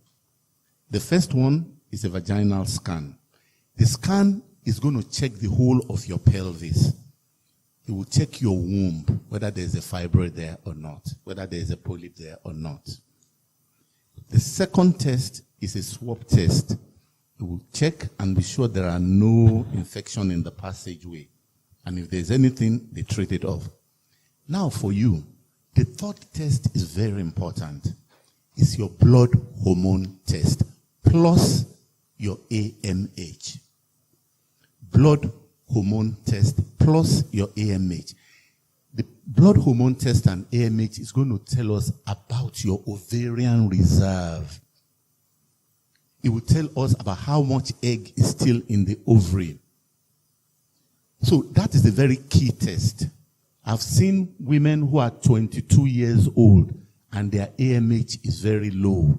the first one is a vaginal scan. The scan is going to check the whole of your pelvis. It will check your womb, whether there's a fibroid there or not, whether there's a polyp there or not. The second test is a swab test. It will check and be sure there are no infection in the passageway. And if there's anything, they treat it off. Now for you, The third test is very important. It's your blood hormone test plus your AMH. Blood hormone test plus your AMH. The blood hormone test and AMH is going to tell us about your ovarian reserve. It will tell us about how much egg is still in the ovary. So that is a very key test. I've seen women who are 22 years old and their AMH is very low,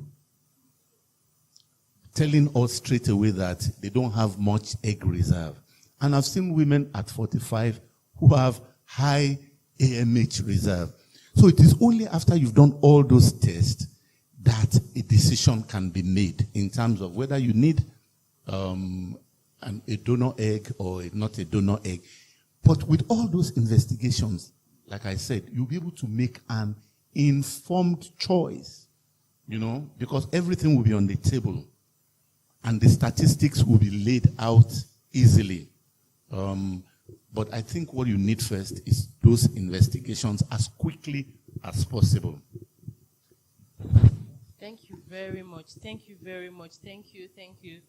telling us straight away that they don't have much egg reserve. And I've seen women at 45 who have high AMH reserve. So it is only after you've done all those tests that a decision can be made in terms of whether you need a donor egg or not a donor egg. But with all those investigations, like I said, you'll be able to make an informed choice, because everything will be on the table and the statistics will be laid out easily. But I think what you need first is those investigations as quickly as possible. Thank you very much. Thank you very much. Thank you. Thank you.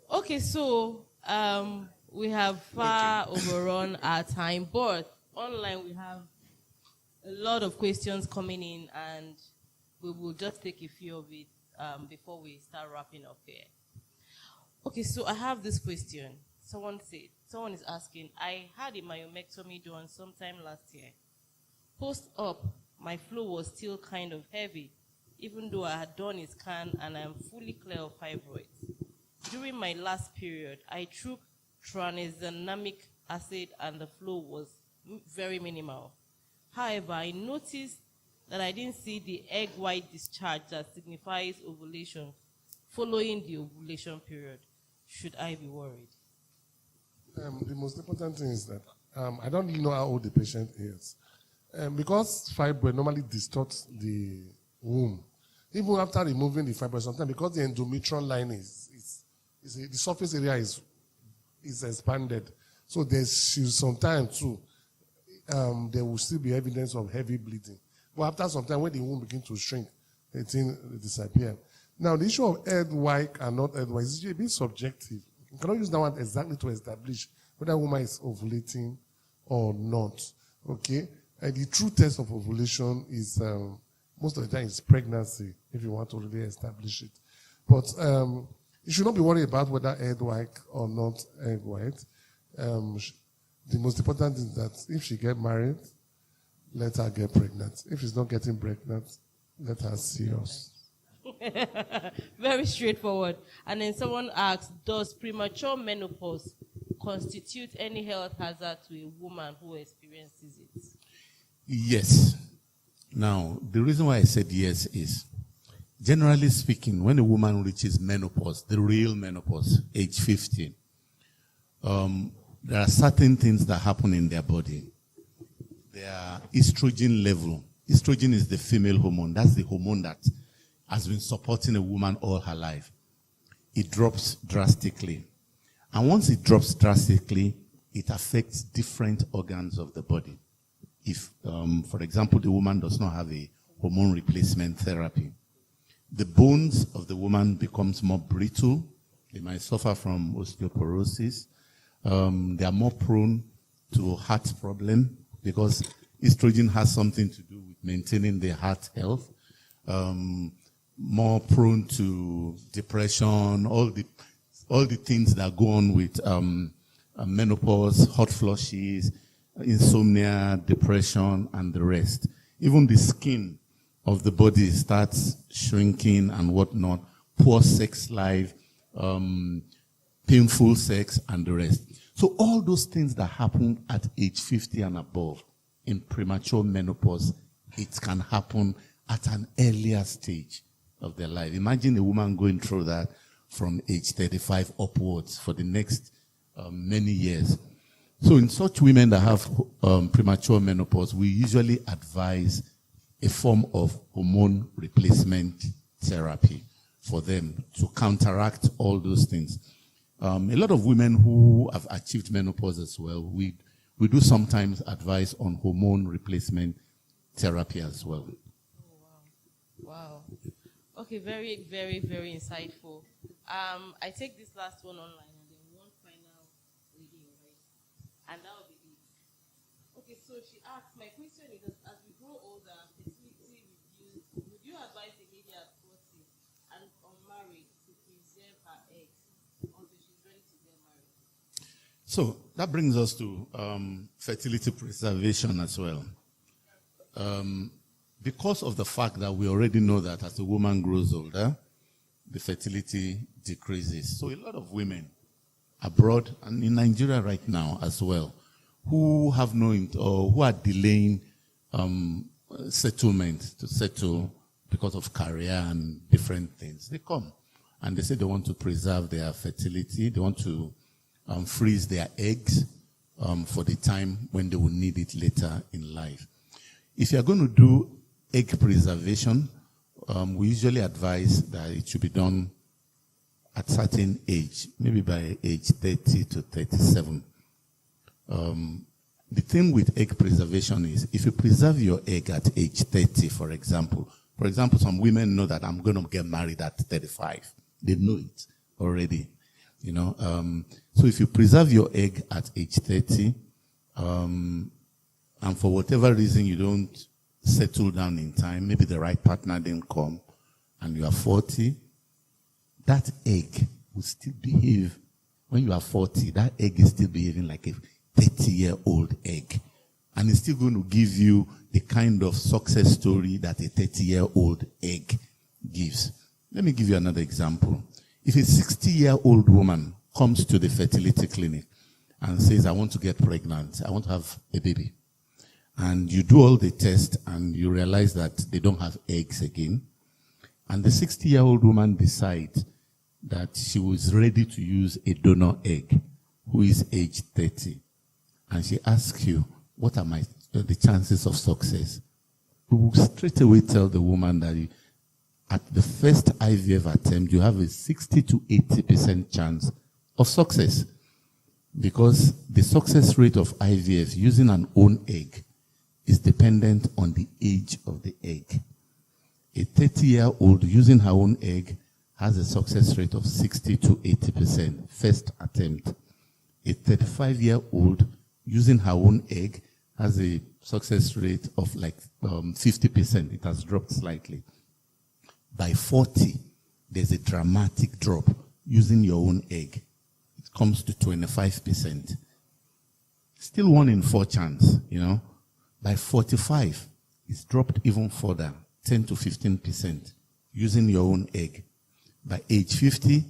Okay, so we have far overrun our time, but online we have a lot of questions coming in, and we will just take a few of it before we start wrapping up here. Okay, so I have this question. Someone is asking, I had a myomectomy done sometime last year. Post-op, my flow was still kind of heavy, even though I had done a scan and I'm fully clear of fibroids. During my last period, I took tranexamic acid and the flow was very minimal. However, I noticed that I didn't see the egg white discharge that signifies ovulation following the ovulation period. Should I be worried? The most important thing is that I don't really know how old the patient is. Because fibroid normally distorts the womb. Even after removing the fibroid, sometimes because the endometrial line the surface area is expanded. So there's sometimes too, there will still be evidence of heavy bleeding. But after some time, when the womb begins to shrink, the thing disappears. Now, the issue of egg white and not egg white is a bit subjective. You cannot use that one exactly to establish whether a woman is ovulating or not. Okay? And the true test of ovulation is, most of the time, it's pregnancy, if you want to really establish it. But you should not be worried about whether egg white or not egg white. The most important is that if she gets married, let her get pregnant. If she's not getting pregnant, let her see us. Very straightforward. And then someone asks, does premature menopause constitute any health hazard to a woman who experiences it? Yes. Now, the reason why I said yes is, generally speaking, when a woman reaches menopause, the real menopause, age 50, there are certain things that happen in their body. Their estrogen level. Estrogen is the female hormone. That's the hormone that has been supporting a woman all her life. It drops drastically. And once it drops drastically, it affects different organs of the body. If, for example, the woman does not have a hormone replacement therapy, the bones of the woman becomes more brittle. They might suffer from osteoporosis. They are more prone to heart problem because estrogen has something to do with maintaining their heart health. More prone to depression, all the things that go on with menopause, hot flushes, insomnia, depression, and the rest. Even the skin of the body starts shrinking and whatnot, poor sex life, painful sex, and the rest. So all those things that happen at age 50 and above in premature menopause, it can happen at an earlier stage of their life. Imagine a woman going through that from age 35 upwards for the next many years. So in such women that have premature menopause, we usually advise a form of hormone replacement therapy for them to counteract all those things. A lot of women who have achieved menopause as well, we do sometimes advise on hormone replacement therapy as well. Wow. Okay, very, very, very insightful. I take this last one online and then one final reading, right? And that will be it. Okay, so she asked, my question is, as we grow older, fertility reduces, would you advise a lady at 40 and unmarried to preserve her eggs until she's ready to get married? So that brings us to fertility preservation as well. Because of the fact that we already know that as a woman grows older, the fertility decreases. So a lot of women abroad and in Nigeria right now as well, who have or who are delaying settlement to settle because of career and different things, they come and they say they want to preserve their fertility. They want to freeze their eggs for the time when they will need it later in life. If you're going to do egg preservation, we usually advise that it should be done at certain age, maybe by age 30 to 37. The thing with egg preservation is, if you preserve your egg at age 30, for example, some women know that I'm going to get married at 35. They know it already, you know. So if you preserve your egg at age 30, and for whatever reason you don't settle down in time, maybe the right partner didn't come, and you are 40, that egg will still behave. When you are 40, that egg is still behaving like a 30-year-old egg. And it's still going to give you the kind of success story that a 30-year-old egg gives. Let me give you another example. If a 60-year-old woman comes to the fertility clinic and says, I want to get pregnant, I want to have a baby, and you do all the tests and you realize that they don't have eggs again, and the 60-year-old woman decides that she was ready to use a donor egg who is age 30, and she asks you, what are the chances of success? We will straight away tell the woman that at the first IVF attempt, you have a 60 to 80% chance of success, because the success rate of IVF using an own egg is dependent on the age of the egg. A 30-year-old using her own egg has a success rate of 60 to 80%, first attempt. A 35-year-old using her own egg has a success rate of like 50%. It has dropped slightly. By 40, there's a dramatic drop using your own egg. It comes to 25%. Still 1 in 4 chance, you know. By 45, it's dropped even further, 10 to 15%, using your own egg. By age 50,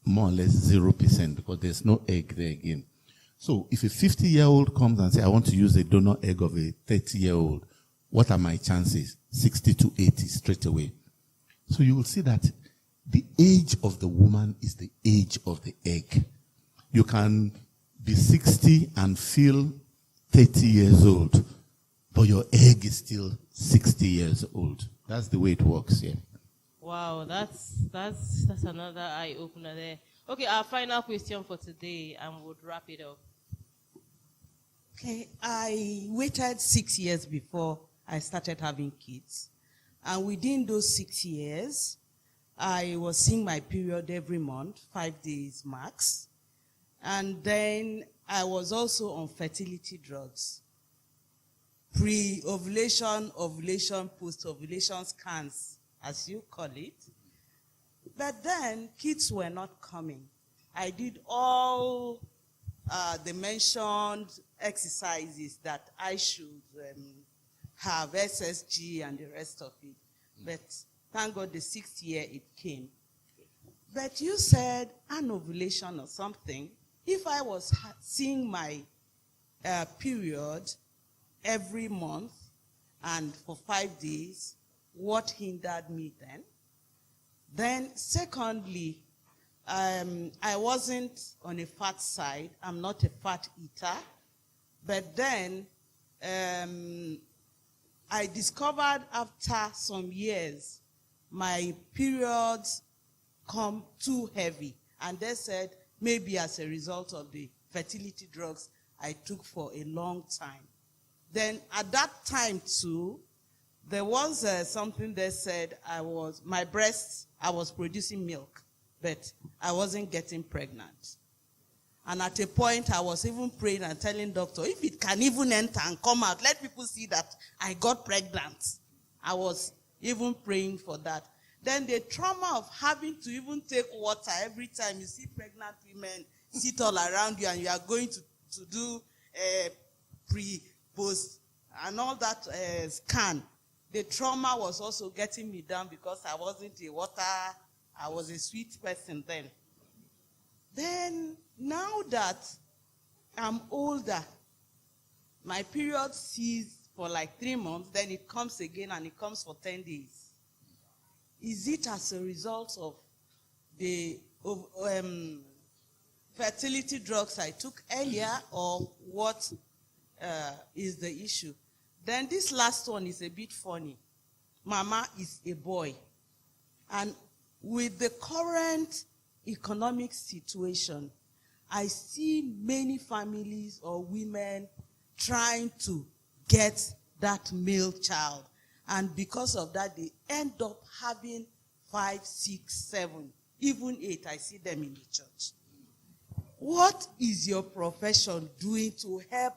more or less 0%, because there's no egg there again. So if a 50-year-old comes and says, I want to use a donor egg of a 30-year-old, what are my chances? 60 to 80 straight away. So you will see that the age of the woman is the age of the egg. You can be 60 and feel 30 years old, but your egg is still 60 years old. That's the way it works here. Wow, that's another eye-opener there. Okay, our final question for today, and we'll wrap it up. Okay, I waited 6 years before I started having kids. And within those 6 years, I was seeing my period every month, 5 days max. And then I was also on fertility drugs. Pre-ovulation, ovulation, post-ovulation scans, as you call it. But then kids were not coming. I did all the mentioned exercises that I should have, SSG and the rest of it. But thank God the 6th year it came. But you said an ovulation or something. If I was seeing my period every month and for 5 days, what hindered me then? Then secondly, I wasn't on a fat side. I'm not a fat eater. But then I discovered after some years, my periods come too heavy. And they said, maybe as a result of the fertility drugs I took for a long time. Then at that time too, There was something they said I was producing milk, but I wasn't getting pregnant. And at a point, I was even praying and telling doctor, if it can even enter and come out, let people see that I got pregnant. I was even praying for that. Then the trauma of having to even take water every time you see pregnant women sit all around you and you are going to do pre, post, and all that scan. The trauma was also getting me down because I wasn't a water, I was a sweet person then. Then, now that I'm older, my period ceases for like 3 months, then it comes again and it comes for 10 days. Is it as a result of the fertility drugs I took earlier, or what is the issue? Then this last one is a bit funny. Mama is a boy. And with the current economic situation, I see many families or women trying to get that male child. And because of that, they end up having 5, 6, 7, even 8. I see them in the church. What is your profession doing to help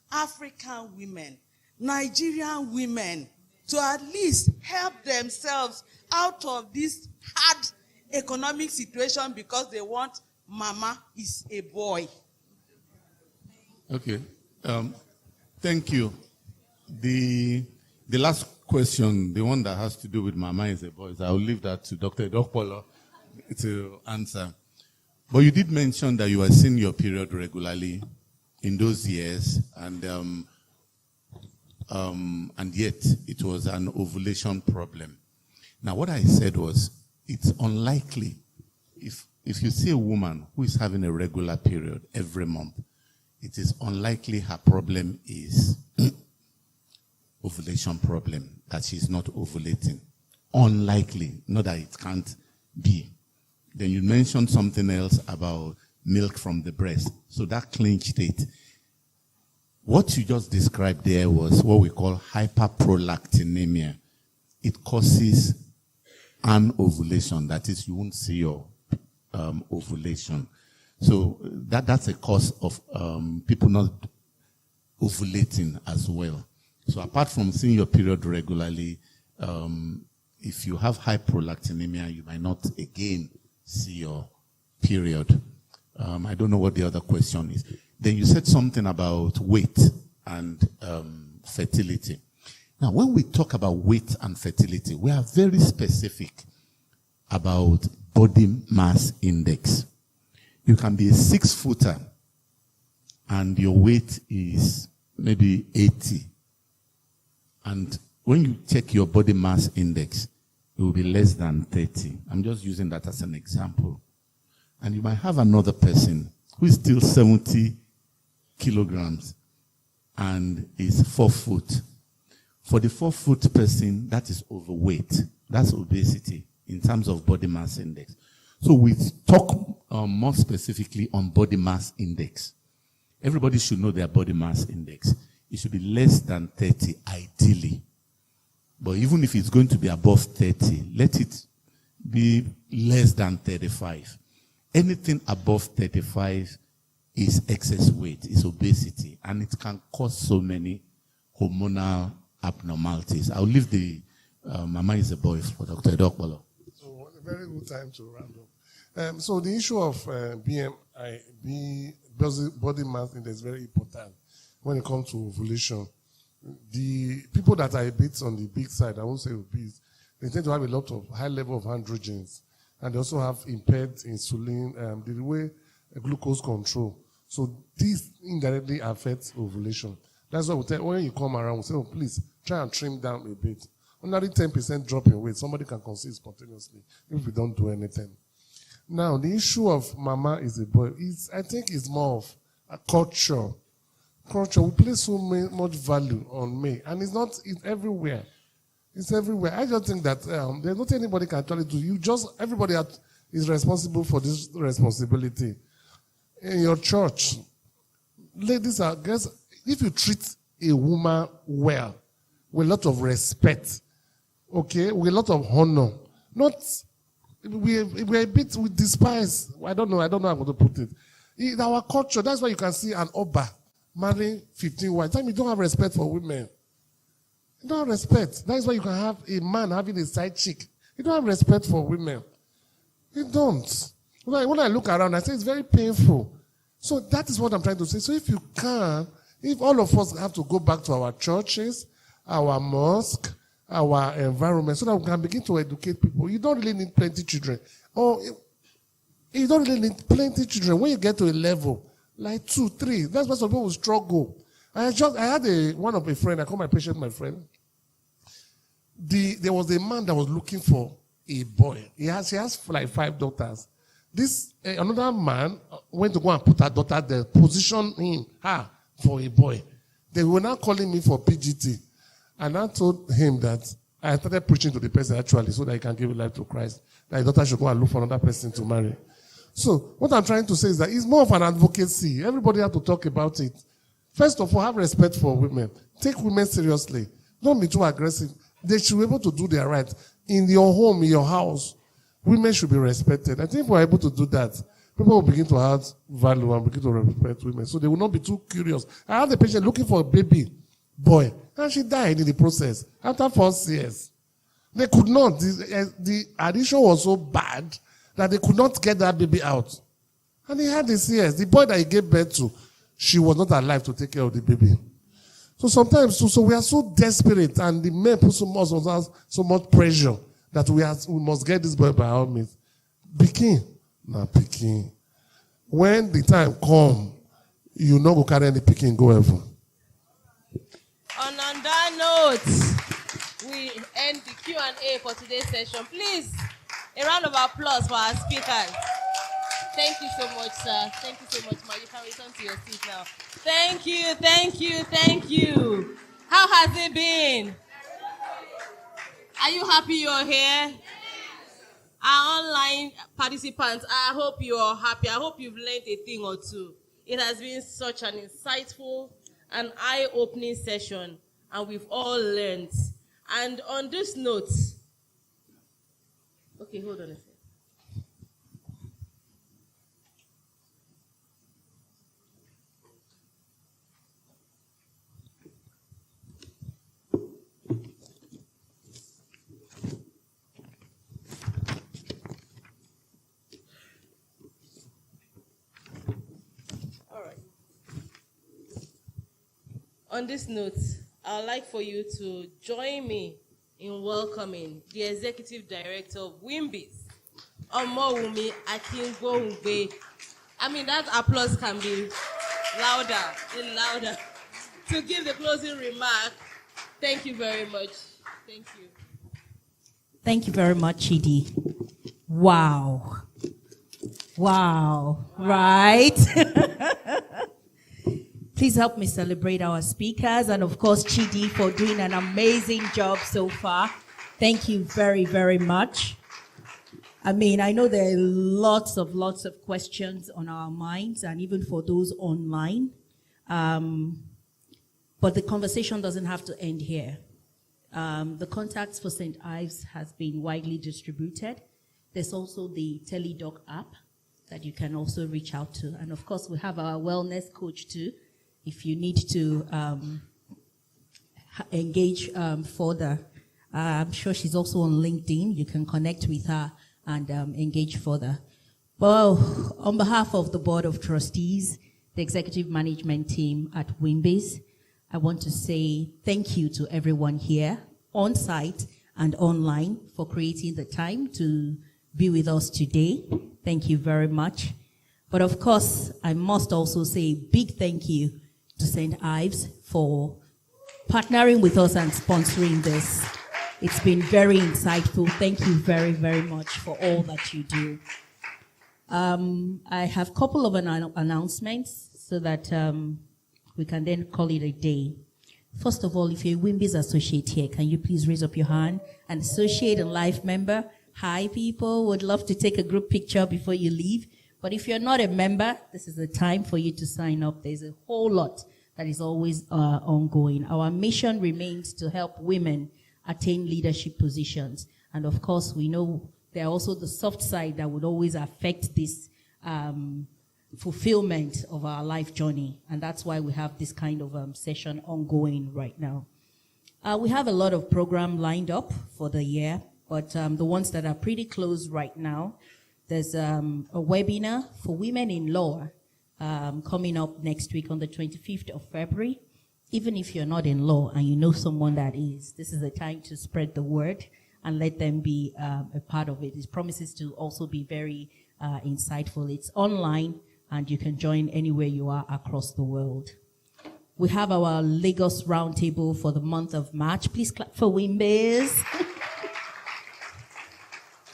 African women, Nigerian women, to at least help themselves out of this hard economic situation because they want mama is a boy? Okay. Thank you. The last question, the one that has to do with mama is a boy, I'll leave that to Dr. Edokpolor to answer. But you did mention that you were seeing your period regularly in those years, and yet it was an ovulation problem. Now, what I said was, it's unlikely if you see a woman who is having a regular period every month, it is unlikely her problem is ovulation problem, that she's not ovulating. Unlikely, not that it can't be. Then you mentioned something else about milk from the breast. So that clinched it. What you just described there was what we call hyperprolactinemia. It causes an ovulation. That is, you won't see your ovulation. So that's a cause of people not ovulating as well. So apart from seeing your period regularly, if you have hyperprolactinemia, you might not again see your period. I don't know what the other question is. Then you said something about weight and fertility. Now, when we talk about weight and fertility, we are very specific about body mass index. You can be a 6-footer and your weight is maybe 80. And when you check your body mass index, it will be less than 30. I'm just using that as an example. And you might have another person who is still 70 kilograms and is 4 foot. For the 4 foot person, that is overweight. That's obesity in terms of body mass index. So we talk more specifically on body mass index. Everybody should know their body mass index. It should be less than 30, ideally. But even if it's going to be above 30, let it be less than 35. Anything above 35 is excess weight, is obesity, and it can cause so many hormonal abnormalities. I'll leave the mama is a boy for Dr. Edokpolor. So a very good time to round up. So the issue of BMI, body mass index, is very important when it comes to ovulation. The people that are a bit on the big side, I won't say obese, they tend to have a lot of high level of androgens, and they also have impaired insulin, the way glucose control. So this indirectly affects ovulation. That's why we tell, when you come around, we say, oh, please try and trim down a bit. Only 10% drop in weight, somebody can conceive spontaneously if we don't do anything. Now, the issue of mama is a boy, I think it's more of a culture. Culture, we place so much value on me, and it's everywhere. It's everywhere. I just think that there's nothing anybody can tell you to. Everybody is responsible for this responsibility. In your church, ladies, if you treat a woman well, with a lot of respect, okay, with a lot of honor. Not, we're a bit, we despise, I don't know how I'm going to put it. In our culture, that's why you can see an Oba marrying 15 wives. Time you don't have respect for women. You don't have respect. That's why you can have a man having a side chick. You don't have respect for women. You don't. When I look around, I say it's very painful. So that is what I'm trying to say. So if you can, if all of us have to go back to our churches, our mosque, our environment, so that we can begin to educate people. You don't really need plenty children. Or you don't really need plenty children. When you get to a level, like 2, 3, that's why some people will struggle. I had one of a friend, I call my patient my friend. There was a man that was looking for a boy. He has like 5 daughters. Another man went to go and put her daughter there, position her for a boy. They were now calling me for PGT. And I told him that I started preaching to the person actually so that he can give life to Christ. That his daughter should go and look for another person to marry. So what I'm trying to say is that it's more of an advocacy. Everybody has to talk about it. First of all, have respect for women. Take women seriously. Don't be too aggressive. They should be able to do their right. In your home, in your house, women should be respected. I think if we're able to do that, people will begin to add value and begin to respect women. So they will not be too curious. I had a patient looking for a baby boy, and she died in the process after 4 years. They could not. The addiction was so bad that they could not get that baby out. And he had this CS. The boy that he gave birth to, she was not alive to take care of the baby. So sometimes, so we are so desperate, and the men put so much pressure that we must get this boy by all means. Pikin, pikin. When the time come, you no go carry any pikin go heaven. On that note, we end the Q&A for today's session. Please, a round of applause for our speakers. Thank you so much, sir. Thank you so much, ma. You can return to your seat now. Thank you, thank you, thank you. How has it been? Are you happy you're here? Our online participants, I hope you're happy. I hope you've learned a thing or two. It has been such an insightful and eye-opening session, and we've all learned. And on this note, okay, hold on a second. On this note, I would like for you to join me in welcoming the Executive Director of WIMBIZ, Omowumi Akingbohungbe. I mean, that applause can be louder, to give the closing remark. Thank you very much. Thank you. Thank you very much, Chidi. Wow. Right? Please help me celebrate our speakers and, of course, Chidi for doing an amazing job so far. Thank you very, very much. I mean, I know there are lots of questions on our minds, and even for those online. But the conversation doesn't have to end here. The contacts for St. Ives has been widely distributed. There's also the TeleDoc app that you can also reach out to. And, of course, we have our wellness coach, too. If you need to engage further, I'm sure she's also on LinkedIn. You can connect with her and engage further. Well, on behalf of the Board of Trustees, the executive management team at WIMBIZ, I want to say thank you to everyone here on site and online for creating the time to be with us today. Thank you very much. But of course, I must also say a big thank you to St. Ives for partnering with us and sponsoring this. It's been very insightful. Thank you very, very much for all that you do. I have a couple of announcements so that we can then call it a day. First of all, if you're a WIMBIZ associate here, can you please raise up your hand? An associate and life member. Hi, people. Would love to take a group picture before you leave. But if you're not a member, this is the time for you to sign up. There's a whole lot that is always ongoing. Our mission remains to help women attain leadership positions. And of course, we know there are also the soft side that would always affect this fulfillment of our life journey. And that's why we have this kind of session ongoing right now. We have a lot of programs lined up for the year, but the ones that are pretty close right now, there's a webinar for women in law coming up next week on the 25th of February. Even if you're not in law and you know someone that is, this is the time to spread the word and let them be a part of it. It promises to also be very insightful. It's online and you can join anywhere you are across the world. We have our Lagos Roundtable for the month of March. Please clap for WIMBIZ.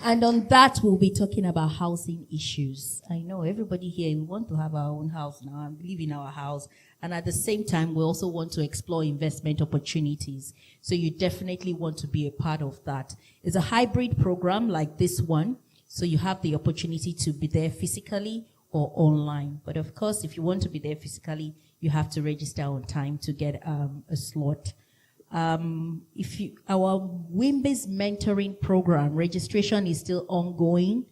And on that, we'll be talking about housing issues. I know everybody here, we want to have our own house now and live in our house. And at the same time, we also want to explore investment opportunities. So you definitely want to be a part of that. It's a hybrid program like this one. So you have the opportunity to be there physically or online. But of course, if you want to be there physically, you have to register on time to get a slot. Our WIMBIZ mentoring program, registration is still ongoing.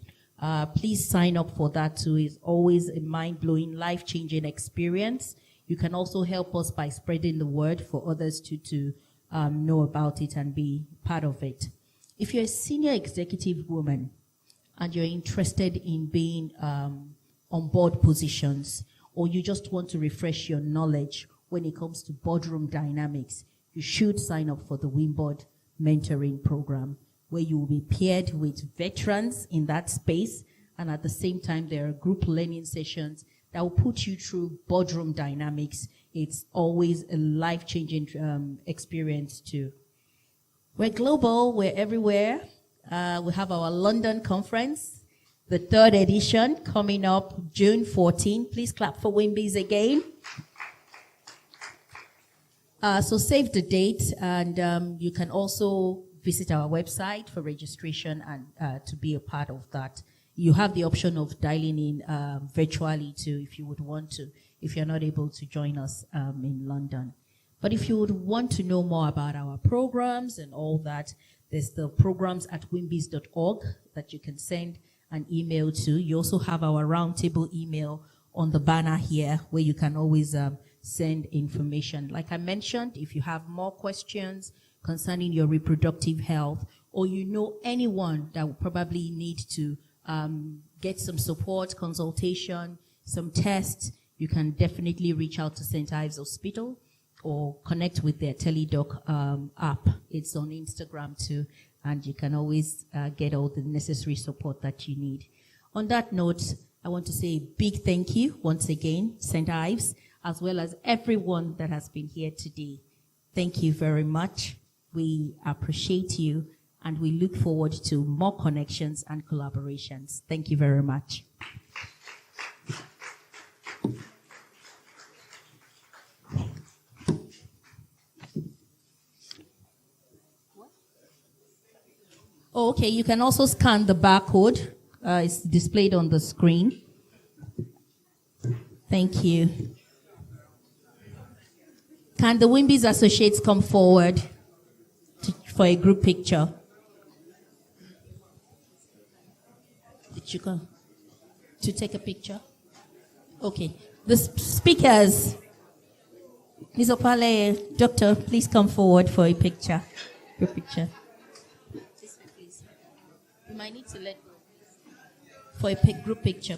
Please sign up for that too. It's always a mind-blowing, life-changing experience. You can also help us by spreading the word for others to know about it and be part of it. If you're a senior executive woman and you're interested in being on board positions, or you just want to refresh your knowledge when it comes to boardroom dynamics, you should sign up for the WIMBIZ mentoring program, where you will be paired with veterans in that space, and at the same time, there are group learning sessions that will put you through boardroom dynamics. It's always a life-changing experience too. We're global, we're everywhere. We have our London conference, the 3rd edition, coming up June 14. Please clap for WIMBIZ again. So save the date, and you can also visit our website for registration and to be a part of that. You have the option of dialing in virtually too if you would want to, if you're not able to join us in London. But if you would want to know more about our programs and all that, there's the programs at wimbiz.org that you can send an email to. You also have our roundtable email on the banner here, where you can always send information. Like I mentioned, if you have more questions concerning your reproductive health, or you know anyone that will probably need to get some support, consultation, some tests, you can definitely reach out to St. Ives Hospital or connect with their TeleDoc app. It's on Instagram too, and you can always get all the necessary support that you need. On that note, I want to say a big thank you once again, St. Ives, as well as everyone that has been here today. Thank you very much. We appreciate you, and we look forward to more connections and collaborations. Thank you very much. Okay, you can also scan the barcode. It's displayed on the screen. Thank you. Can the WIMBIZ associates come forward for a group picture? Did you come to take a picture? Okay. The speakers, Ms. Opaleye, Doctor, please come forward for a picture. Group picture. This way, please. You might need to let go for a group picture.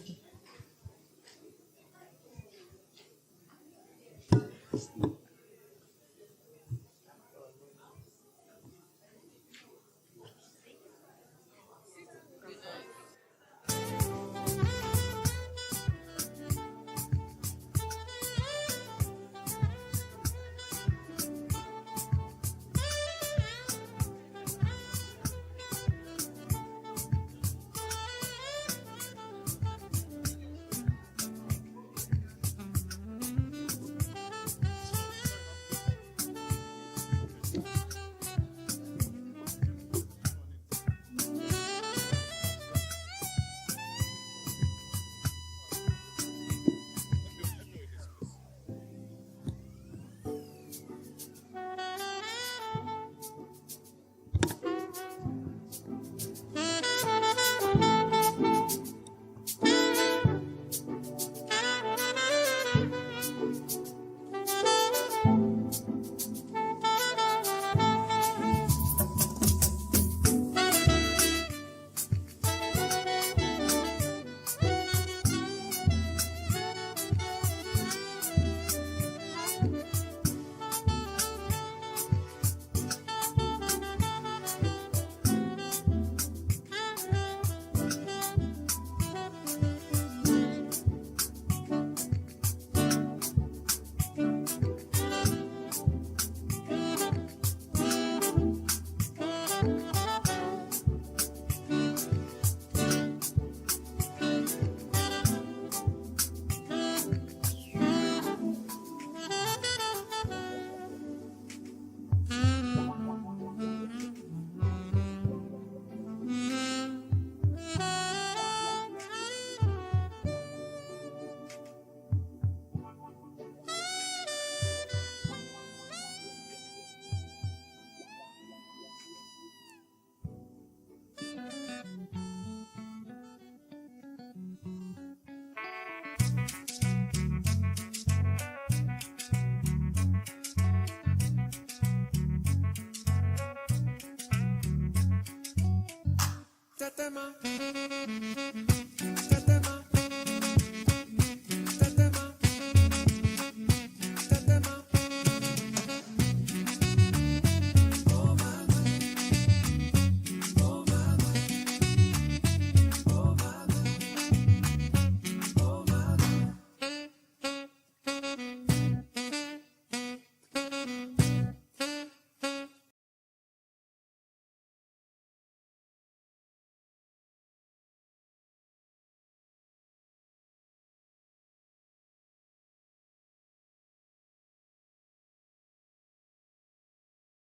Tetema.